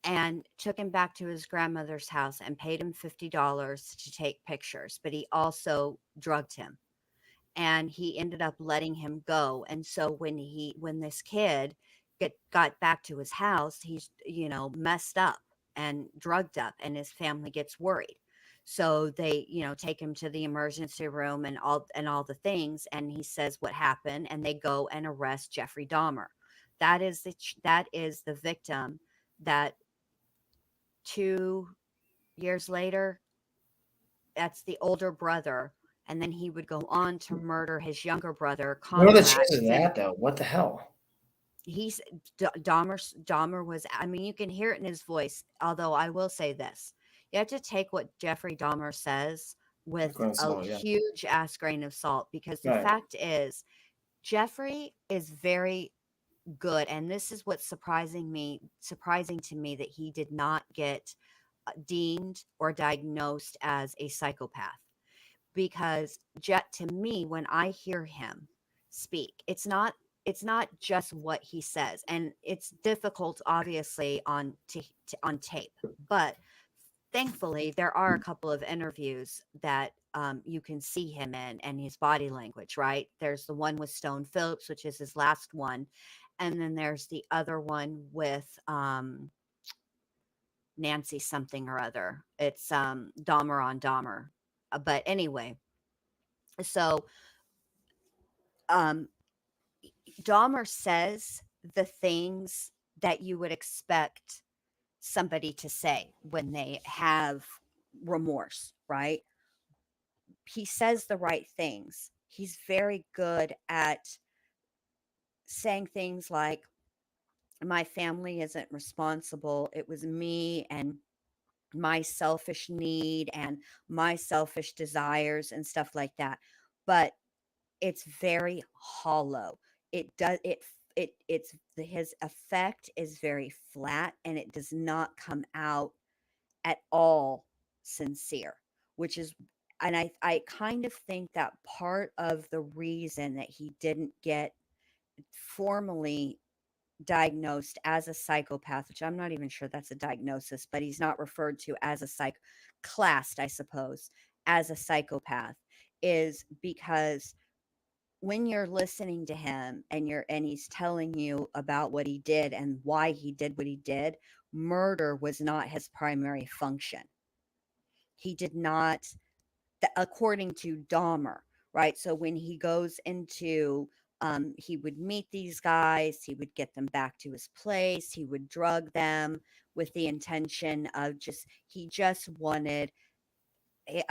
and took him back to his grandmother's house and paid him $50 to take pictures, but he also drugged him, and he ended up letting him go. And so when this kid got back to his house, he's, messed up and drugged up, and his family gets worried. So they, take him to the emergency room and all the things, and he says what happened, and they go and arrest Jeffrey Dahmer. That is the victim that 2 years later, that's the older brother, and then he would go on to murder his younger brother, What are the Conrad chances of Finn. that, though? What the hell? He's Dahmer was, I mean, you can hear it in his voice, although I will say this. You have to take what Jeffrey Dahmer says with Going a slow, yeah. huge ass grain of salt, because the Right. fact is Jeffrey is very good, and this is what's surprising to me, that he did not get deemed or diagnosed as a psychopath. Because Jet, to me, when I hear him speak, it's not just what he says, and it's difficult obviously on tape, but thankfully there are a couple of interviews that you can see him in, and his body language, right? There's the one with Stone Phillips, which is his last one, and then there's the other one with Nancy something or other. It's Dahmer on Dahmer. But anyway, so um Dahmer says the things that you would expect somebody to say when they have remorse, right? He says the right things. He's very good at saying things like, my family isn't responsible. It was me and my selfish need and my selfish desires and stuff like that. But it's very hollow. It does it's his effect is very flat, and it does not come out at all sincere, which is, and I kind of think that part of the reason that he didn't get formally diagnosed as a psychopath, which I'm not even sure that's a diagnosis, but he's not referred to as a classed, I suppose, as a psychopath, is because when you're listening to him and he's telling you about what he did and why he did what he did, murder was not his primary function. He did not, according to Dahmer, right? So when he goes into, he would meet these guys, he would get them back to his place, he would drug them with the intention of he just wanted his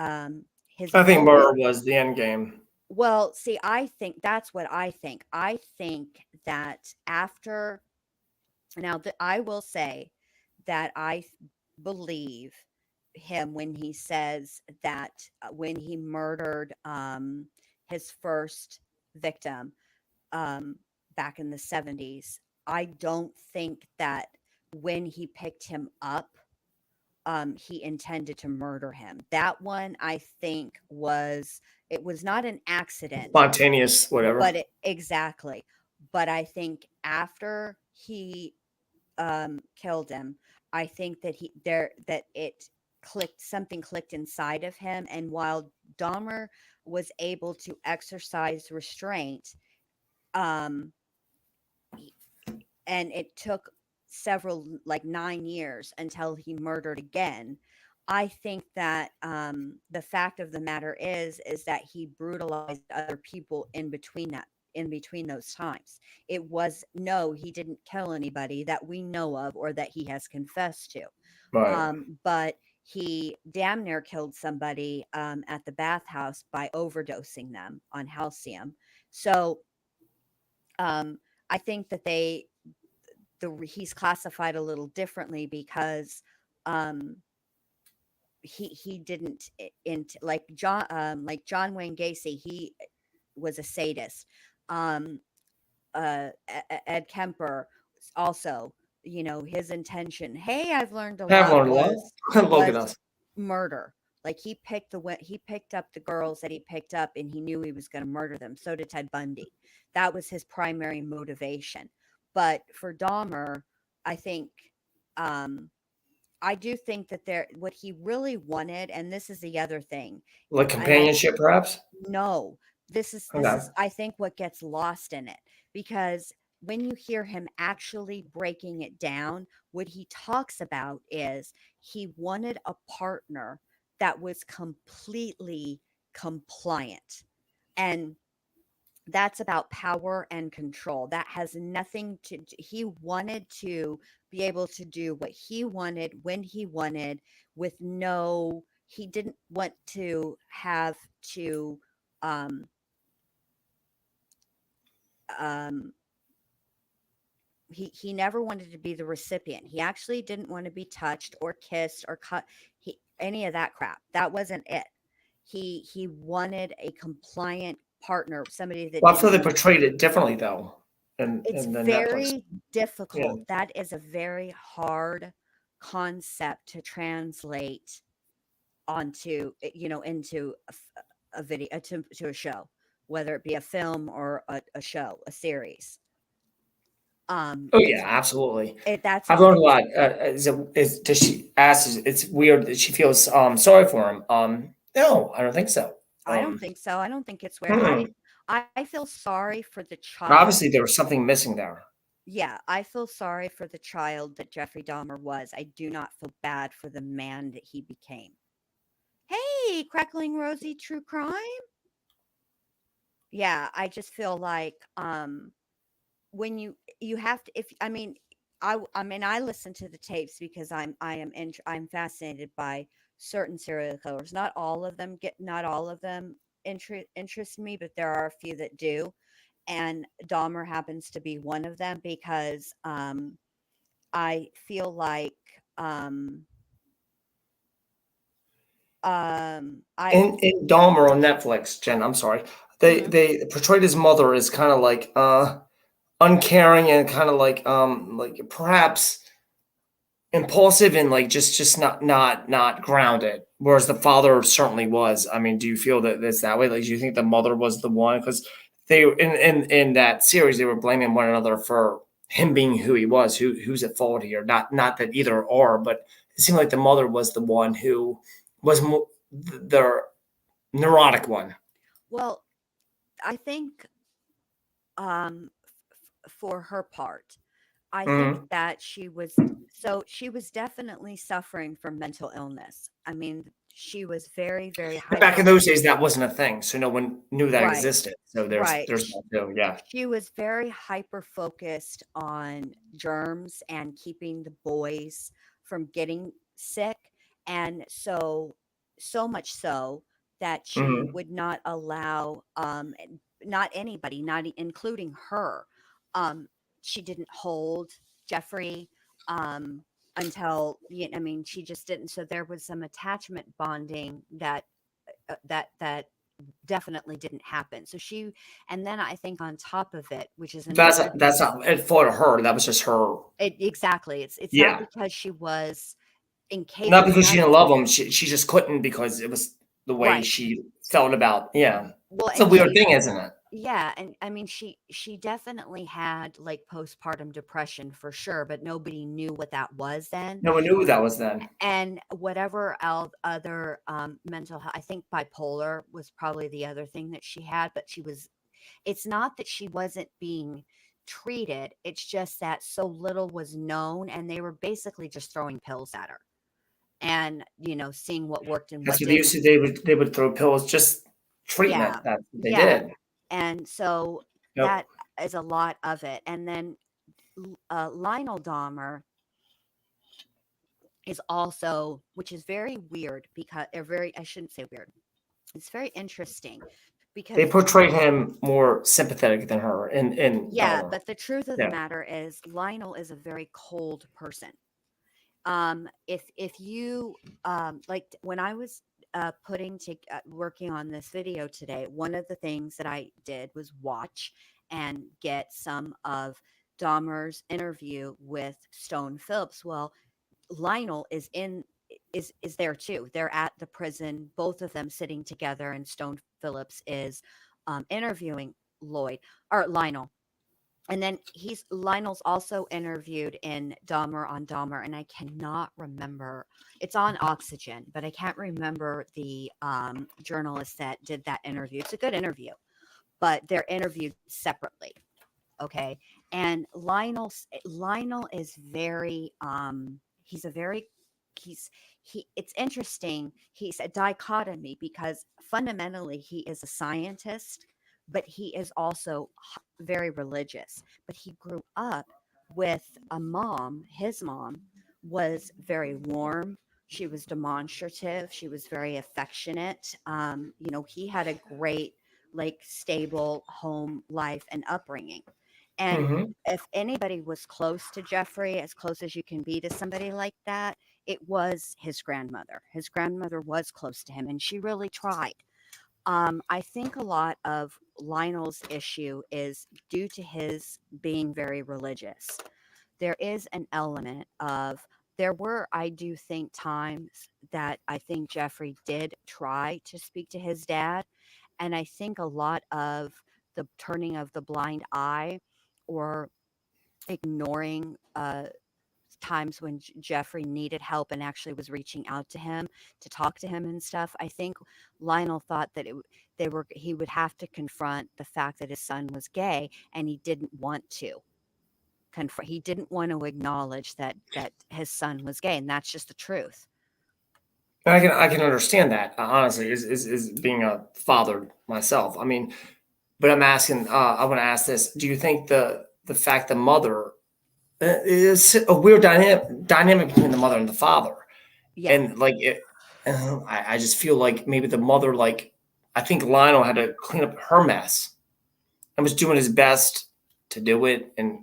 I think goal. murder was the end game. Well, see, I think that's what I think. I think that after, now that I will say that believe him when he says that when he murdered his first victim um, back in the 70s, I don't think that when he picked him up, he intended to murder him. That one, I think, it was not an accident, Spontaneous, whatever. exactly. But I think after he killed him, I think that something clicked inside of him. And while Dahmer was able to exercise restraint, um, and it took several, like 9 years until he murdered again. I think that the fact of the matter is that he brutalized other people in between those times. It was, no, he didn't kill anybody that we know of or that he has confessed to. Right. But he damn near killed somebody at the bathhouse by overdosing them on halcyon. So I think that he's classified a little differently because um, he didn't like John Wayne Gacy. He was a sadist. Um, Ed Kemper also, his intention. Hey, I've learned a Have lot learned a lot. Look at was us. murder. Like he picked up the girls that he picked up, and he knew he was going to murder them. So did Ted Bundy. That was his primary motivation. But for Dahmer, I think, um, I do think that what he really wanted, and this is the other thing, Like and I companionship, perhaps. no, this Okay. is I think what gets lost in it, because when you hear him actually breaking it down, what he talks about is he wanted a partner that was completely compliant. And that's about power and control. That has nothing to he wanted to be able to do what he wanted when he wanted, with no he didn't want to have to um um he never wanted to be the recipient. He actually didn't want to be touched or kissed or cut, any of that crap. That wasn't it. He wanted a compliant partner, somebody that Well, I feel didn't they want. portrayed it differently though, It's in the Netflix. very Yeah. difficult. That is a very hard concept to translate onto, into a video, to a show, whether it be a film or a show, a series. Oh It's yeah, absolutely. that's I've a learned a it's lot. Is does she asks? It's weird that she feels sorry for him. No, I don't think so. I don't think so. I don't think it's weird. Mm-mm. I feel sorry for the But child. obviously there was something missing there. Yeah, I feel sorry for the child that Jeffrey Dahmer was. I do not feel bad for the man that he became. Hey, Crackling Rosie True Crime? Yeah, I just feel like, when you have to, if I mean, I mean, I listen to the tapes because I'm fascinated by certain serial killers. Not all of them interest me, but there are a few that do. And Dahmer happens to be one of them because I feel like, um I In Dahmer on Netflix, Jen, I'm sorry. mhm. They portrayed his mother as kind of like uncaring and kind of like perhaps impulsive and like just not grounded, whereas the father certainly was. I mean, do you feel that it's that way? Like, do you think the mother was the one? Because they in that series they were blaming one another for him being who he was. Who's at fault here? Not that either are, but it seemed like the mother was the one who was the neurotic one. Well, I think, for her part, I think Mhm. that she was definitely suffering from mental illness. I mean, she was very, very But back hyper. in those days, that wasn't a thing, so no one knew that Right, existed. So right. there's that too. Yeah. She was very hyper focused on germs and keeping the boys from getting sick. And so much so that she Mhm. would not allow, not anybody, including her. Um, she didn't hold Jeffrey, um, until, I mean, she just didn't. So there was some attachment bonding that definitely didn't happen. And then I think on top of it, which is another, That's not it for her. That was just her. exactly, it's not Yeah. because she was Not incapable, because she not didn't love him. She just couldn't because it was the way right. she felt about. Yeah. Well, It's a and weird thing, isn't it? yeah, and I mean, she definitely had like postpartum depression for sure, but nobody knew what that was then. No one knew that was then. And whatever else, other mental health, I think bipolar was probably the other thing that she had, but it's not that she wasn't being treated, it's just that so little was known, and they were basically just throwing pills at her and, seeing what worked and That's what what they used didn't. to. They would throw pills, just treatment. Yeah. That's what they Yeah. did. And so Yep. that is a lot of it. And then Lionel Dahmer is which is very weird, because, or very, I shouldn't say weird. It's very interesting They because the portrayed truth, him more sympathetic than her in yeah, Dahmer. but the truth of the Yeah. matter is Lionel is a very cold person. If you like when I was working on this video today, one of the things that I did was watch and get some of Dahmer's interview with Stone Phillips. Well, Lionel is there too. They're at the prison, both of them sitting together, and Stone Phillips is interviewing Lloyd or Lionel. And then he's Lionel's also interviewed in Dahmer on Dahmer, and I cannot remember. It's on Oxygen, but I can't remember the journalist that did that interview. It's a good interview, but they're interviewed separately. Okay, and Lionel is very he's a very he's he it's interesting. He's a dichotomy because fundamentally he is a scientist, but he is also very religious. But he grew up with a mom. His mom was very warm. She was demonstrative. She was very affectionate. He had a great, like, stable home life and upbringing. And Hmm. if anybody was close to Jeffrey, as close as you can be to somebody like that, it was his grandmother. His grandmother was close to him, and she really tried. I think a lot of Lionel's issue is due to his being very religious. There is an element of, there were, I do think, times that I think Jeffrey did try to speak to his dad. And I think a lot of the turning of the blind eye or ignoring times when Jeffrey needed help and actually was reaching out to him to talk to him and stuff. I think Lionel thought that he would have to confront the fact that his son was gay, and he didn't want to confront. He didn't want to acknowledge that his son was gay, and that's just the truth. And I can understand that, honestly, is being a father myself. I mean, but I'm asking. I want to ask this: do you think the fact the mother is a weird dynamic between the mother and the father, Yeah. and like I just feel like maybe the mother, like, I think Lionel had to clean up her mess and was doing his best to do it. And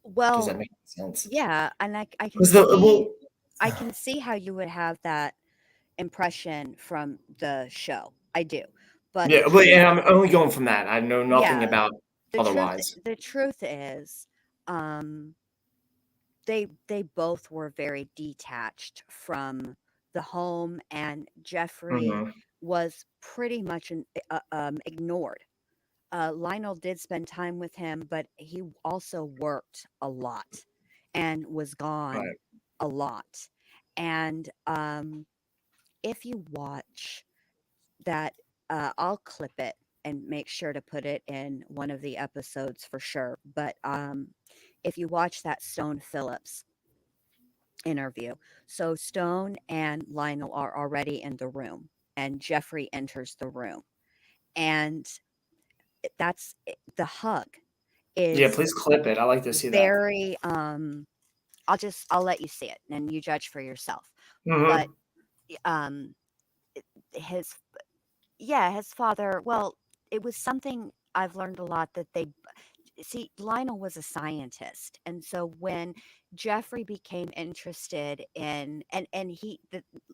does that Well, make sense? yeah, and I can Because the see well, I can see how you would have that impression from the show. I do. But the yeah, but truth, and I'm only going from that. I know nothing yeah, about the truth otherwise. the truth is, um they both were very detached from the home, and Jeffrey Hmm. was pretty much ignored. Lionel did spend time with him, but he also worked a lot and was gone Right. a lot. And if you watch that, I'll clip it and make sure to put it in one of the episodes for sure. But if you watch that Stone Phillips interview, so Stone and Lionel are already in the room, and Jeffrey enters the room, and the hug Yeah, is please clip it. I like to see that. very, I'll let you see it and you judge for yourself. But Hmm. um his yeah, his father, well, it was something I've learned a lot that they see. Lionel was a scientist, and so when Jeffrey became interested in,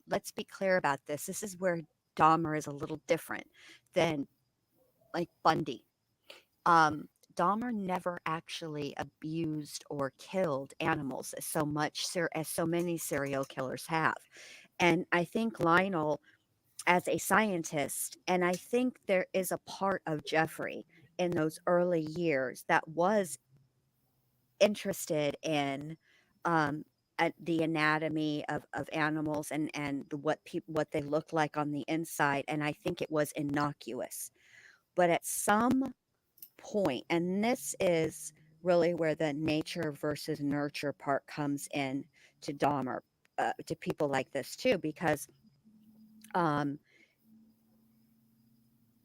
let's be clear about this. This is where Dahmer is a little different than, like, Bundy. Um, Dahmer never actually abused or killed animals as so many serial killers have. And I think Lionel, as a scientist, and I think there is a part of Jeffrey in those early years that was interested in um, the anatomy of animals, and what they look like on the inside, and I think it was innocuous. But at some point, and this is really where the nature versus nurture part comes in to Dahmer, to people like this too, because um,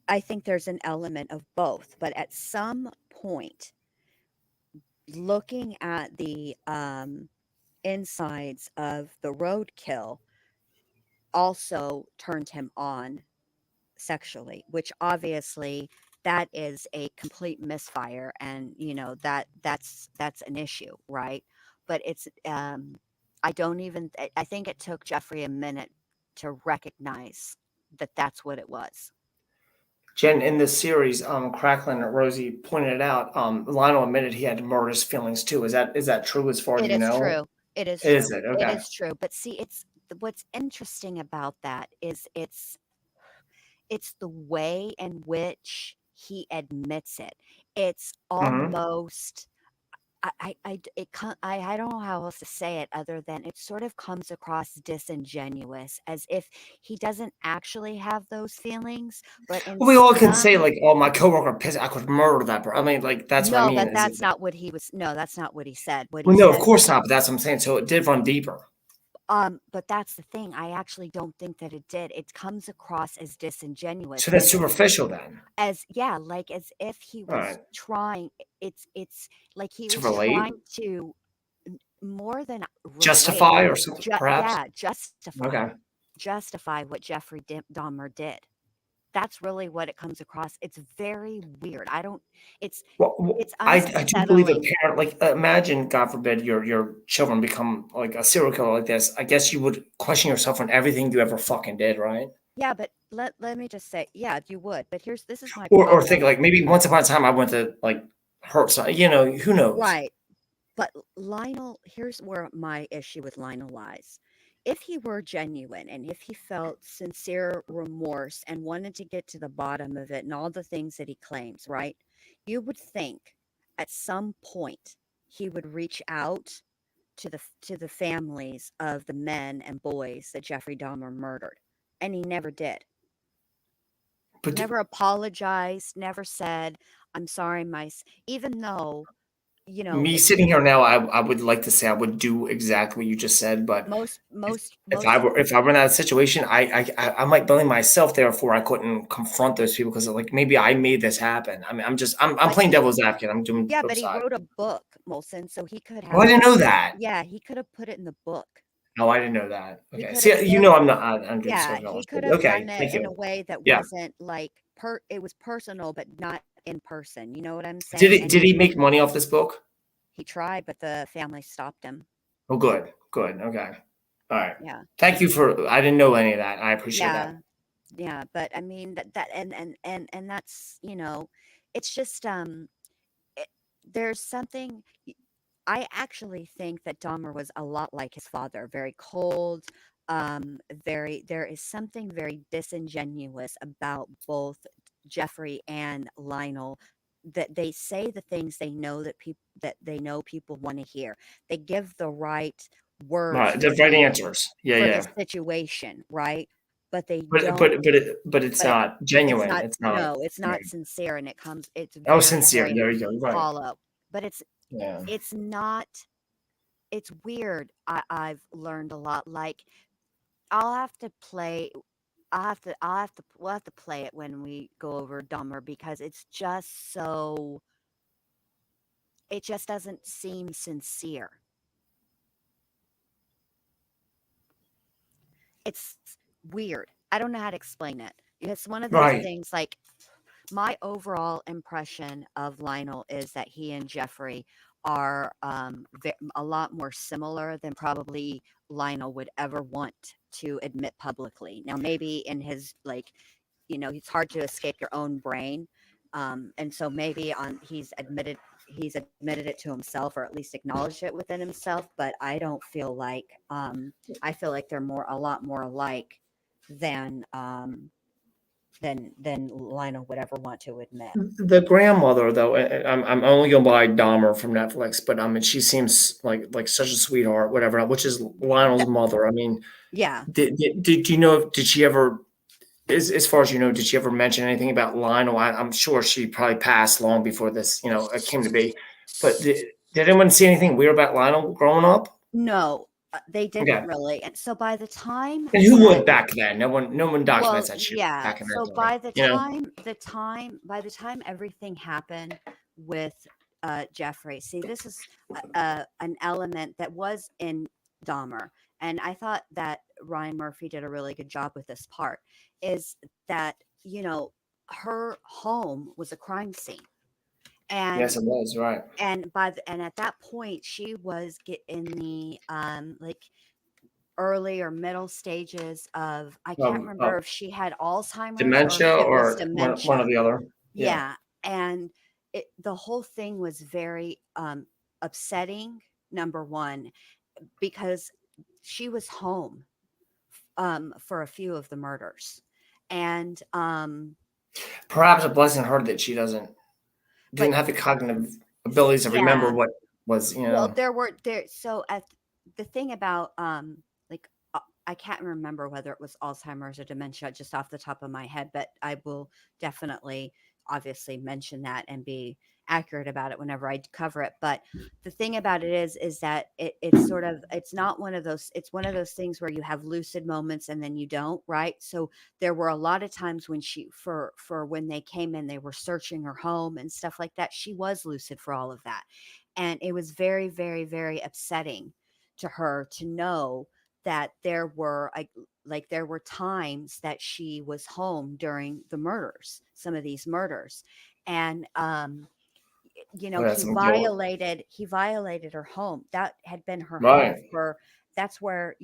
I think there's an element of both. But at some point, looking at the insides of the roadkill also turned him on sexually, which obviously that is a complete misfire, and that's an issue, right? But it's I don't even I think it took Jeffrey a minute to recognize that that's what it was. Jen, in this series, Cracklin and Rosie pointed it out. Lionel admitted he had murderous feelings too. Is that true as far as It you is know? true. It is Is true. it It okay? is true. But see, what's interesting about that is it's the way in which he admits it. It's Hmm. almost I don't know how else to say it other than it sort of comes across disingenuous, as if he doesn't actually have those feelings, but in Well, we all can say some like, "Oh, my coworker pissed. I could murder that." I mean, like that's what I no, mean. Is it? that's not what he said. What he Well, no, of said course not. But that's what I'm saying. So it did run deeper. but that's the thing. I actually don't think that it did. It comes across as So disingenuous, that's superficial then. as yeah, like as if he All was right. trying. It's like he To was relate, trying to more than relate. justify, or something, perhaps. Yeah, justify, Okay. justify what Dahmer did. That's really what it comes across. It's very weird. I don't. It's Well, it's I do believe a unsettling. parent, like, imagine, God forbid, your children become like a serial killer like this. I guess you would question yourself on everything you ever fucking did, right? Yeah, but let me just say, yeah, you would. But this is my Or think problem. like maybe once upon a time I went to like hurt some, who knows? Right. But Lionel, here's where my issue with Lionel lies. If he were genuine and if he felt sincere remorse and wanted to get to the bottom of it and all the things that he claims, right? You would think at some point he would reach out to the families of the men and boys that Jeffrey Dahmer murdered. And he never did. But Never apologized, never said, I'm sorry, even though, me it sitting here now, I would like to say I would do exactly what you just said, but most if most if I most were if I were in that situation, I might blame myself. Therefore, I couldn't confront those people because like maybe I made this happen. I mean, I'm but playing he devil's advocate. I'm doing yeah, both but he sides. wrote a book, Molson, so he could Oh, have I didn't put know that. yeah, he could have put it in the book. Oh, I didn't know that. He Okay. could have See, said I'm not. I'm doing yeah, social he knowledge. could have Okay. done it Thank in you. a way that Yeah. wasn't like it was personal, but not in person. You know what I'm Did saying? he And did he make money off this book? he tried, but the family stopped him. Oh, good. Good. Okay. All right. Yeah. Thank you for. I didn't know any of that. I appreciate Yeah. that. Yeah, but I mean that and that's, it's just it, there's something I actually think that Dahmer was a lot like his father, very cold, there is something very disingenuous about both Jeffrey and Lionel, that they say the things they know people want to hear. They give the right words Right. for The right answers. Yeah. for the Yeah. situation, right? But they But don't but but it, but it's but not it's genuine. not It's not. no, it's Yeah. not sincere, and it's Oh, very, sincere. very There you go. You're right. hollow. But Yeah. it's not it's weird. I've learned a lot. Like I'll have to play. We'll have to play it when we go over Dumber, because it's just so. It just doesn't seem sincere. It's weird. I don't know how to explain it. It's one of those Right. things. Like my overall impression of Lionel is that he and Jeffrey are a lot more similar than probably Lionel would ever want to admit publicly. Now, maybe in his it's hard to escape your own brain, and so maybe on he's admitted it to himself, or at least acknowledged it within himself. But I don't feel like I feel like they're a lot more alike than than Lionel would ever want to admit. The grandmother, though, I'm only going by Dahmer from Netflix, but I mean, she seems like such a sweetheart, whatever. Which is Lionel's That, mother. I mean, yeah. did you know? Did she ever? As far as you know, did she ever mention anything about Lionel? I'm sure she probably passed long before this, it came to be. But did anyone see anything weird about Lionel growing up? No, they didn't Okay. really. And so by the time And who that would back then? No one documents well, that shit yeah. back in that So time. by the time everything happened with Jeffrey, see, this is an element that was in Dahmer, and I thought that Ryan Murphy did a really good job with this part. Is that you know, her home was a crime scene. Yes, And it was, right. and at that point she was in the like early or middle stages of, I can't remember Of if she had Alzheimer's or dementia if it was or one or dementia. the other. Yeah. Yeah, and the whole thing was very upsetting, number 1, because she was home for a few of the murders. And Perhaps a blessing her that she but didn't have the cognitive abilities to remember yeah, what was, well, there so at the thing about like I can't remember whether it was Alzheimer's or dementia just off the top of my head, but I will definitely obviously mention that and be accurate about it whenever I cover it. But the thing about it is that it's sort of, it's not one of those, it's one of those things where you have lucid moments and then you don't, right? So there were a lot of times when she, for when they came in, they were searching her home and stuff like that. She was lucid for all of that. And it was very, very, very upsetting to her to know that there were like there were times that she was home during the murders, some of these murders. And oh, yeah, some guilt. he violated her home. That had been her home Right. for, that's where,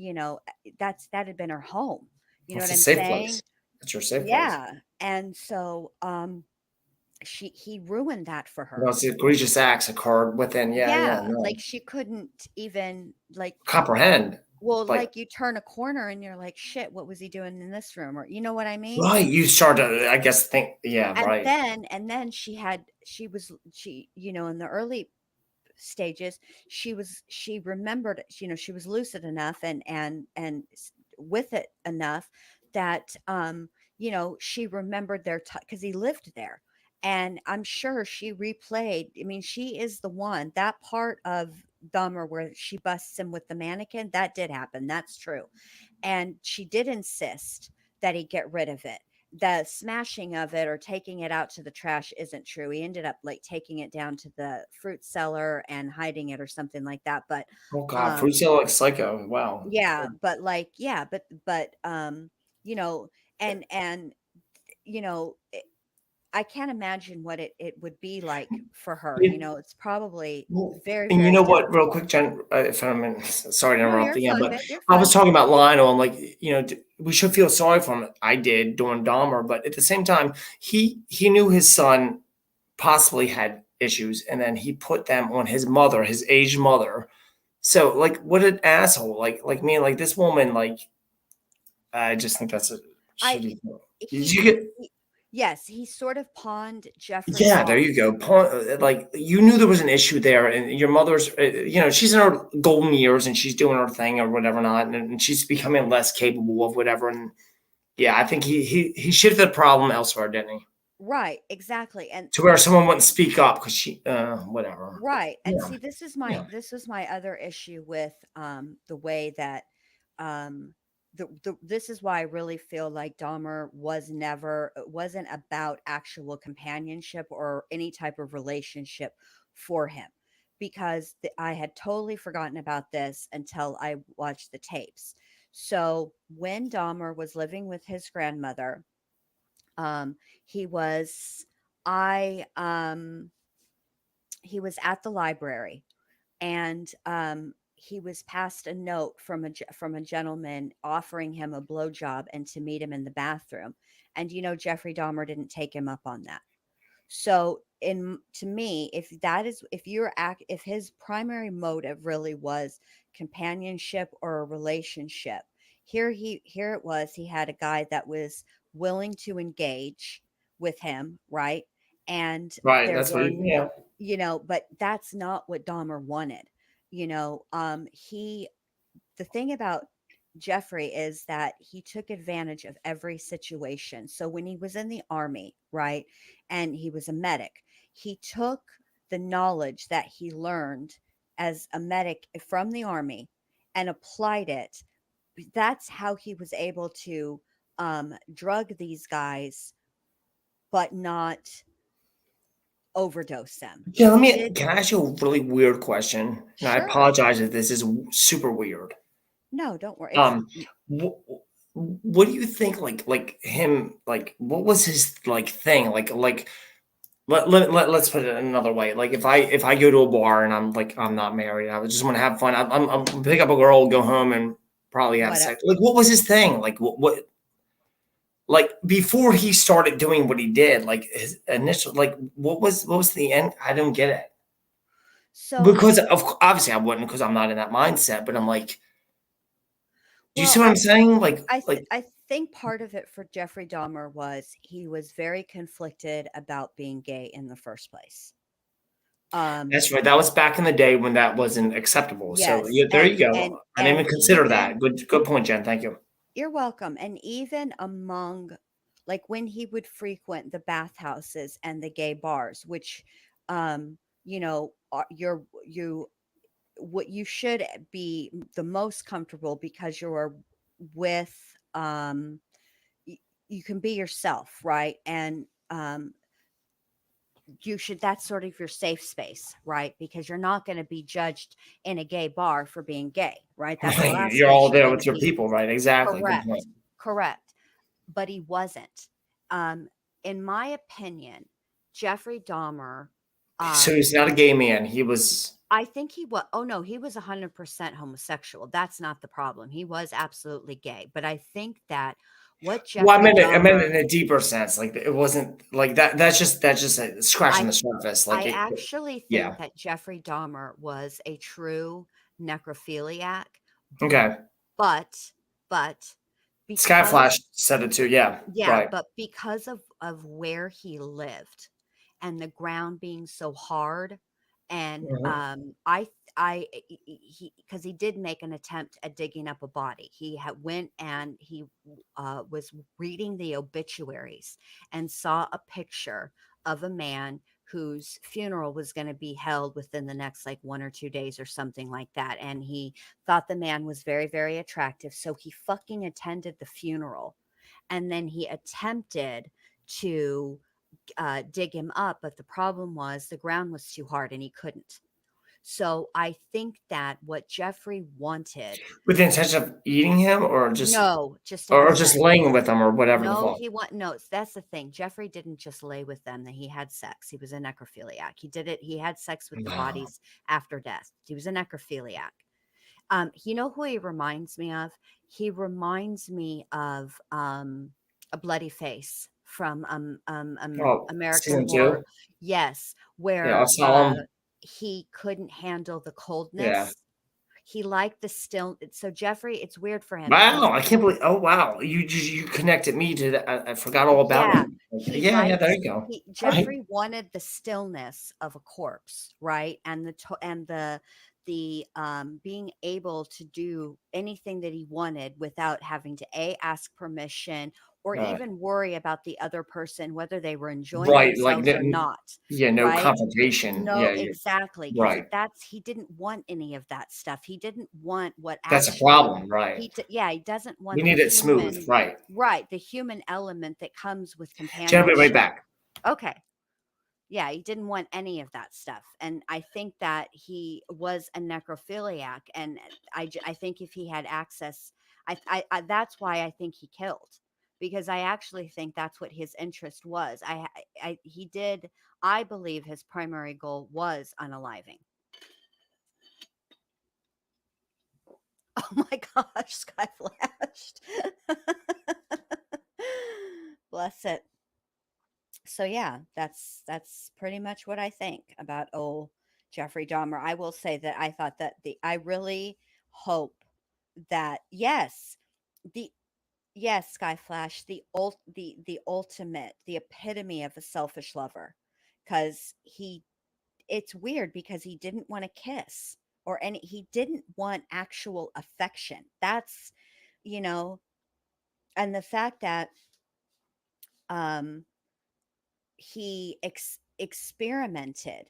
that had been her home. You know It's what a I'm safe saying? place. It's your safe place. Yeah. And so he ruined that for her. Those egregious acts occurred within, yeah, yeah, Yeah, no. like she couldn't even like, Comprehend. well, Like, like you turn a corner and you're like, shit, what was he doing in this room? Or you know what I mean? right. You start to, I guess, think, yeah, right. And then she, in the early stages, she remembered, she was lucid enough and with it enough that she remembered their time because he lived there. And I'm sure she replayed, I mean, she is the one, that part of Dahmer where she busts him with the mannequin, that did happen, that's true. And she did insist that he get rid of it. The smashing of it or taking it out to the trash isn't true. He ended up like taking it down to the fruit cellar and hiding it or something like that. But Oh God, um Fruit like Psycho. Wow. yeah, but like yeah, but you know, and I can't imagine what it would be like for her. You- It's probably well, very, and you very know what? Real difficult. quick, Jen, if I'm sorry to No, interrupt you're again, fine, but babe. You're I was fine. talking about Lionel and like we should feel sorry for him. I did doing Dahmer, but at the same time, he knew his son possibly had issues, and then he put them on his mother, his aged mother. So like, what an asshole! Like me, like this woman, like I just think that's a I shitty. Did he, you get? he Yes, he sort of pawned Jeffrey Yeah, there off. you go. Like you knew there was an issue there, and your mother's, she's in her golden years and she's doing her thing or whatever, not, and she's becoming less capable of whatever. And yeah, I think he shifted the problem elsewhere, didn't he? Right, exactly. And To where someone wouldn't speak up because she, whatever. right. And Yeah, see, this is yeah. my other issue with the way that um this is why I really feel like Dahmer wasn't about actual companionship or any type of relationship for him, because I had totally forgotten about this until I watched the tapes. So when Dahmer was living with his grandmother, um he was I he was at the library, and he was passed a note from from a gentleman offering him a blowjob and to meet him in the bathroom. And Jeffrey Dahmer didn't take him up on that. So, in to me, if that is, if his primary motive really was companionship or a relationship, here it was, he had a guy that was willing to engage with him, right? And Right. there That's what. were, Yeah. but that's not what Dahmer wanted. He The thing about Jeffrey is that he took advantage of every situation. So when he was in the army, right, and he was a medic, he took the knowledge that he learned as a medic from the army and applied it. That's how he was able to drug these guys, but not overdose them. Yeah. He did. Can I ask you a really weird question? And I Sure. apologize if this is super weird. No, don't worry. It's Um, wh- what do you think, like him, like, what was his, like, thing? Let's put it another way. Like, if I go to a bar and I'm not married, I would just wanna have fun. I'm pick up a girl, go home, and probably have What sex. Like, what was his thing? Like, what like, before he started doing what he did, like, his initial like, what was the end? I don't get it. so Because obviously, I wouldn't, because 'cause I'm not in that mindset, but I'm like, do you see well, what I'm saying? I think part of it for Jeffrey Dahmer was he was very conflicted about being gay in the first place. Um, That's right, that was back in the day when that wasn't acceptable, so, yes, yeah, there you go. I didn't and even consider that. even Good point, Jen, thank you. you're welcome. And even among, like, when he would frequent the bathhouses and the gay bars, which, you what you should be the most comfortable because you're with, um, y- you can be yourself, right? And you should that's sort of your safe space, right? Because you're not going to be judged in a gay bar for being gay, right? That's the Right, last you're place all you're there going to with your be. people, right? Exactly, good Correct. point. Correct. But he wasn't. Um, in my opinion, Jeffrey Dahmer, So um, he's not a gay man, he was I think he was, oh no, he was 100% homosexual. That's not the problem. He was absolutely gay. But I think that what well, Jeffrey I meant Dahmer, it in a deeper sense, like, it wasn't like that that's just, scratching I the surface, like, I it actually yeah, think that Jeffrey Dahmer was a true necrophiliac, okay. but but Skyflash because said it too, yeah, yeah, right. but because of where he lived and the ground being so hard, and Mhm. he, because he did make an attempt at digging up a body. He had went and he was reading the obituaries and saw a picture of a man whose funeral was going to be held within the next like 1 or 2 days or something like that, and he thought the man was very, very attractive, so he fucking attended the funeral, and then he attempted to dig him up, but the problem was the ground was too hard and he couldn't. So I think that what Jeffrey wanted, With the intention of eating him, no, just to have just sex. laying with him or whatever the No, fuck? he want no. That's the thing. Jeffrey didn't just lay with them; that he had sex. He was a necrophiliac. He did it. He had sex with the No. bodies after death. He was a necrophiliac. You know who he reminds me of? He reminds me of a bloody face from Oh, American season Horror. 2? Yes, Yeah, I'll where tell him. he couldn't handle the Yeah. coldness. He liked the still. So Jeffrey, it's weird for him because Wow, I can't believe, oh, wow, you connected me to that. I forgot all about yeah, him. he Yeah, yeah, there liked you go. he Right. Jeffrey wanted the stillness of a corpse, right? And the being able to do anything that he wanted without having to ask permission or Right. even worry about the other person whether they were enjoying Right, like, themselves or not, yeah, no right? confrontation. No, Yeah, you exactly, because right. he didn't want any of that stuff. He didn't want what That's a actually problem, right. yeah, he doesn't We want the need it smooth, human, right. right, the human element that comes with Jen, I'll be right companionship. back. Okay. Yeah, he didn't want any of that stuff, and I think that he was a necrophiliac, and I think if he had access, I that's why I think he killed, because I actually think that's what his interest was. He did, I believe his primary goal was unaliving. Oh my gosh, Sky flashed. Bless it. So yeah, that's pretty much what I think about old Jeffrey Dahmer. I will say that I thought that the I really hope that the yes, Sky Flash, the ultimate, the epitome of a selfish lover. Cause it's weird because he didn't want to kiss or any, he didn't want actual affection. That's, you know, and the fact that um he experimented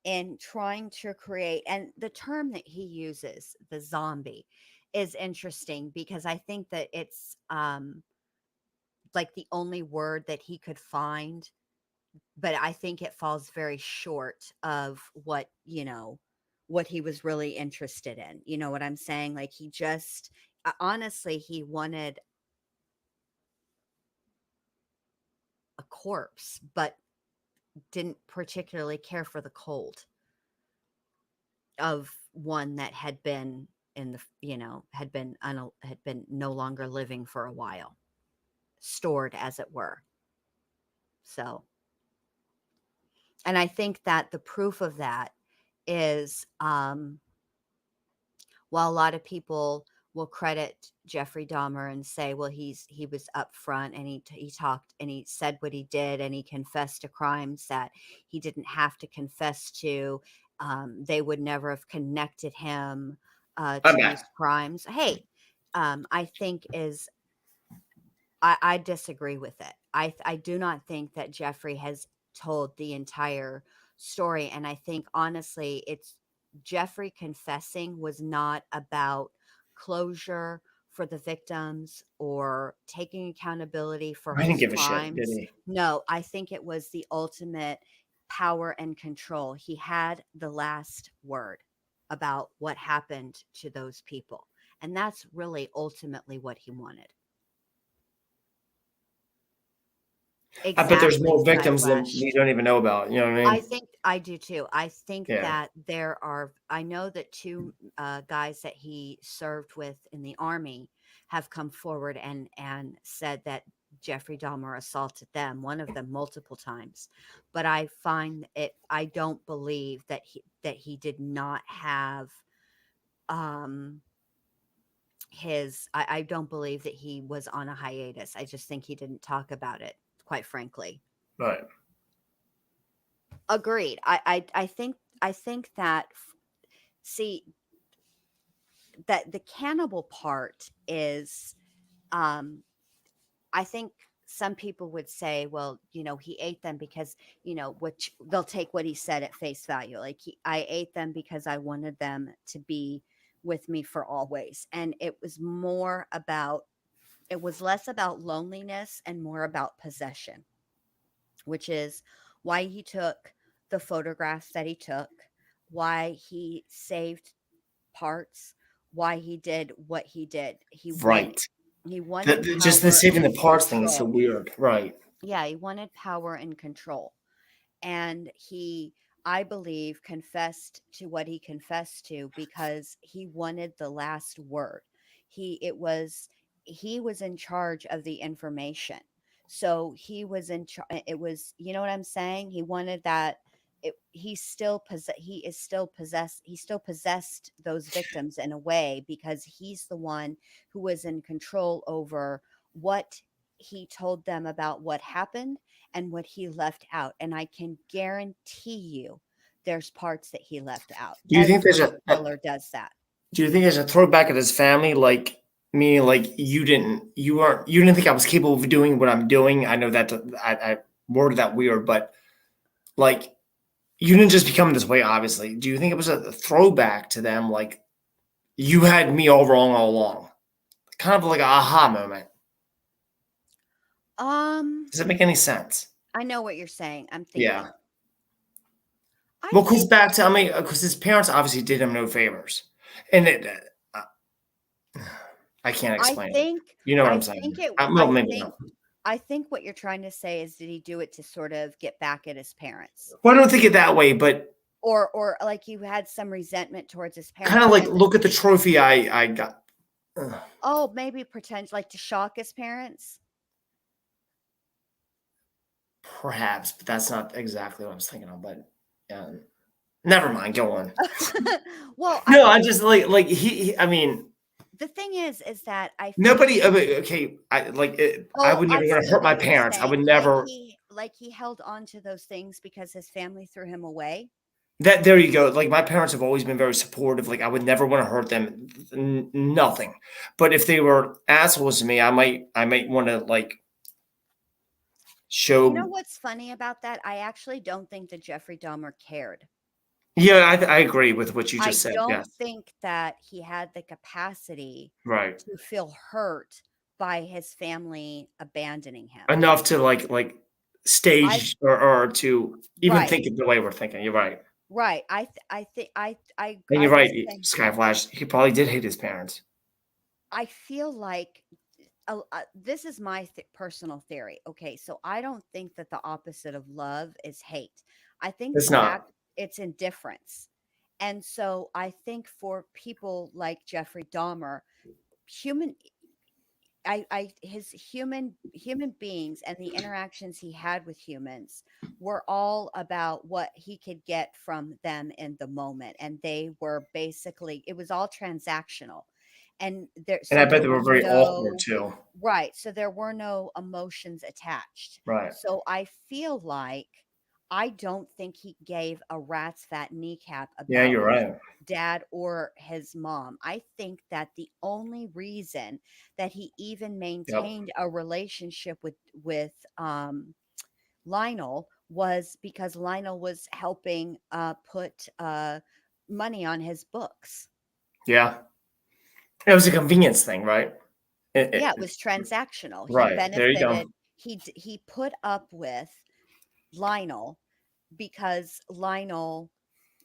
in trying to create, and the term that he uses, the zombie, is interesting because I think that it's like the only word that he could find, but I think it falls very short of what, what he was really interested in. You know what I'm saying? Like he just honestly, he wanted corpse, but didn't particularly care for the cold of one that had been in the, had been no longer living for a while, stored as it were. So, and I think that the proof of that is, while a lot of people will credit Jeffrey Dahmer and say, well, he was upfront and he talked and he said what he did and he confessed to crimes that he didn't have to confess to. They would never have connected him I'm to these back. crimes. Hey, I think I disagree with it. I do not think that Jeffrey has told the entire story, and I think honestly, it's Jeffrey confessing was not about closure for the victims or taking accountability for I didn't his give a shit, did crimes. he? No, I think it was the ultimate power and control. He had the last word about what happened to those people, and that's really ultimately what he wanted. I bet there's Exactly, more victims than Skyflash. we don't even know about. You know what I I mean? think I do too. I think Yeah. that there are, I know that two guys that he served with in the army have come forward and said that Jeffrey Dahmer assaulted them, one of them multiple times. But I find it, I don't believe that he did not have um I don't believe that he was on a hiatus. I just think he didn't talk about it, quite frankly. Right. Agreed. I think that see that the cannibal part is, um I think some people would say, well, he ate them because, which they'll take what he said at face value. Like I ate them because I wanted them to be with me for always. And it was less about loneliness and more about possession, which is why he took the photographs that he took, why he saved parts, why he did what he did. Right. He wanted Just the power saving the and parts thing is so control. weird. Right. Yeah, he wanted power and control. And he, I believe, confessed to what he confessed to because he wanted the last word. He was in charge of the information. So he was in charge. It was, you know what I'm saying? He wanted that. He still possessed those victims in a way because he's the one who was in control over what he told them about what happened and what he left out. And I can guarantee you there's parts that he left out. Do you think there's Every killer does that. do you think there's a throwback at his family, like meaning like you didn't think I was capable of doing what I'm doing? I know that I worded that weird, but like you didn't just become this way, obviously. Do you think it was a throwback to them, like you had me all wrong all along? Kind of like a aha moment. Um, Does it make any sense? I know what you're saying. I'm Yeah. thinking. I Well, because think back to, I mean, because his parents obviously did him no favors, and I can't I explain it. think You know what I I'm saying? think it Well, maybe not. I think what you're trying to say is did he do it to sort of get back at his parents? Well, I don't think it that way, but Or like you had some resentment towards his kind of parents like and look at the trophy I got. Ugh, oh, maybe pretend like to shock his parents? perhaps, but that's not exactly what I was thinking of. But never mind. Go on. Well, No, I just like I mean, the thing is that I feel nobody. I mean, okay, I like it, I oh, would never I want to see hurt my what you're parents. I saying. would never. Like he held on to those things because his family threw him away. That there you go. Like my parents have always been very supportive. Like I would never want to hurt them. Nothing. But if they were assholes to me, I might want to like You know show. what's funny about that? I actually don't think that Jeffrey Dahmer cared. Yeah, I agree with what you I just said. don't Yes, think that he had the capacity right. to feel hurt by his family abandoning him. Enough to like I stage or to even right, think of the way we're thinking. You're right, right. I think and I you're will right. say Skyflash. He probably did hate his parents. I feel like this is my personal theory. Okay, so I don't think that the opposite of love is hate. I think It's not. it's indifference. And so I think for people like Jeffrey Dahmer, human his human beings and the interactions he had with humans were all about what he could get from them in the moment, and they were basically, it was all transactional, and And I bet there they were were very awkward no, too. right, so there were no emotions attached. Right. So I feel like, I don't think he gave a rat's fat kneecap Yeah, about you're his right. dad or his mom. I think that the only reason that he even Yep. maintained a relationship with Lionel was because Lionel was helping put money on his books. Yeah. It was a convenience thing, right? Yeah, it was transactional. He Right. There you go. benefited. He put up with Lionel because Lionel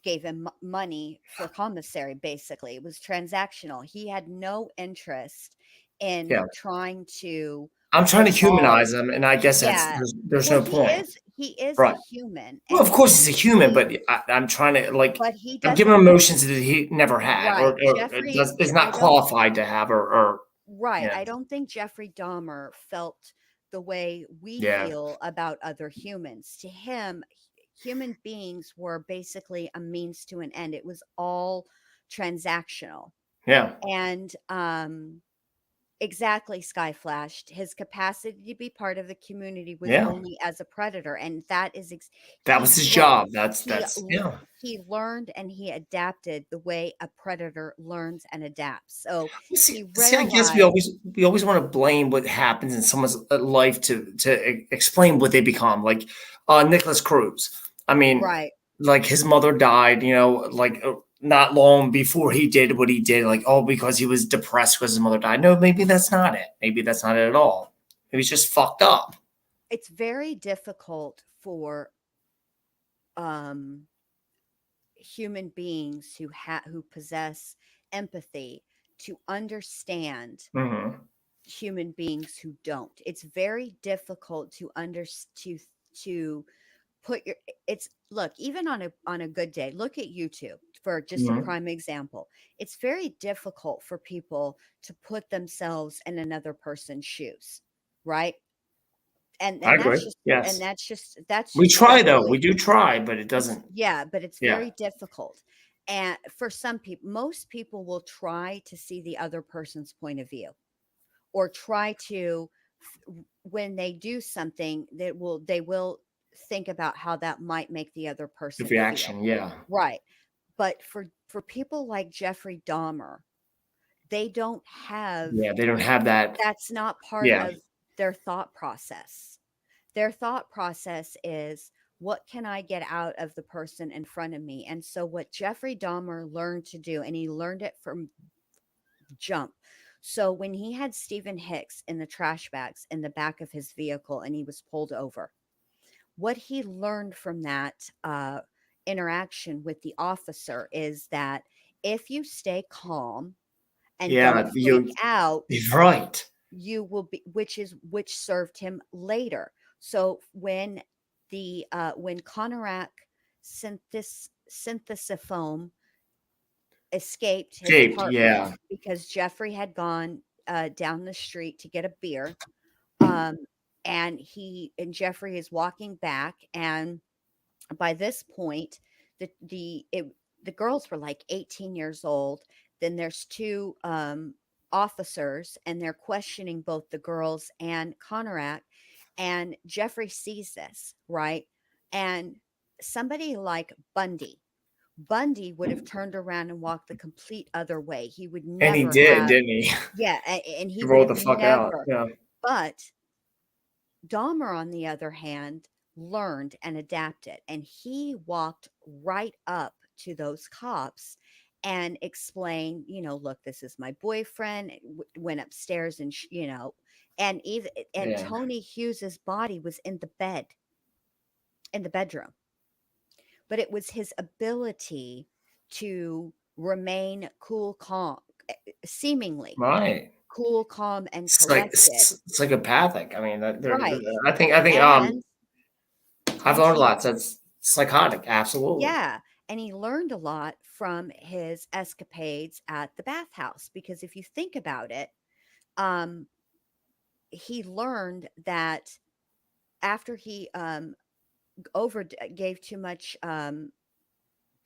gave him money for commissary. Basically, it was transactional. He had no interest in Yeah. trying to I'm trying to evolve. humanize them, and I guess that's Yeah. there's Well, no point. he is a Right. human, Well, and of course he's a human, he but I'm trying to like but he I'm giving doesn't, him emotions that he never had, right. or is not I don't, qualified to have, or right. yeah, I don't think Jeffrey Dahmer felt the way we yeah, feel about other humans. To him, human beings were basically a means to an end. It was all transactional. yeah, And exactly, Sky flashed. His capacity to be part of the community was yeah. only as a predator, and that is That he was his learned. job. He Yeah. he learned and he adapted the way a predator learns and adapts. So Well, he see, I guess realized, we always want to blame what happens in someone's life to explain what they become. Like Nicholas Cruz. I mean, right. like his mother died, like not long before he did what he did. Like, oh, because he was depressed because his mother died. No, maybe that's not it. Maybe that's not it at all. He was just fucked up. It's very difficult for um human beings who possess empathy to understand Hmm. human beings who don't. It's very difficult to put your, it's, look, even on a good day, look at YouTube for just a Hmm. prime example. It's very difficult for people to put themselves in another person's shoes, right? I And agree. that's just, Yes, that's we just try though. We simply, do try, but it doesn't. yeah, but it's Yeah, very difficult. And for some people, most people will try to see the other person's point of view, or try to, when they do something, they will think about how that might make the other the person feel. reaction. Yeah, Right. But for people like Jeffrey Dahmer, they don't have, yeah. They don't have that. that's not part Yeah, of their thought process. Their thought process is, what can I get out of the person in front of me? And so what Jeffrey Dahmer learned to do, and he learned it from jump. So when he had Stephen Hicks in the trash bags in the back of his vehicle and he was pulled over, what he learned from that interaction with the officer is that if you stay calm and don't yeah. freak out, You're right. you will be, which served him later. So when Conorak synthesifoam escaped his Shaped. apartment Yeah. because Jeffrey had gone down the street to get a beer. Um, and Jeffrey is walking back, and by this point, the girls were like 18 years old. Then there's two officers, and they're questioning both the girls and Conorak. And Jeffrey sees this, right? And somebody like Bundy would have turned around and walked the complete other way. He would And he never did, have, didn't he? yeah, and He he would rolled have the fuck out. never. Yeah. But Dahmer, on the other hand, learned and adapted, and he walked right up to those cops and explained, look, this is my boyfriend. Went upstairs and and Yeah. Tony Hughes's body was in the bed, in the bedroom, but it was his ability to remain cool, calm, seemingly Right. cool, calm, and collected. Psychopathic. I mean, Right. I think And I've once learned a he lot. That's psychotic. Absolutely. yeah, and he learned a lot from his escapades at the bathhouse because if you think about it, um, he learned that after he, over gave too much,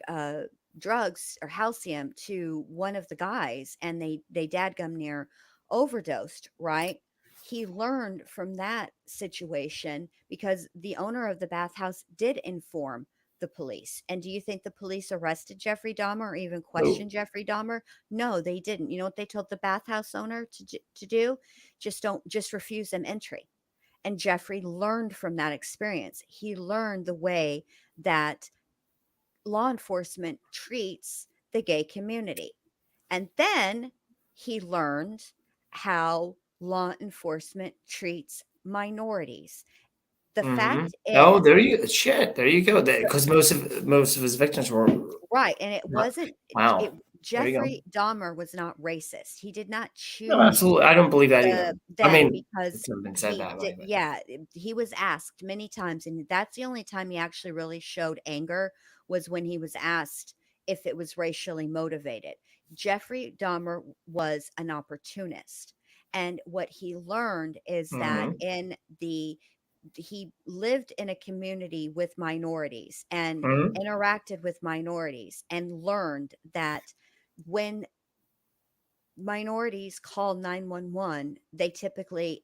uh, drugs or halcyon to one of the guys and they dadgum near overdosed, right? He learned from that situation because the owner of the bathhouse did inform the police. And do you think the police arrested Jeffrey Dahmer or even No. questioned Jeffrey Dahmer? No, they didn't. You know what they told the bathhouse owner to do? Just refuse them entry. And Jeffrey learned from that experience. He learned the way that law enforcement treats the gay community. And then he learned how law enforcement treats minorities. The Hmm. fact Oh, is, there you shit. There you go. the, Because most of his victims were right, and it not. wasn't it Wow. There you go. Jeffrey Dahmer was not racist. He did not No, choose absolutely. I don't believe that either. I them mean, because it's never been said he that did way, but yeah, he was asked many times, and that's the only time he actually really showed anger was when he was asked if it was racially motivated. Jeffrey Dahmer was an opportunist, and what he learned is that hmm in the he lived in a community with minorities and hmm interacted with minorities and learned that when minorities call 911, they typically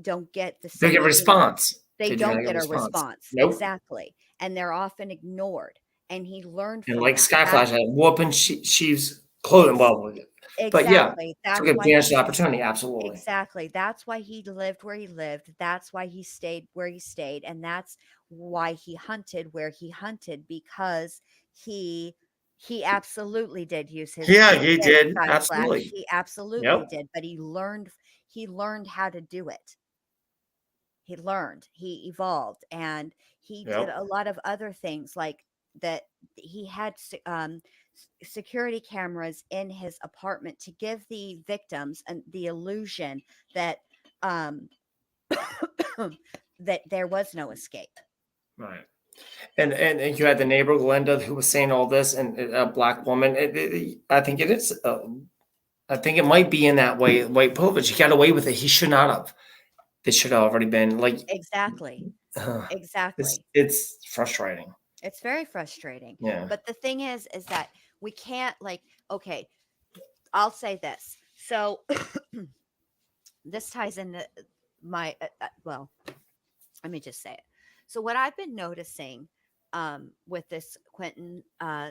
don't get the they get same, a you know, response. they They do not don't get a get a response. response. Nope. Exactly. And they're often ignored. And he learned And from like that. Skyflash had whooping she's clothing Ex- well, but yeah, exactly. took That's why advantage of he the opportunity. Absolutely. Exactly. That's why he lived where he lived. That's why he stayed where he stayed. And that's why he hunted where he hunted because he he absolutely did use Yeah, his he head, did. Sky Flash. Absolutely. He absolutely Yep. did. But he learned how to do it. He learned, he evolved, and he did Yep. a lot of other things like that. He had security cameras in his apartment to give the victims the illusion that um, that there was no escape. Right. And you had the neighbor Glenda who was saying all this, and a black woman. I think it is. I think it might be in that way. White privilege. He got away with it. He should not have. This should have already been like. Exactly. Uh, it's Exactly. it's frustrating. It's very frustrating. Yeah. But the thing is that we can't like okay, I'll say this. So this ties into my well, let me just say it. So what I've been noticing with this Quentin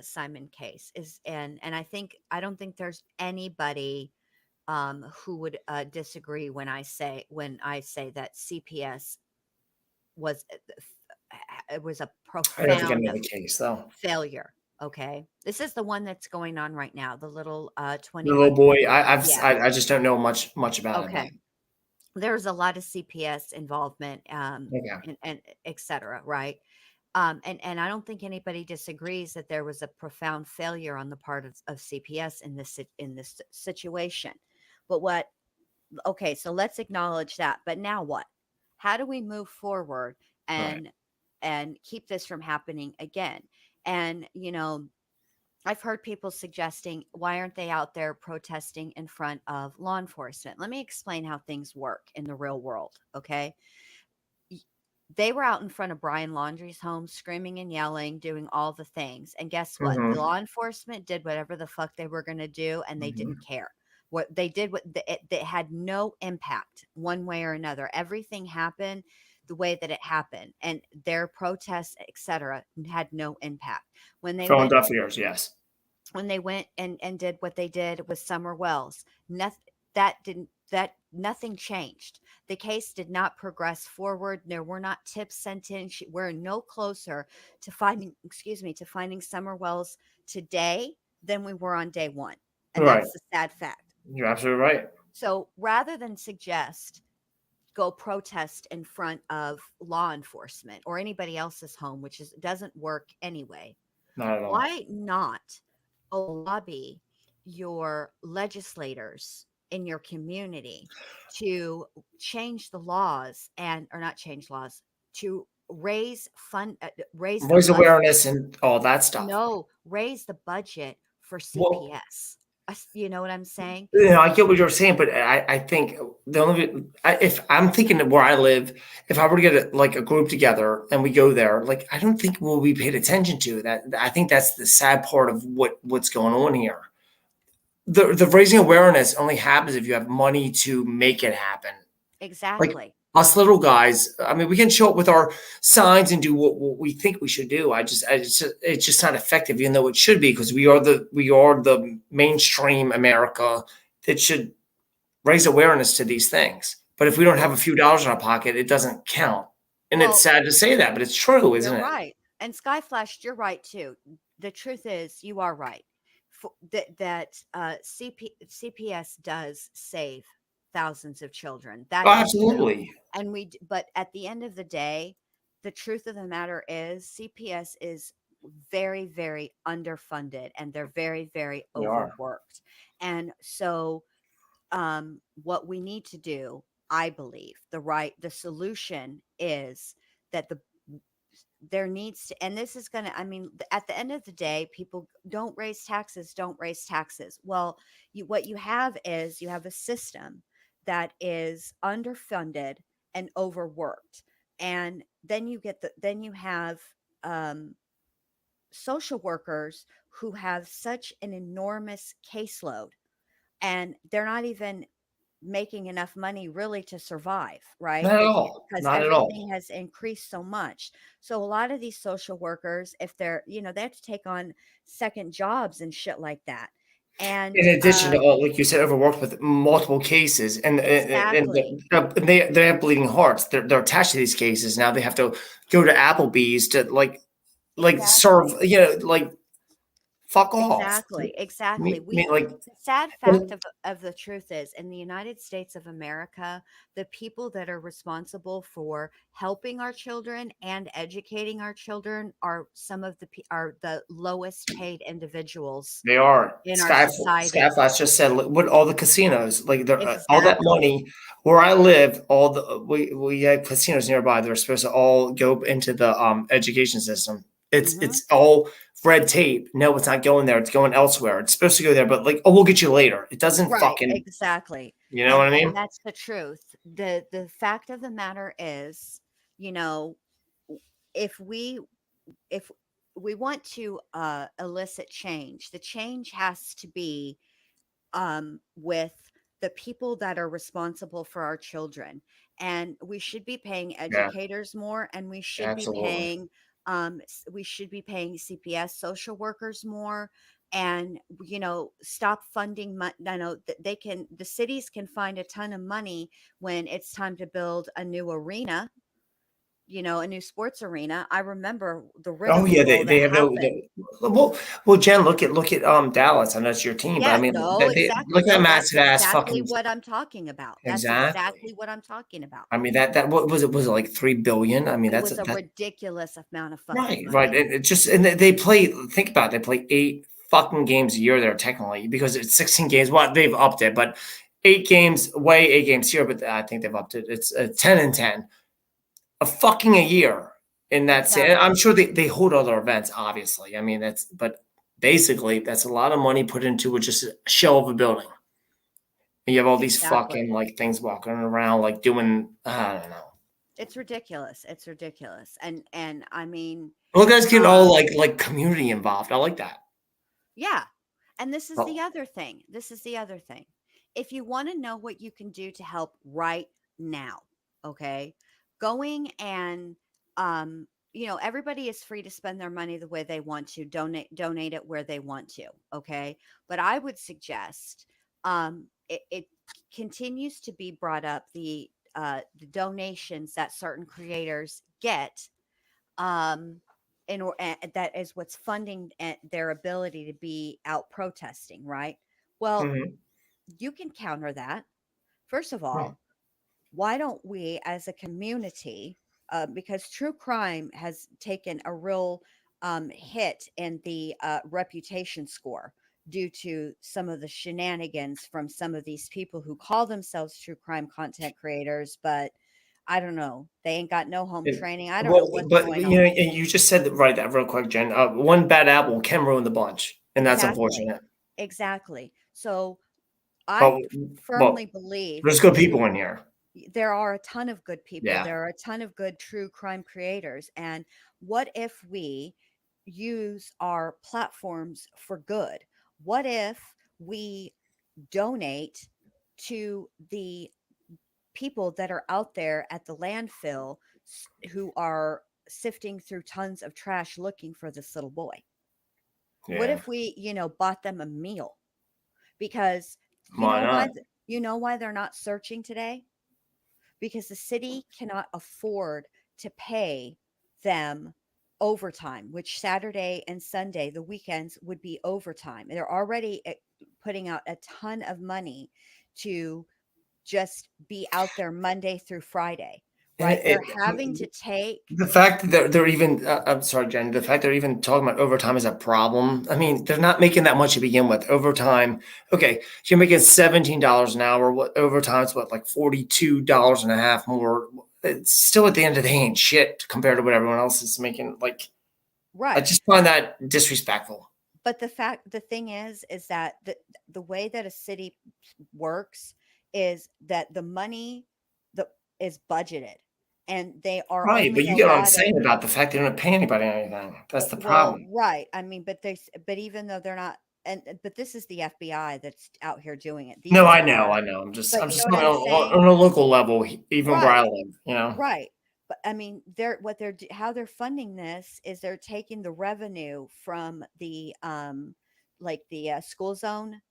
Simon case is, and I don't think there's anybody who would disagree when I say that CPS was it was a I don't think I profound know the case though. failure. Okay, this is the one that's going on right now. The little The little 21. boy. Yeah. I just don't know much about it, but Okay. There's a lot of CPS involvement, okay. and et cetera, right? And I don't think anybody disagrees that there was a profound failure on the part of CPS in this situation. But what? Okay, so let's acknowledge that. But now what? How do we move forward Right. and keep this from happening again? And I've heard people suggesting, why aren't they out there protesting in front of law enforcement? Let me explain how things work in the real world. Okay. Y- They were out in front of Brian Laundrie's home, screaming and yelling, doing all the things. And guess what? The hmm law enforcement did whatever the fuck they were going to do, and they didn't hmm care. What they did, it had no impact one way or another. Everything happened the way that it happened, and their protests, etc., had no impact. When they Phone went deaf ears. Yes. and did what they did with Summer Wells. Nothing changed. The case did not progress forward. There were not tips sent in. We're no closer to finding Summer Wells today than we were on day one. And Right. that's the sad fact. You're absolutely right. So rather than suggest go protest in front of law enforcement or anybody else's home, which doesn't work anyway, Not at all. why not lobby your legislators in your community to change the laws and or not change laws to raise the Raise budget. awareness and all that stuff. No, raise the budget for Well, CPS. You know what I'm saying? I get what you're saying, but I think the only if I'm thinking of where I live, if I were to get like a group together and we go there, like I don't think we'll be paid attention to that. I think that's the sad part of what's going on here. The raising awareness only happens if you have money to make it happen. Like Exactly. us little guys, I mean, we can show up with our signs and do what we think we should do. It's just not effective, even though it should be, because we are the mainstream America that should raise awareness to these things. But if we don't have a Well, few dollars in our pocket, it doesn't count. And it's well, sad to say that, but it's true, isn't you're it? right. And Sky Flashed, you're right too. The truth is, you are right. CPS does save thousands of children. Oh, That is true. absolutely. And but at the end of the day, the truth of the matter is CPS is very, very underfunded and they're very, very We are. overworked. And so what we need to do, I believe, the solution is that there needs to, and this is going to, I mean, at the end of the day, people don't raise taxes, don't raise taxes. Well, what you have is you have a system that is underfunded and overworked. And then then you have um, social workers who have such an enormous caseload and they're not even making enough money really to survive, right? Not at all. Because Not at all. everything has increased so much. So a lot of these social workers, if they're, they have to take on second jobs and shit like that. And In addition to all, like you said, overworked with multiple cases, and exactly, they have bleeding hearts. They're attached to these cases now. They have to go to Applebee's to like serve. exactly. Like fuck off. Exactly, exactly. Me like The sad fact and- of the truth is, in the United States of America, the people that are responsible for helping our children and educating our children are some of are the lowest paid individuals they are. in our society. Skyflash just said what all the casinos like they're all that Exactly. money where I live. All the we have casinos nearby. They're supposed to all go into the education system. Hmm. It's all red tape. No, it's not going there. It's going elsewhere. It's supposed to go there, but like, oh, we'll get you later. It doesn't Right, fucking. exactly. You know what I And mean? that's the truth. The fact of the matter is, you know, if we if we want to elicit change, the change has to be with the people that are responsible for our children. And we should be paying Yeah, educators more, and absolutely. we should be paying CPS social workers more. And stop funding. I know that the cities can find a ton of money when it's time to build a new arena, a new sports arena. I remember the Oh yeah, rigmarole they that have no. happened. Well, Jen, look at Dallas. I know it's your team, but I Yeah, mean, no, exactly. look at that No, that's massive ass exactly fucking. what I'm talking about. That's exactly Exactly. what I'm talking about. I mean that what was it? Was it like 3 billion? I mean It that's was a that ridiculous amount of fucking right, right. money. It just and they play. Think about it, they play 8 fucking games a year there technically because it's 16 games. Well, they've upped it, but 8 games away, 8 games here. But I think they've upped it. It's 10 and 10, a fucking a year. And that's it. And I'm Exactly. sure they hold other events, obviously. I mean that's but basically that's a lot of money put into just a shell of a building. And you have all these fucking Exactly. like things walking around like doing I don't know. It's ridiculous. It's ridiculous. And I mean, Well, guys getting all um like community involved. I like that. yeah. And this is the Oh, other thing. This is the other thing. If you want to know what you can do to help right now, okay? Going and everybody is free to spend their money the way they want to, donate it where they want to, okay? But I would suggest it continues to be brought up, the donations that certain creators get, um that is what's funding their ability to be out protesting, right? Well, mhm. you can counter that. First of Right. all, why don't we as a community, because true crime has taken a real hit in the reputation score, due to some of the shenanigans from some of these people who call themselves true crime content creators, but I don't know. They ain't got no home It- training. I don't know well, what's but going you know, on. and you just said that right that real quick, Jen. One bad apple can ruin the bunch, and that's Exactly. unfortunate. Exactly. So I But firmly well, believe there's good that people in here. there are a ton of good people. Yeah. There are a ton of good true crime creators. And what if we use our platforms for good? What if we donate to the people that are out there at the landfill who are sifting through tons of trash looking for this little boy? What Yeah. if we, bought them a meal? Because you Why know why not? they're not searching today? Because the city cannot afford to pay them overtime, which Saturday and Sunday, the weekends, would be overtime. They're already putting out a ton of money to just be out there Monday through Friday, And right? They're having to take the fact that they're even, I'm sorry, Jen, the fact they're even talking about overtime is a problem. I mean, they're not making that much to begin with. Overtime, okay, you're making $17 an hour. What overtime's what, like $42 and a half more? It's still at the end of the day ain't shit compared to what everyone else is making. Like, I right. just find that disrespectful. But the thing is that the way that a city works is that the money that is budgeted, and they are Right, but only you get what I'm allotted. saying about the fact they don't pay anybody anything. That's the Well, problem. right. I mean, but even though they're not, but this is the FBI that's out here doing it. No, These I know, are, I know. but I'm you know just what on, I'm saying? on a local level, even where I Right. live. You know, Right. But I mean, how they're funding this is they're taking the revenue from the like the school zone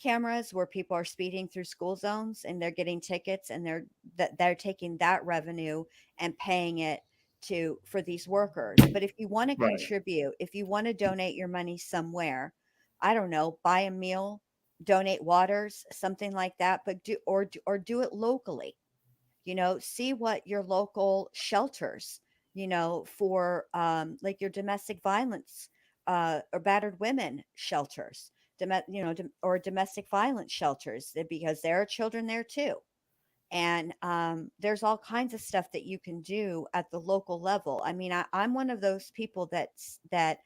cameras where people are speeding through school zones and they're getting tickets, and they're taking that revenue and paying it to for these workers. But if you want to right? contribute, if you want to donate your money somewhere, I don't know, buy a meal, donate waters, something like that, but or do it locally. See what your local shelters, for like your domestic violence or battered women shelters, or domestic violence shelters, because there are children there too. And there's all kinds of stuff that you can do at the local level. I mean, I'm one of those people that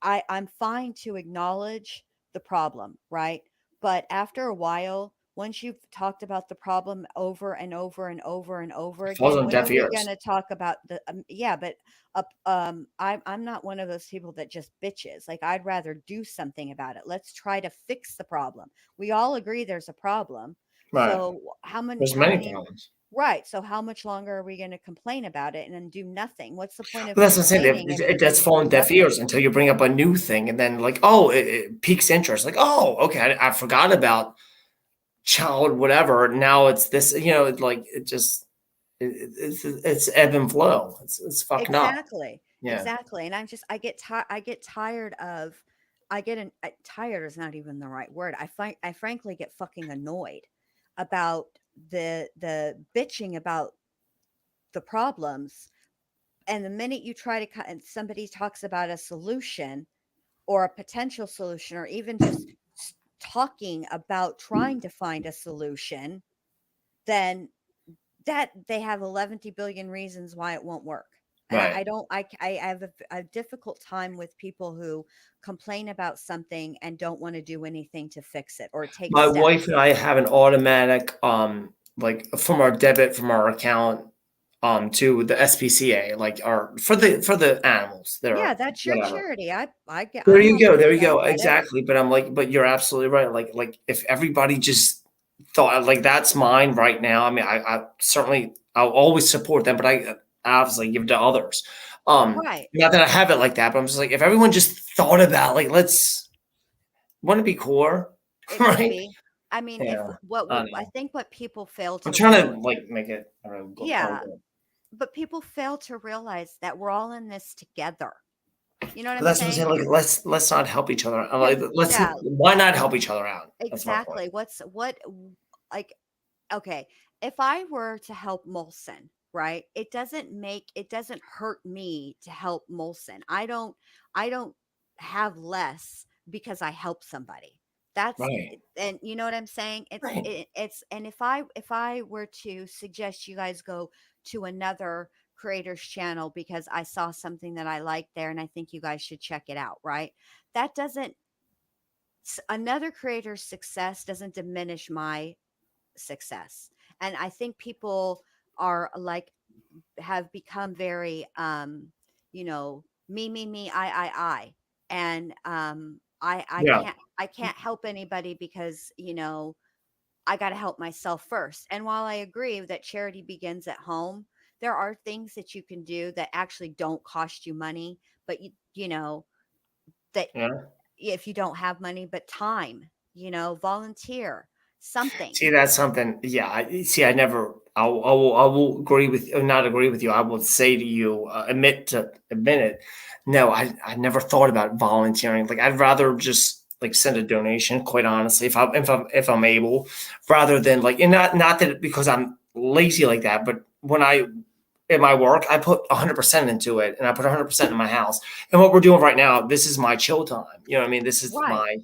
I'm fine to acknowledge the problem, right? But after a while, once you've talked about the problem over and over and over and over It falls again, on when are deaf we going ears. to talk about the yeah, but I'm not one of those people that just bitches. Like, I'd rather do something about it. Let's try to fix the problem. We all agree there's a problem. Right. So There's how many many problems. right, so how much longer are we going to complain about it and then do nothing? What's the point of But that's what I'm saying. complaining and It does fall doing on deaf nothing? ears until you bring up a new thing, and then like, oh, it piques interest. Like, oh, okay, I forgot about child whatever. Now it's this. You know, like it just it's ebb and flow. It's fucking up. Exactly. Yeah. Exactly. And I get tired of tired is not even the right word. I frankly get fucking annoyed about the bitching about the problems, and the minute you try to and somebody talks about a solution or a potential solution, or even just talking about trying to find a solution, then that they have 11 billion reasons why it won't work. And Right. I don't, I have a difficult time with people who complain about something and don't want to do anything to fix it or take My wife steps. and I have an automatic, like from our debit from our account, to the SPCA, like our for the animals that Yeah, are that's your whatever. charity. There I'm you on go. There board. you I go. get it. Exactly. But I'm like, but you're absolutely right. Like if everybody just thought like that's mine right now. I mean, I certainly I'll always support them, but I obviously give it to others. Right. Not that I have it like that, but I'm just like, if everyone just thought about like, let's wouldn't it be cooler, It would right? be. I mean, if Yeah. I I know. think what people fail I'm to trying real to like make it all yeah, good. but people fail to realize that we're all in this together. You know what But I'm that's what I'm saying. saying? Like, let's not help each other. Like, Because let's yeah, why not help each other out? That's my point. exactly. Like, okay, if I were to help Molson, right? It doesn't hurt me to help Molson. I don't have less because I help somebody. That's Right. and you know what I'm saying? Right. It's and if I were to suggest you guys go to another creator's channel because I saw something that I liked there and I think you guys should check it out, right? That doesn't another creator's success doesn't diminish my success. And I think people are like have become very me, I. And Yeah. I can't help anybody because, I got to help myself first. And while I agree that charity begins at home, there are things that you can do that actually don't cost you money, but that Yeah. if you don't have money, but time, volunteer something. See, that's something. Yeah. I never. I will agree with, or not agree with you. I will say to you, admit it. No, I never thought about volunteering. Like, I'd rather just like send a donation. Quite honestly, if I'm able, rather than like, and not that because I'm lazy like that, but when I in my work, I put 100% into it, and I put 100% in my house. And what we're doing right now, this is my chill time. You know what I mean? This is Right. my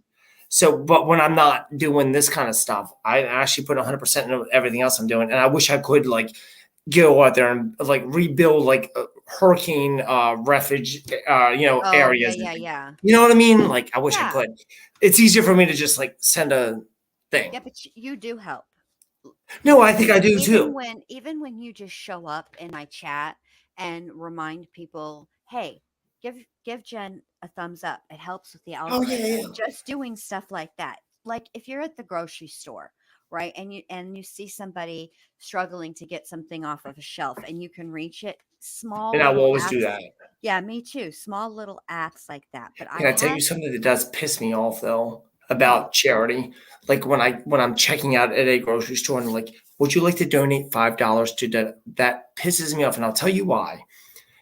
so. But when I'm not doing this kind of stuff, I actually put 100% into everything else I'm doing. And I wish I could like go out there and like rebuild like hurricane refuge, Oh, yeah, areas. yeah, yeah. You know what I mean? Like, I wish I Yeah. could. It's easier for me to just like send a thing. Yeah, but you do help. No, I think Even I do even too. when even when you just show up in my chat and remind people, "Hey, give Jen a thumbs up. It helps with the Oh yeah, algorithm." yeah. Just doing stuff like that. Like if you're at the grocery store, right? And you see somebody struggling to get something off of a shelf and you can reach it, small And I will little always do acts. that. Yeah, me too. Small little acts like that. But I Can I tell you have something that does piss me off though what? about charity? Like when I'm checking out at a grocery store and like, would you like to donate $5 to that pisses me off, and I'll tell you why.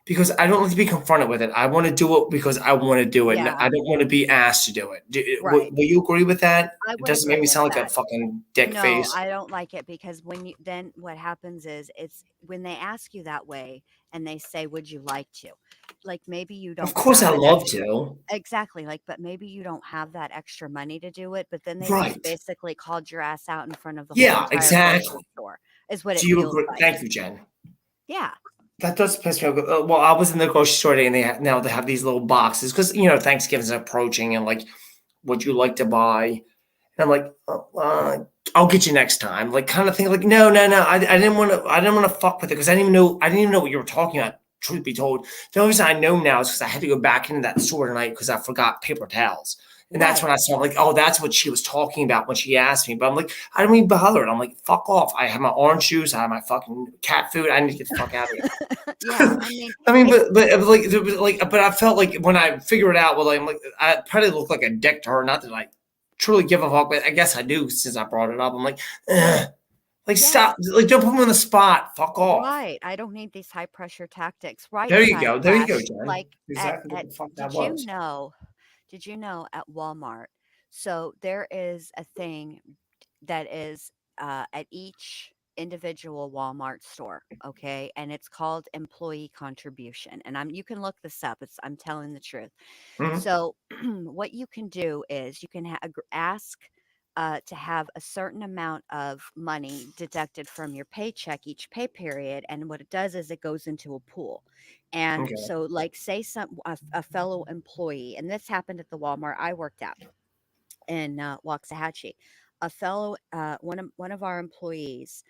Because I don't like to be confronted with it. I want to do it because I want to do it, and Yeah, I don't want to be asked to do it. right. Will you agree with that? I It would doesn't make agree me with sound like a that. fucking dick No, face. I don't like it because when you then what happens is it's when they ask you that way and they say, "Would you like to?" Like maybe you Of don't course, have I an love extra to. exactly like, but maybe you don't have that extra money to do it, but then they just Right? basically called your ass out in front of the whole Yeah, entire grocery exactly. store, is what Do it you feels agree? like. Thank you, Jen. Yeah. That does piss me off. Well, I was in the grocery store today, and now they have these little boxes because Thanksgiving's approaching, and like, would you like to buy? And I'm like, I'll get you next time, like kind of thing. Like, no, no, no. I didn't want to. I didn't want to fuck with it because I didn't even know what you were talking about. Truth be told, the only reason I know now is because I had to go back into that store tonight because I forgot paper towels. And that's when Right. I saw like, oh, that's what she was talking about when she asked me. But I'm like, I don't even bother it. I'm like, fuck off. I have my orange juice. I have my fucking cat food. I need to get the fuck out of here. Yeah, I mean, I mean, it's but I felt like when I figured it out, well, I'm like, I probably look like a dick to her. Not that I truly give a fuck, but I guess I do since I brought it up. I'm like, ugh. Like, yeah, stop, like, don't put me on the spot. Fuck off. right. I don't need these high pressure tactics. Right There you side go. There you go, flash, Jen. like Exactly what at the fuck that did you was. know Did you know at Walmart? So there is a thing that is at each individual Walmart store, okay, and it's called employee contribution. And you can look this up. I'm telling the truth. Mhm. So what you can do is you can ask. To have a certain amount of money deducted from your paycheck each pay period, and what it does is it goes into a pool. And Okay. so, like, say a fellow employee, and this happened at the Walmart I worked at in Waxahachie. A fellow, one of our employees,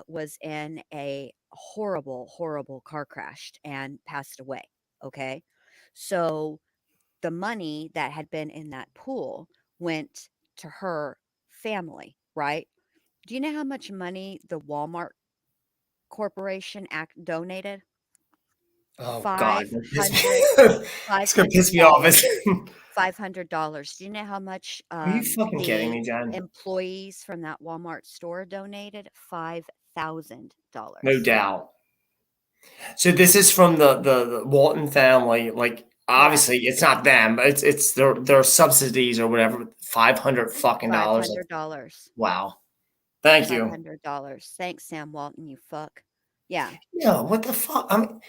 was in a horrible, horrible car crash and passed away. Okay, so the money that had been in that pool went to her family. Right? Do you know how much money the Walmart Corporation act donated? Oh God, Five hundred it's five gonna hundred piss me off. dollars. $500. Do you know how much Are you fucking kidding the me, Jen? employees from that Walmart store donated? No $5,000. doubt. So this is from the Walton family. Like, obviously, Correct. it's not them, but it's their subsidies or whatever. $500 Like, $500. wow. Thank you. $500. Thanks, Sam Walton, you fuck. Yeah, Yeah, what the fuck? I mean,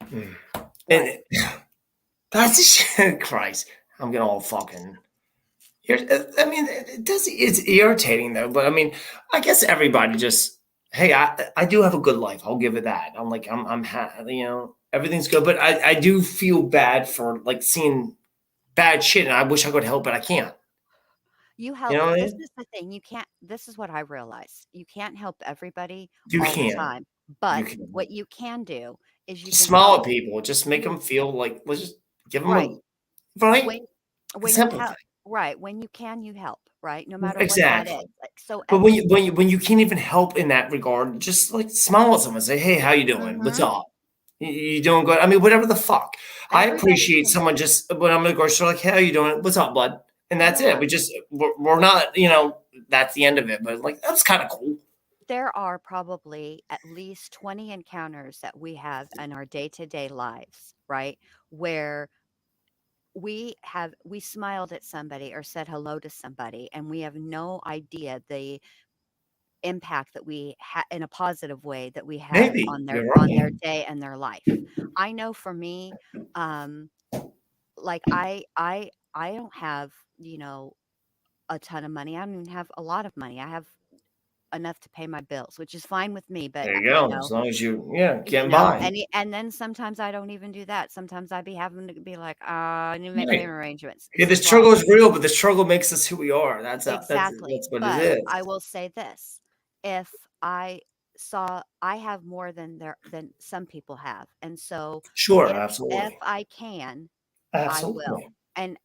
mm. right. and that's Christ. I'm getting all fucking. I mean, it does. It's irritating though, but I mean, I guess everybody just, hey, I do have a good life. I'll give it that. I'm like, everything's good, but I do feel bad for like seeing bad shit, and I wish I could help, but I can't. You You help know what I this mean? is the thing, you can't this is what I realize, you can't help everybody You all the can, time, you but can what you can do is you just can smile help at people. Just make you them feel like let's just give them right. a right. When A when you simple help thing, right, when you can, you help, right? No matter what that is, exactly. like, so But every single when you can't even help in that regard, just like smile at someone, say, "Hey, how you doing? What's Mhm. up? You doing good?" I mean, whatever the fuck. I Everybody appreciate can someone just when I'm in the grocery store, like, "Hey, how you doing? What's up, bud?" And that's it. yeah. We're not, that's the end of it. But like, that's kind of cool. There are probably at least 20 encounters that we have in our day-to-day lives, right? Where we smiled at somebody or said hello to somebody, and we have no idea the impact that we had in a positive way that we had Maybe on you're their right. day and their life. I know for me, um, like I don't have, a ton of money. I don't even have a lot of money. I have enough to pay my bills, which is fine with me, but There you go. As long as getting by. and then sometimes I don't even do that. Sometimes I be having to be like, I need to make Right. payment arrangements. Yeah, This the is why struggle is real, but the struggle makes us who we are. exactly. That's what it But is. I will say this, if I have more than some people have. And so Sure, if absolutely. I can, I will. Absolutely. And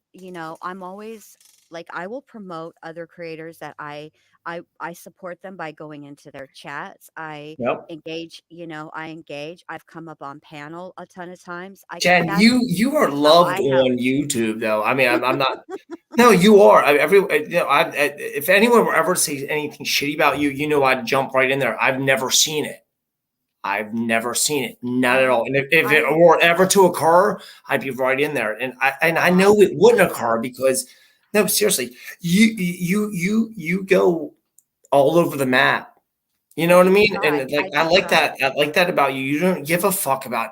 I'm always like I will promote other creators that I support them by going into their chats. Yep. I engage. I've come up on panel a ton of times. Jen, That's you are how loved I help. on YouTube, though. I mean, I'm not. No, you are. If anyone were ever to say anything shitty about you, I'd jump right in there. I've never seen it. I've never seen it, not I at all. will And if I it will were ever to occur, I'd be right in there. And I well, know it wouldn't me occur too. because no, seriously, you go all over the map. You know what I mean? And like I do try. I like that about you. You don't give a fuck about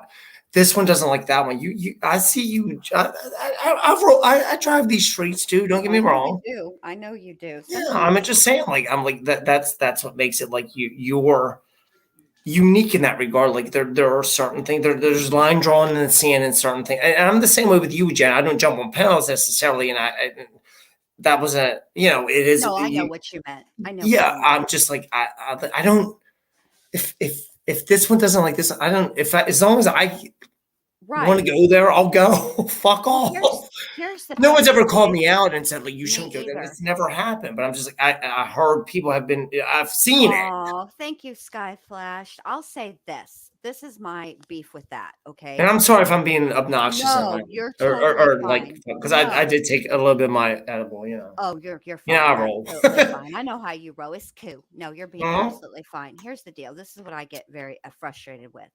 this one doesn't like that one. I see you. I drive these streets too. Don't get me I know you wrong. do. I know you do. Yeah, I'm just saying. Like I'm like that. That's what makes it like you're unique in that regard. Like there are certain things there's line drawn in the sand and certain things. And I'm the same way with you, Jen. I don't jump on panels necessarily, and that was a it is No, I know you. what you meant. I know what Yeah, you meant. I'm just like I don't if this one doesn't like this, I don't if I, as long as I want Right. to go there, I'll go. Fuck Well, off. here's the No one's funny ever thing called is me out and said like you me shouldn't go there. either. That's never happened. But I'm just like I heard people have been. I've seen it, Oh, thank you, Sky Flash. I'll say this. This is my beef with that, and okay? I'm sorry if I'm being obnoxious and No, like you're totally or like fine. because I No. did take a little bit of my edible. Oh, you're I fine. That's roll. totally fine. I know how you roll. It's cool. No, you're being Mhm. absolutely fine. Here's the deal. This is what I get very frustrated with.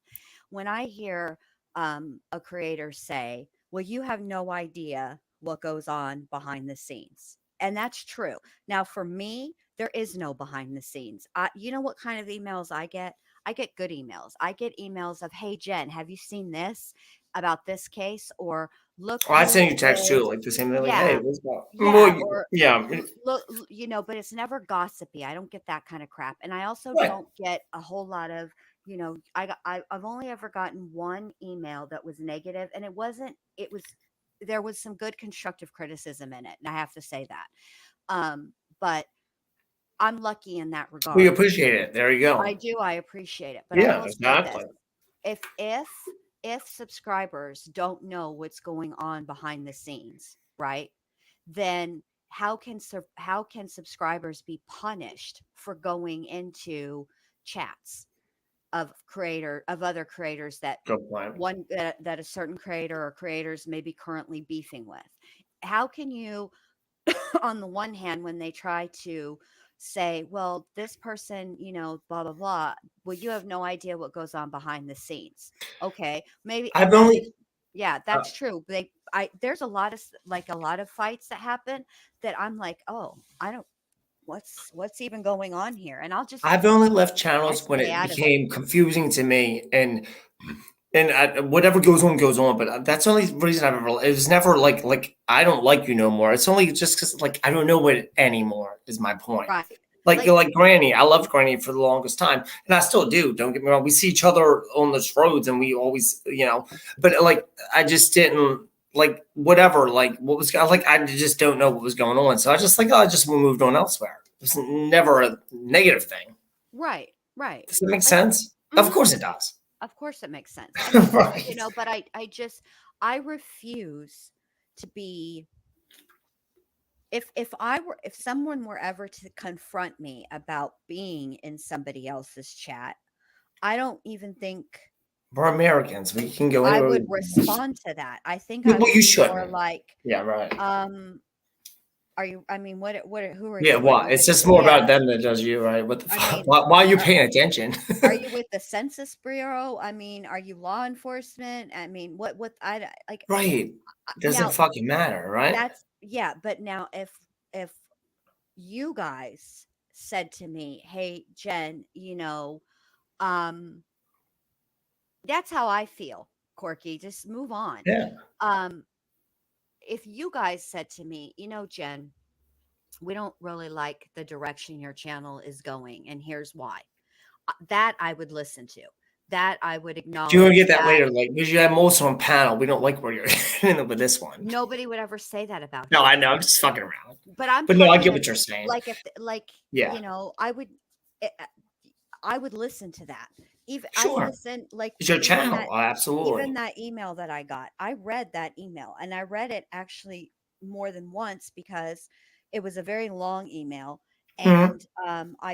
When I hear a creator say, "Well, you have no idea what goes on behind the scenes." And that's true. Now, for me, there is no behind the scenes. You know what kind of emails I get? I get good emails. I get emails of, "Hey, Jen, have you seen this about this case?" Or "Look Well, I send who you text too, is." like the same thing, like, hey, Yeah, what's up? yeah, Well, or yeah, look, but it's never gossipy. I don't get that kind of crap. And I also right. don't get a whole lot of, I've only ever gotten one email that was negative, and it was, there was some good constructive criticism in it. And I have to say that. But I'm lucky in that We regard. appreciate it. There you go. I appreciate it. But I Yeah, will say this. exactly. If if if subscribers don't know what's going on behind the scenes, right? Then how can subscribers be punished for going into chats of other creators that Good point. that a certain creator or creators may be currently beefing with? How can you on the one hand, when they try to say, well, this person, blah, blah, blah, well, you have no idea what goes on behind the scenes. Okay. Maybe, I've and that is, only yeah, uh, that's true. There's a lot of, like a lot of fights that happen that I'm like, oh, I don't, what's even going on here? And I've only left I channels when stay it out of it. became confusing to me, and And whatever goes on goes on. But that's the only reason I've ever. It was never like I don't like you no more. It's only just because like I don't know it anymore. Is my point. Right. Like Granny, I loved Granny for the longest time, and I still do. Don't get me wrong. We see each other on those roads, and we always, But like, I just didn't like whatever. Like what was like, I just don't know what was going on. So I just like, I just moved on elsewhere. It was never a negative thing. Right. Right. Does that make Like, sense? Of course it does. of course it makes sense. I mean, Right. but I refuse to be, if someone were ever to confront me about being in somebody else's chat, I don't even think We're Americans. We can go I anywhere. would respond to that. I think I Well, would you be more shouldn't. like, Yeah, right. are you, I mean, who are Yeah, you? What why? you It's with? just more Yeah. about them than does you, right? What the I fuck? mean, Why are you are, paying attention? are you with the Census Bureau? I mean, are you law enforcement? I mean, like Right. It doesn't now fucking matter, right? yeah, but now if you guys said to me, "Hey, Jen, um, that's how I feel, Corky. Just move on." Yeah. Um, if you guys said to me, Jen, we don't really like the direction your channel is going, and here's why. That I would listen to. That I would You're gonna acknowledge get that that later, like because you have Molson on panel. We don't like where you're in with this one. nobody would ever say that about No, I him. know. I'm just fucking around. But I'm But no, I talking get as what you're saying. like if like, Yeah. eh, eh, I would listen to that. Even I Sure. listen like It's your even channel. that Absolutely. even that email that I got. I read that email, and I read it actually more than once because it was a very long email, Mhm. and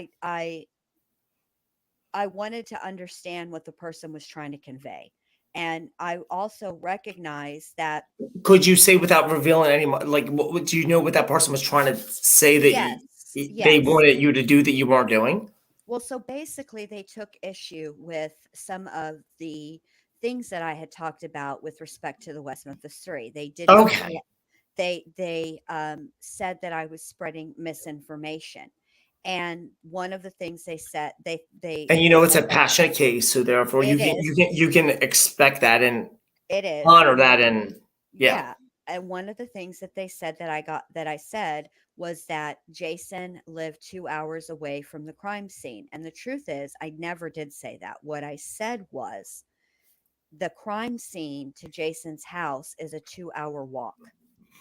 I wanted to understand what the person was trying to convey. And I also recognize that Could you say without revealing any like do you know what that person was trying to say that yes, they yes. wanted you to do that you weren't doing? Well, so basically, they took issue with some of the things that I had talked about with respect to the West Memphis Three. They didn't Okay. say they said that I was spreading misinformation, and one of the things they said And they it's a said that passionate case, so therefore it is you can expect that and it is honor and that and yeah. yeah, and one of the things that they said that I said was that Jason lived 2 hours away from the crime scene, and the truth is I never did say that. What I said was the crime scene to Jason's house is a 2-hour walk.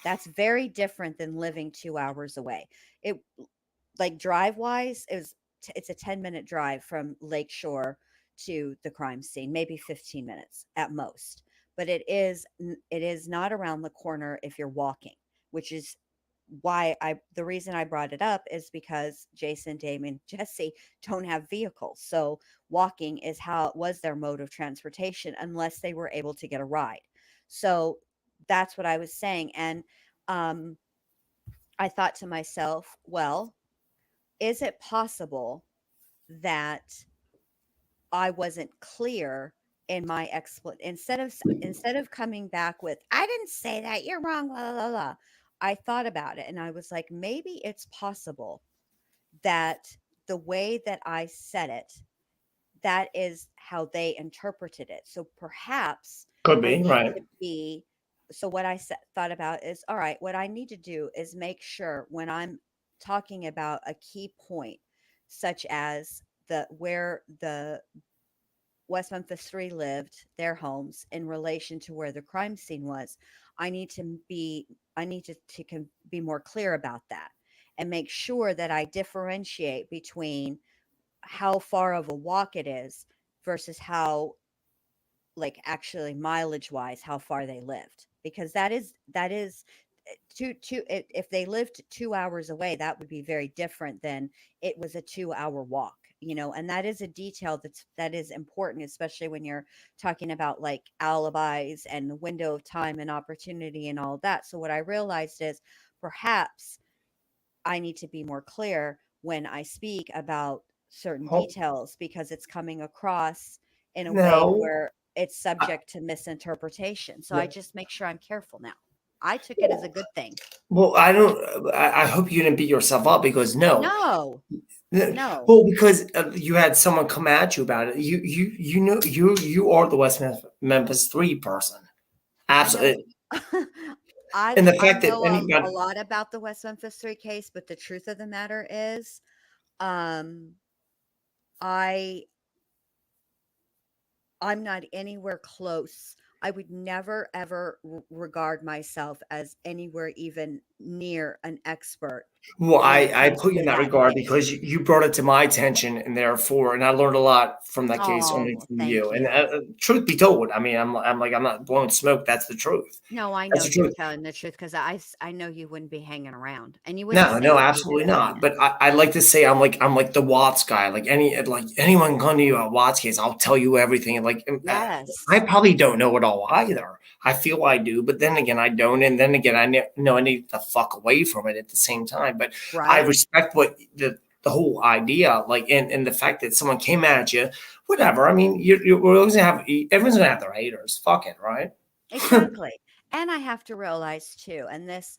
That's very different than living 2 hours away. It like drive wise it's a 10-minute drive from Lakeshore to the crime scene, maybe 15 minutes at most, but it is not around the corner if you're walking, which is why I the reason I brought it up is because Jason, Damon, Jesse don't have vehicles, so walking is how it was their mode of transportation unless they were able to get a ride. So that's what I was saying, and um I thought to myself, well, is it possible that I wasn't clear in my instead of coming back with I didn't say that, you're wrong, blah, blah, blah, blah. I thought about it and I was like, maybe it's possible that the way that I said it, that is how they interpreted it. So perhaps Could I be, need right. to be so what thought about is all right, what I need to do is make sure when I'm talking about a key point, such as the where the West Memphis Three lived, their homes in relation to where the crime scene was, I need to be I need to be more clear about that and make sure that I differentiate between how far of a walk it is versus how like actually mileage wise how far they lived, because that is if they lived 2 hours away, that would be very different than it was a 2 hour walk, and that is a detail that is important, especially when you're talking about like alibis and the window of time and opportunity and all of that. So what I realized is perhaps I need to be more clear when I speak about certain Oh, details because it's coming across in a way no. where it's I, subject to misinterpretation. So I no. just make sure I'm careful now. I took it as a good thing. Well, I don't. I hope you didn't beat yourself up because no, No. No, Well, because you had someone come at you about it. You know you are the Memphis 3 person. I know. Absolutely. I And the I fact that know a anybody lot about the West Memphis 3 case, but the truth of the matter is, um, I I'm not anywhere close. I would never ever regard myself as anywhere even near an expert well, when it I comes put you to in that that regard case. because you brought it to my attention, and I learned a lot from that case Oh, only well, from thank you. And you. truth be told, I mean, I'm like I'm not blowing smoke. That's the truth. No, I That's know the you're truth. telling the truth because I know you wouldn't be hanging around, and you wouldn't No, say no, it either, absolutely saying not. it. But I like to say I'm like the Watts guy. Like anyone come to you about Watts case, I'll tell you everything. I Yes. probably don't know it all either. I feel I do, but then again, I don't. And then again, know I need to fuck away from it at the same time. But I Right? respect what the whole idea, like, and the fact that someone came at you, whatever. I mean, we're always gonna have everyone's gonna have their haters. Fuck it, right? Exactly. And I have to realize too, and this,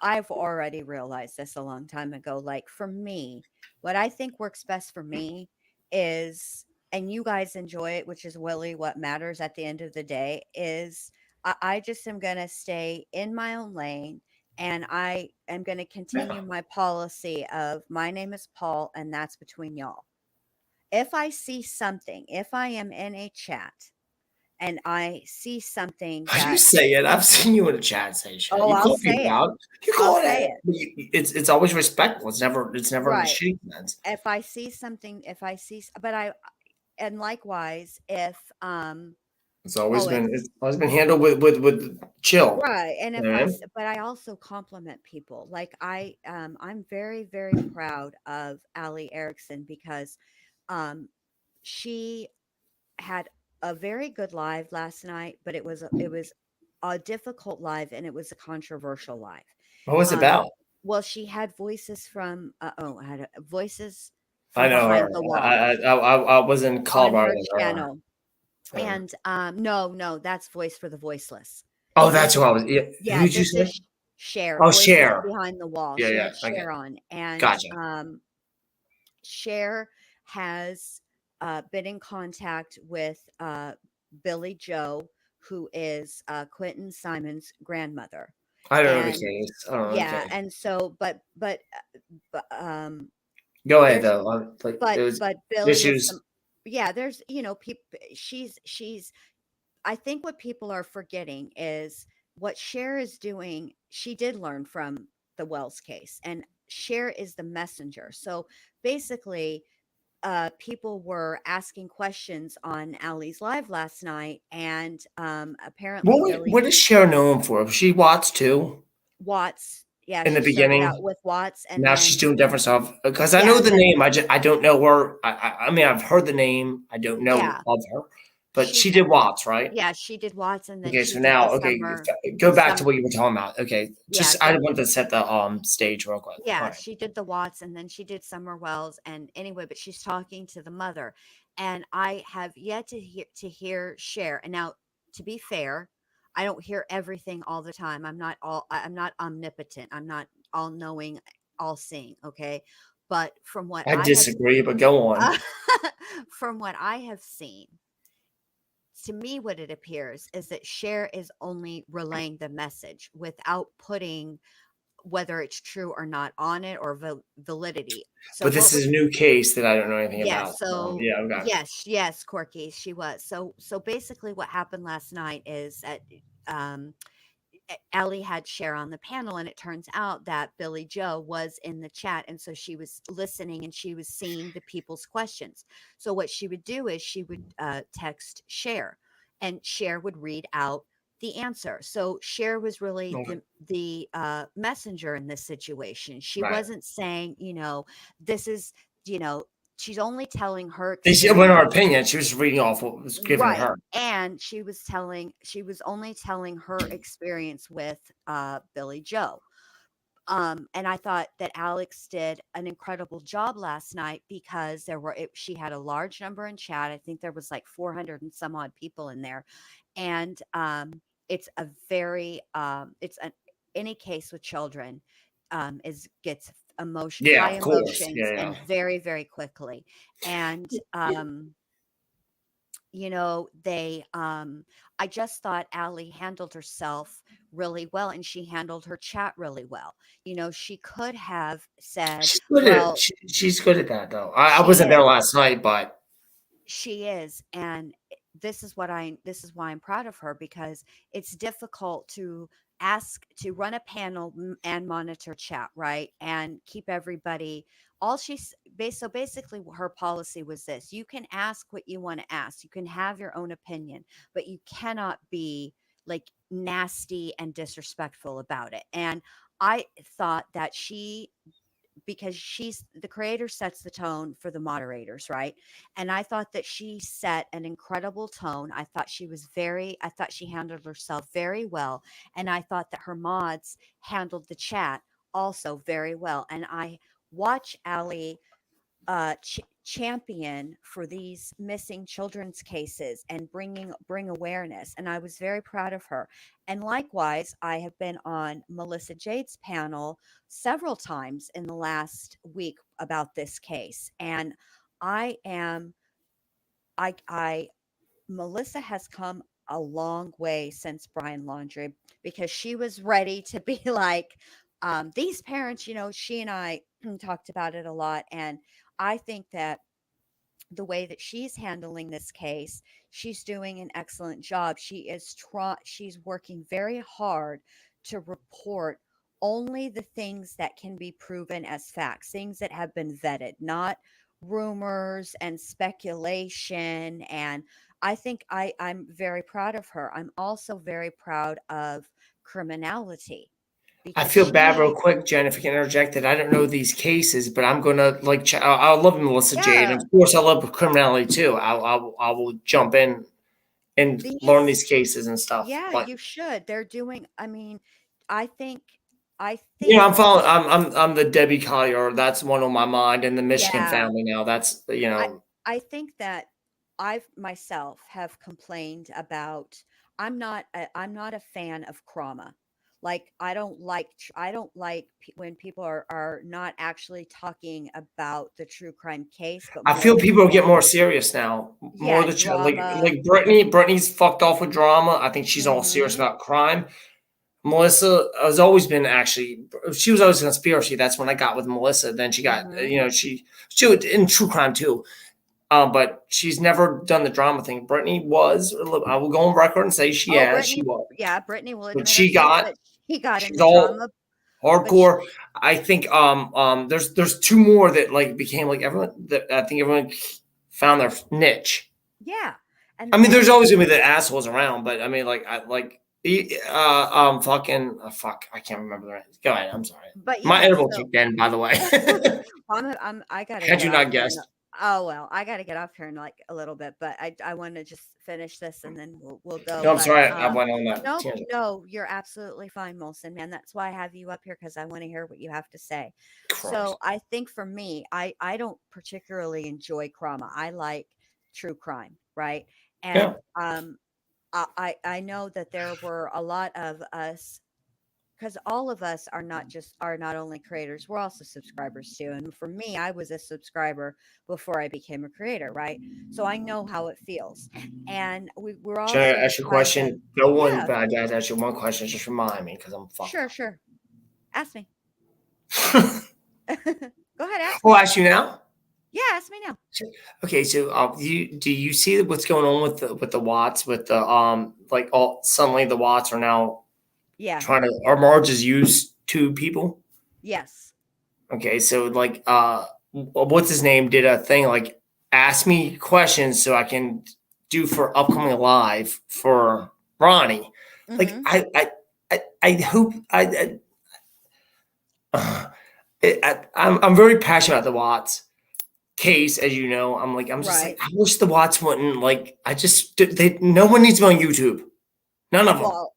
I've already realized this a long time ago. Like for me, what I think works best for me is, and you guys enjoy it, which is really what matters at the end of the day, is I just am going to stay in my own lane, and I am going to continue my policy of my name is Paul and that's between y'all. If I see something, if I am in a chat and I see something You that, say it. I've seen you in a chat say shit. oh, You I'll call say people it. out. You I'll call say it. it. It's always respectful. It's never in the Right. shitty sense. If I see something, if I see, but I, and likewise, if, oh, it's It's always been handled with chill. right. And You if know what I mean? but I also compliment people. Like I'm very, very proud of Allie Erickson because, um, she had a very good live last night, but it was a difficult live and it was a controversial live. What was it Um, about? well, she had voices from, I had voices I from know behind her. the wall I was in on Colorado her with her. channel. Yeah. And no, no, that's Voice for the Voiceless. Oh, that's This who is I was. Yeah. Yeah, Who'd you this say? is Cher, Oh, Voices Cher. Behind the Wall. Yeah, She yeah. had Okay. Cher on, and Gotcha. Cher has been in contact with Billy Joe, who is Quentin Simon's grandmother. I don't know the And case. I don't know the yeah, case. and so, but Go ahead there's, though. Like it was but Billy is issues. the, yeah, there's, people, she's, I think what people are forgetting is what Cher is doing. She did learn from the Wells case, and Cher is the messenger. So basically, people were asking questions on Allie's live last night, and apparently Billy What is Cher known for? Was she Watts too Watts, yeah, in the she started beginning? out with Watts, and Now she's then doing different stuff because I yeah, know and the then name. I don't know her. I mean, I've heard the name. I don't know yeah, of her, but she she's did Watts, right? yeah, she did Watts, and then Okay, she so did the now, okay, summer, go back to some what you were talking about. Okay, yeah, just I want to set the stage real quick. All yeah, right, she did the Watts, and then she did Summer Wells, and anyway, but she's talking to the mother, and I have yet to hear Cher. And now, to be fair, I don't hear everything all the time. I'm not omnipotent. I'm not all knowing, all seeing. Okay, but I disagree, but go on. from what I have seen, to me, what it appears is that Cher is only relaying the message without putting whether it's true or not on it, or validity. So But what this is was a new case that I don't know anything yeah, about. so Yeah, okay. yes, Corky, she was. So basically what happened last night is that um Ellie had Cher on the panel, and it turns out that Billy Joe was in the chat, and so she was listening and she was seeing the people's questions. So what she would do is she would text Cher, and Cher would read out the answer. So Cher was really Okay, the messenger in this situation. She right. wasn't saying, this is, you know, she's only telling her When experience. her opinion, she was reading off what was given to Right, her. and she was only telling her experience with, Billy Joe. And I thought that Alex did an incredible job last night because she had a large number in chat. I think there was like 400 and some odd people in there. And, it's a very, it's an any case with children, is gets Yeah, high of course. emotions, Yeah, yeah. and very, very quickly. And, you know, I just thought Allie handled herself really well, and she handled her chat really well. You know, she could have said, She's good at it. well, She's good at that, though. I she wasn't there is. last night, but She is, and this is why I'm proud of her, because it's difficult to run a panel and monitor chat, right? And keep everybody all she's base so basically her policy was this: you can ask what you want to ask. You can have your own opinion, but you cannot be like nasty and disrespectful about it. And I thought that because she's the creator sets the tone for the moderators, right? And I thought that she set an incredible tone. I thought she handled herself very well. And I thought that her mods handled the chat also very well. And I watch Ali champion for these missing children's cases and bring awareness, and I was very proud of her. And likewise, I have been on Melissa Jade's panel several times in the last week about this case, and I am I Melissa has come a long way since Brian Laundrie, because she was ready to be like, these parents, you know, she and I talked about it a lot. And I think that the way that she's handling this case, she's doing an excellent job. She's working very hard to report only the things that can be proven as facts, things that have been vetted, not rumors and speculation. And I'm very proud of her. I'm also very proud of criminality, I because feel bad real quick, Jen, if I can interject that I don't know these cases, but I'm gonna like I love Melissa Jade, and yeah, of course I love criminality too. I will jump in and learn these these cases and stuff. yeah, But you should. They're doing, I mean, I think I you know, think I'm following. I'm the Debbie Collier. That's one on my mind, and the Michigan yeah, family now. That's I I think that I've myself have complained about I'm not a fan of trauma. Like I don't like when people are not actually talking about the true crime case, but I more feel people get saying, more serious now. More yeah, the drama. like Brittany. Brittany's fucked off with drama. I think she's all serious Mhm. about crime. Melissa has always been actually. She was always a conspiracy. That's when I got with Melissa. Then she got Mhm. she in true crime too. But she's never done the drama thing. Brittany was. I will go on record and say she Oh, has. She Brittany, was, yeah, Brittany will but admit herself that he got she's into all drama, but hardcore. I think there's two more that like became like everyone that I think everyone found their niche. yeah, I mean, there's and always gonna be the assholes around, but I mean, like I like fucking fuck. I can't remember the name. Go ahead. I'm sorry. but My yeah, interval so kicked in, by the way. I gotta Had get you off not here. guessed? Oh well, I gotta get off here in like a little bit, but I want to just finish this and then we'll go. No, I'm But sorry. I went on that nope, tangent. no, you're absolutely fine, Molson, man. That's why I have you up here, because I want to hear what you have to say. So Christ. I think for me, I don't particularly enjoy trauma. I like true crime, right? Yeah. And I know that there were a lot of us, because all of us are not only creators, we're also subscribers too. And for me, I was a subscriber before I became a creator, right? So I know how it feels. And we're Should I also the ask you a kinds of question? No one, yeah, but I gotta ask you one question. Just remind me because I'm fucked sure, up. sure. Ask me. Go ahead, ask I'll me. ask you now. Yeah, ask me now. Okay, so do you see what's going on with the Watts with the like all suddenly the Watts are now Yeah. trying to are Marge is used to people? Yes. Okay, so like what's his name did a thing like ask me questions so I can do for upcoming live for Ronnie. Like Mm-hmm. I hope I'm very passionate about the Watts case, as you know. I'm just like Right. I wish the Watts wouldn't like I just they no one needs to be on YouTube. None of them, Well,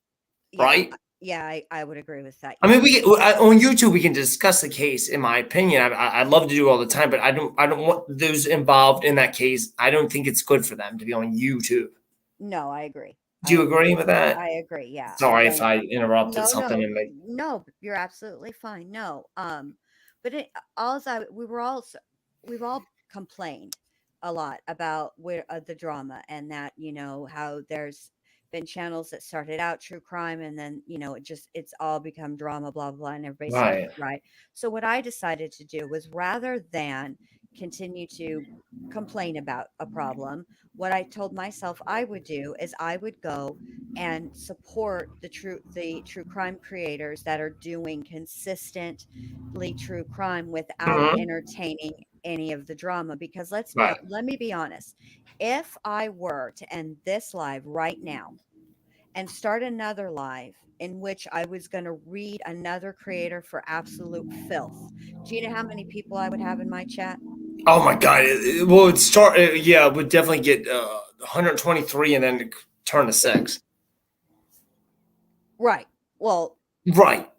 yeah. right? Yeah, I would agree with that. I Yeah. mean, on YouTube we can discuss the case. In my opinion, I love to do all the time, but I don't want those involved in that case. I don't think it's good for them to be on YouTube. No, I agree. Do I you agree. agree with that? I agree. Yeah. I Sorry if don't I interrupted No, something no, and like no, you're absolutely fine. No, But we've all complained a lot about where the drama, and that, how there's been channels that started out true crime, and then, it's all become drama, blah, blah, and everybody seems Right. right. So what I decided to do was, rather than continue to complain about a problem, what I told myself I would do is I would go and support the true crime creators that are doing consistently true crime without Mhm. entertaining any of the drama. Because Right. let me be honest, if I were to end this live right now and start another live in which I was going to read another creator for absolute filth, do you know how many people I would have in my chat? Oh my god. Well, it start. Yeah, it would definitely get 123 and then turn to 6. Right. Well, Right.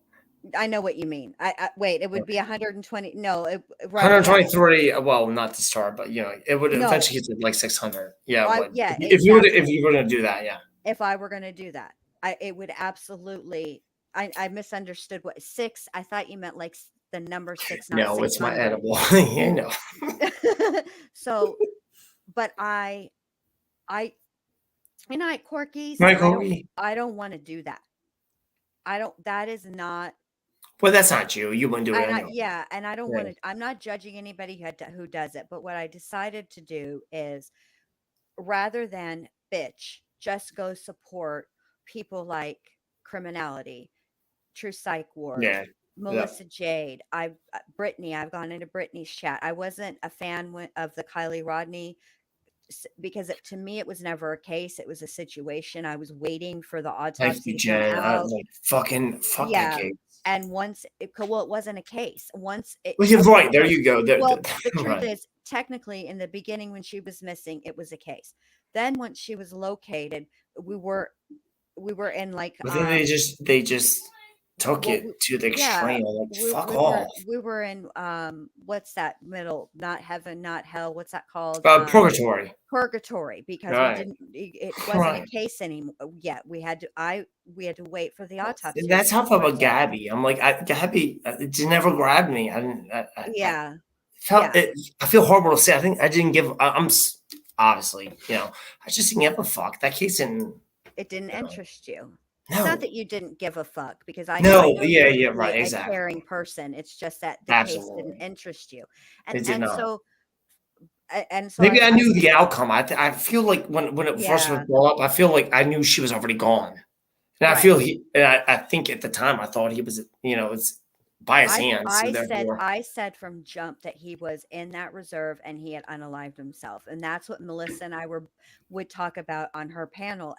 I know what you mean. I wait, it would be 120. No, right, yeah. 123. Well, not to start, but it would No, eventually get to like 600. Yeah, it would. yeah, If exactly. you were gonna do that, yeah. If I were going to do that, it would absolutely. I misunderstood what six. I thought you meant like the number six, not No, it's my 600. edible. So, but I, Corky's, Right, Kobe? I don't want to do that. I don't, that is not, Well, that's not you. You wouldn't do it and anyway. yeah, and I don't Yeah. want to, I'm not judging anybody who does it, but what I decided to do is, rather than bitch, just go support people like Criminality, True Psych Ward, Yeah. Yeah. Melissa Jade. Brittany. I've gone into Brittany's chat. I wasn't a fan of the Kylie Rodney, because to me it was never a case. It was a situation. I was waiting for the Thank autopsy you, to come Jen. I out. like fucking fuck that Yeah. cake. And well, it wasn't a case. Once it Well, you're okay, right. There you go. well, the truth Right. is, technically, in the beginning when she was missing, it was a case. Then once she was located, we were in like But then they just took well, it to the yeah, extreme. Like, fuck off. we were in what's that middle? Not heaven, not hell. What's that called? Purgatory. Purgatory, because Right. it wasn't a Right. case anymore yet. We had to wait for the autopsy That's how I report felt for a about day. Gabby. I'm like, Gabby, it just never grabbed me. I didn't. I Yeah, felt yeah. it. I feel horrible to say. I think I didn't give. Obviously, I just didn't give a fuck. That case didn't. It didn't interest you. It's not No. that you didn't give a fuck, because I No. know Yeah. you're Yeah. really Right. a Exactly. caring person. It's just that the case didn't Absolutely. interest you. It did And not. so Maybe I knew the outcome. I feel like when it first was yeah, brought up, I feel like I knew she was already gone, and I right. feel I think at the time I thought he was, it's by his hands, so therefore, I said from jump that he was in that reserve and he had unalived himself. And that's what Melissa and I would talk about on her panel.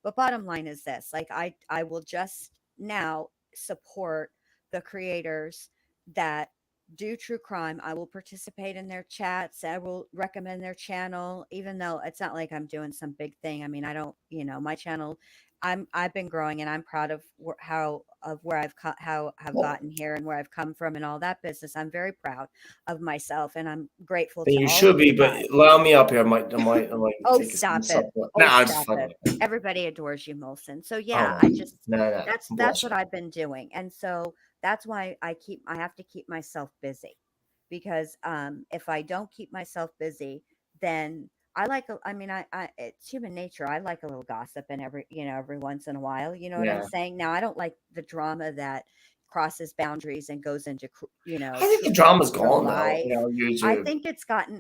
But bottom line is this, like, I will just now support the creators that do true crime. I will participate in their chats. I will recommend their channel, even though it's not like I'm doing some big thing. I mean, I don't, my channel, I've been growing, and I'm proud of where how I've well, gotten here and where I've come from and all that business. I'm very proud of myself, and I'm grateful then to you all of should you be. But guys. allow me up here. I might Oh, take some stop it. supplement. No, Oh, I'm just stop fucking it. with you. Everybody adores you, Molson. So yeah, Oh I just no, no, that's what bullshit. I've been doing. And so that's why I have to keep myself busy, because if I don't keep myself busy, then I mean, it's human nature. I like a little gossip, and every once in a while, you know what I'm Yeah, saying? Now, I don't like the drama that crosses boundaries and goes into, I think the truth drama's for gone though. life. YouTube.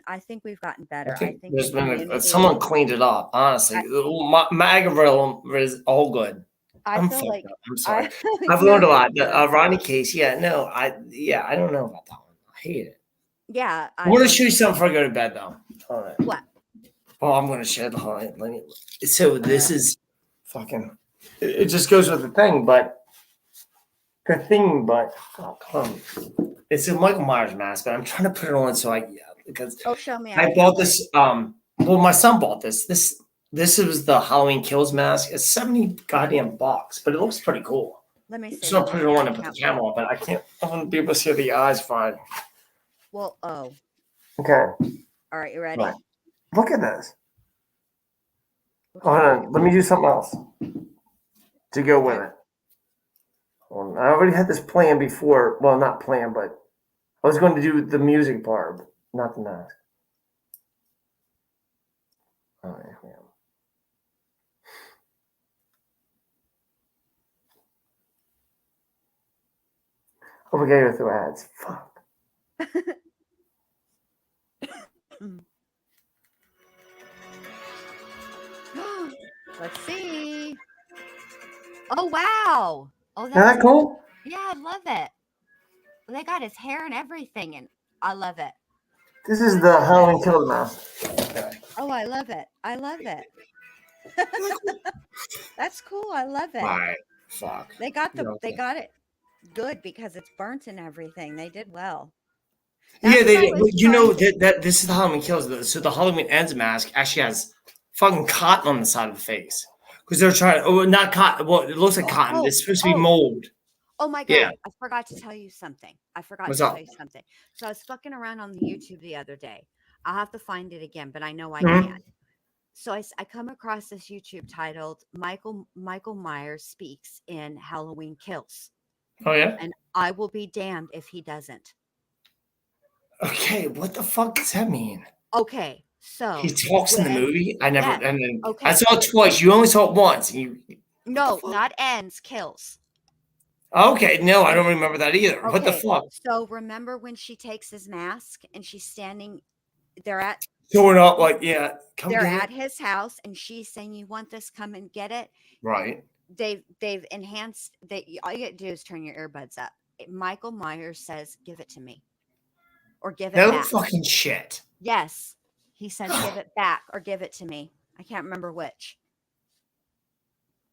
I think we've gotten I better. I think think the there's been community, someone cleaned it up. Honestly, I, Magaville is all good. I I'm feel fucked like up. I'm sorry. I, I've no, learned a you're lot. The good. Ronnie case, yeah, no, I don't know about that one. I hate it. Yeah, I'm I've gonna learned show you something before I go to bed, though. All right. what? Well, I'm gonna share the whole. So Uh, this is fucking. It just goes with the thing, but oh, come. It's a Michael Myers mask, but I'm trying to put it on so because oh, show me. I I can't bought wait. this. Well, my son bought this. This was the Halloween Kills mask. It's 70 goddamn bucks, but it looks pretty cool. Let me see. So I'll Let me put it see. on I and put the can't camera wait. on, but I can't. I want to be able to see the eyes fine. Well, oh, Okay, all right. You right. ready? Look at this. Which Hold one are you on. Let me do ready? something else to go with Okay. it. I already had this plan before. Well, not plan, but I was going to do the music part, but not the mask. Oh, yeah. Oh, we gotta go through ads. Fuck. Let's see. Oh, wow. Oh, Isn't that's that cool? yeah, I love it. They got his hair and everything, and I love it. This is I the love it. Halloween Killer mask. Oh, I love it. I love it. Isn't that cool? That's cool. I love it. Right. Fuck. They got You know, they got it good because it's burnt and everything. They did well. yeah, That's what they I did. was You know trying to. that this is the Halloween Kills. So the Halloween Ends mask actually has fucking cotton on the side of the face because they're trying. Oh, not cotton. Well, it looks like Oh, cotton. oh, It's supposed to be oh, mold. oh my Yeah. God. I forgot to tell you something. I forgot What's to tell up? you something. So I was fucking around on the YouTube the other day. I'll have to find it again, but I know I Mhm. can. So I come across this YouTube titled Michael Myers Speaks in Halloween Kills. Oh yeah. And I will be damned if he doesn't. Okay. What the fuck does that mean? Okay, He so talks in the when movie. I never. yes, And then I okay. saw it twice. You only saw it once. And you. What the No, fuck? not ends, kills. Okay. No, I And don't remember that either. What the okay, fuck? so remember when she takes his mask and she's standing they're at So we're not like, yeah, come they're get at it. his house and she's saying, "You want this? Come and get it." Right. They've enhanced they all you got to do is turn your earbuds up. Michael Myers says, "Give it to me," or "Give it No back." fucking shit. Yes. He says, "Give it back," or "Give it to me." I can't remember which.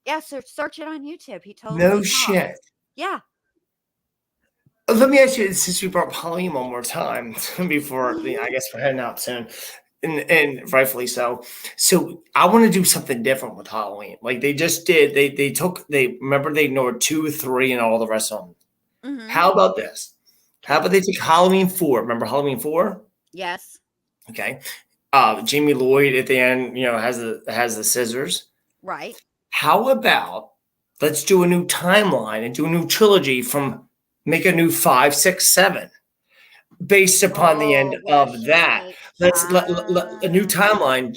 Yeah, so search it on YouTube. He No totally shit. talks. Yeah. Let me ask you, since we brought up Halloween one more time before I guess we're heading out soon, and rightfully so. So I want to do something different with Halloween. Like they just did. They remember they ignored 2, 3, and all the rest of them. Mhm. How about this? How Okay. about they take Halloween 4? Remember Halloween 4? Yes. Okay. Jamie Lloyd at the end, has the scissors. Right. How about let's do a new timeline and do a new trilogy from make a new 5, 6, 7 based upon the end Oh, where of she that. takes Let a new timeline.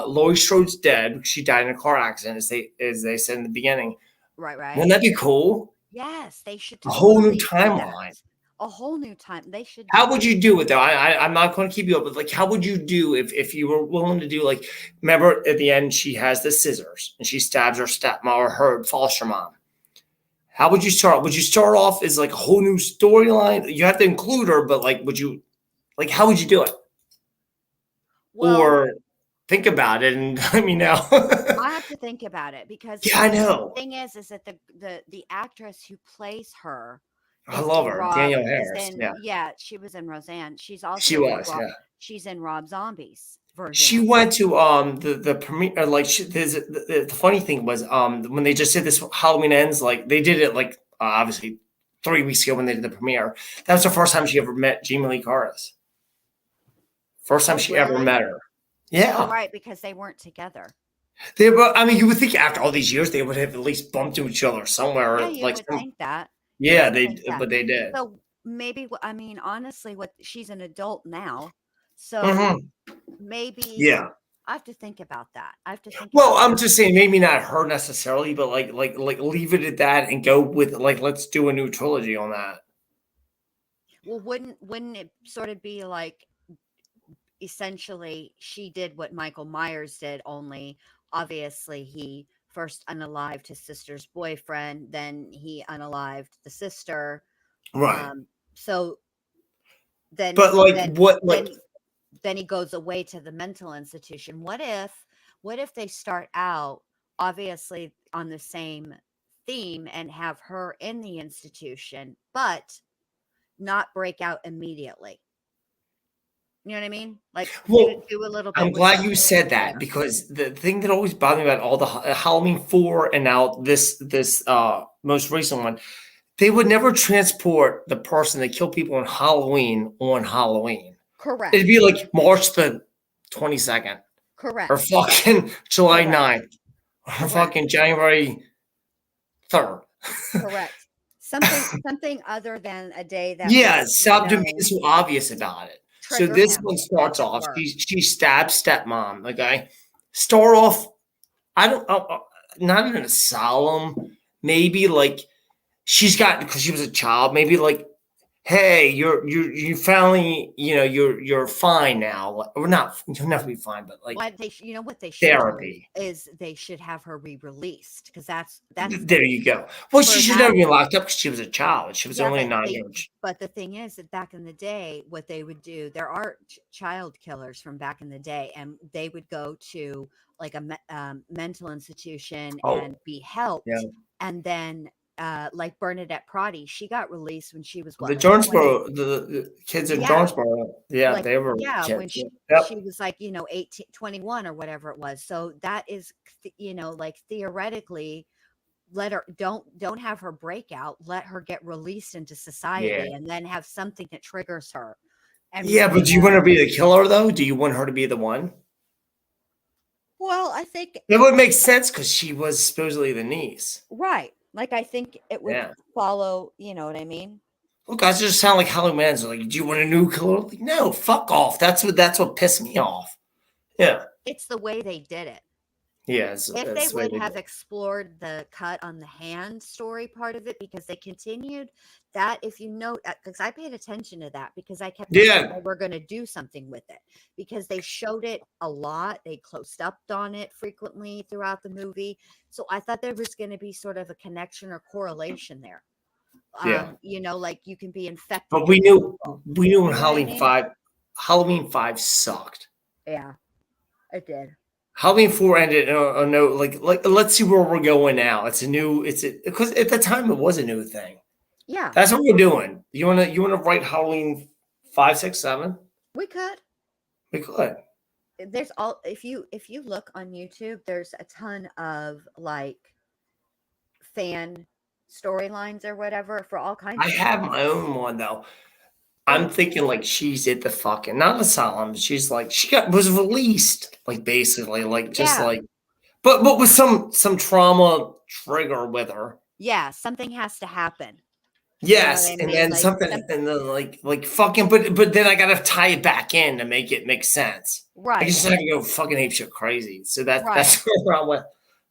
Laurie Strode's dead because she died in a car accident, as they said in the beginning. right, right. Wouldn't that be cool? Yes, they should A whole new totally do that. timeline. A whole new time. They should do How would that. you do it though? I'm not going to keep you up, but like, how would you do if you were willing to do like? Remember at the end, she has the scissors and she stabs her stepmom or her foster mom. How would you start? Would you start off as like a whole new storyline? You have to include her, but like, would you like? How would you do it? Well, Or think about it and let me know. I have to think about it because Yeah, I know. the thing is that the actress who plays her I love her, Danielle Is Harris. in Yeah, yeah, she was in Roseanne. She's she also in was. Yeah. she's in Rob Zombie's version She of went to the premiere like the funny thing was when they just did this Halloween Ends like they did it like obviously 3 weeks ago when they did the premiere. That was the first time she ever met Jamie Lee Curtis. First time Oh, she ever really? met her. Oh, Yeah. right, because they weren't together. They were, I mean, you would think after all these years they would have at least bumped into each other Yeah, somewhere. you Like would some, think that. You yeah, would think that. but they did. So maybe I mean honestly what she's an adult now. So Hmm. maybe Yeah. I have to think about that. I have to think Well, about I'm that. just saying maybe not her necessarily, but like leave it at that and go with like let's do a new trilogy on that. Well, wouldn't it sort of be like essentially she did what Michael Myers did, only obviously he first unalived his sister's boyfriend, then he unalived the sister. Right. So then But like then what like then then he goes away to the mental institution. What if they start out obviously on the same theme and have her in the institution, but not break out immediately? You know what I mean? Like well do a little I'm bit with glad you something said that there. because the thing that always bothered me about all the Halloween 4 and now this most recent one, they would never transport the person that killed people on Halloween. It'd Correct. be like March the 22nd or Correct. fucking July Correct. 9th or Correct. fucking January 3rd. Correct. something other than a day that Yeah, would, stop doing being so obvious about it. So trigger this him, one as starts it off, were. she stabs stepmom, okay? Start off, I don't not in a solemn, maybe like she's got because she was a child, maybe like, hey, you finally, you're fine now. Or not, you don't have to be fine, but like What you know what they should do therapy. is they should have her re-released, because that's There you go. Well, she for should that. never be locked up because she was a child. She was Yeah, only 9 years. but the thing is that back in the day, what they would do, there are child killers from back in the day, and they would go to like a mental institution Oh, and be yeah. helped, and then like Bernadette Prodi, she got released when she was The what, like 20? Jonesboro, the kids in Yeah, Jonesboro, yeah, like they were yeah, when kids. she Yep. she was like 18, 21 or whatever it was. So that is like theoretically, let her, don't have her break out, let her get released into Yeah. society, and then have something that triggers her. And Yeah, but do you want her to be the killer though? Do you want her to be the one? well, I think, That would make sense because she was supposedly the niece. right, like I think it would Yeah. follow, you know what I mean? Well, guys just sound like Halloween Man's like, do you want a new killer? Like, no, fuck off. That's what pissed me off. Yeah. It's the way they did it. Yeah, If they that's the way would they do have it. explored the cut on the hand story part of it, because they continued that, if you note, because I paid attention to that, because I kept thinking Yeah. they were going to do something with it, because they showed it a lot. They closed up on it frequently throughout the movie. So I thought there was going to be sort of a connection or correlation there. Yeah. Like you can be infected But with we knew evil. we knew when You know what I mean? Halloween 5 sucked. Yeah, it did. Halloween 4 ended on a note like let's see where we're going now. Because at the time it was a new thing. Yeah, That's what we're doing. You wanna write Halloween 5, 6, 7? we could. We could. There's all, if you look on YouTube, there's a ton of like fan storylines or whatever for all kinds I of have movies. my own one though. I'm Well, thinking like she's at the fucking not asylum. She's like she was released, like basically, like just yeah, like but with some trauma trigger with her. yeah, something has to happen. You know what Yes, I and mean? then Like something, and then like fucking, but then I gotta tie it back in to make it make sense. I right, just have to go fucking ape shit crazy. So right. that's where I went.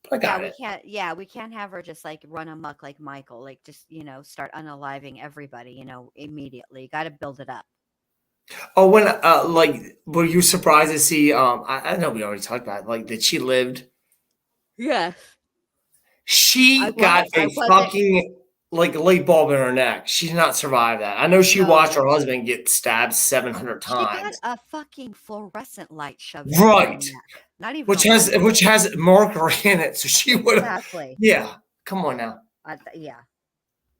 But I Yeah, got it. we can't have her just like run amok like Michael, like just, start unaliving everybody, immediately. Got to build it up. Oh, when like were you surprised to see? I know we already talked about it, like that she lived. Yes. She got I a wasn't. fucking like light bulb in her neck. She did not survive that. I know she watched No. her husband get stabbed 700 She got times. a fucking fluorescent light shoved into her Right. neck. Not even Which a has light which bulb. has mercury in it. So she would have. Exactly. Yeah. Come on now. Yeah.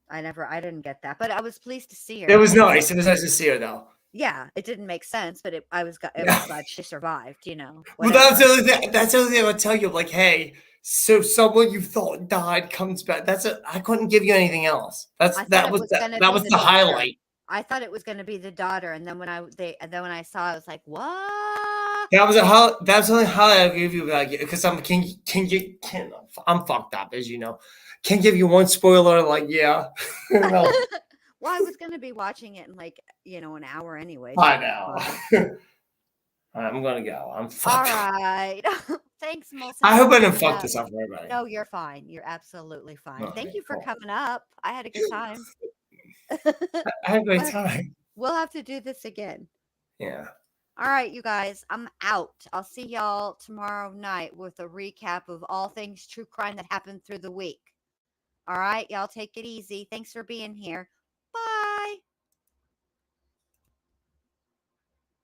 I didn't get that, but I was pleased to see It her. was nice. It was nice to see her though. Yeah, it didn't make sense, but I was Yeah. glad she survived, Well, that's whatever. the other thing. That's the other thing I would tell you. Like, hey, so someone you thought died comes back. I couldn't give you anything else. I thought it was gonna That be was the the daughter. highlight. I thought it was gonna be the daughter, and then when I saw, I was like, "What?" That's the only highlight I give you about it because I'm fucked up as you know. Can't give you one spoiler. Like, yeah, no, Well, I was gonna be watching it in like, an hour anyway, so I that's fine. know. I'm gonna go. I'm All fucked up. right. Thanks, Molson, I for hope I didn't coming fuck up. this up for everybody. No, you're fine. You're absolutely fine. Thank Okay, you for cool. coming up. I had a good time. I had a great We'll time. we'll have to do this again. Yeah. All right, you guys, I'm out. I'll see y'all tomorrow night with a recap of all things true crime that happened through the week. All right, y'all take it easy. Thanks for being here.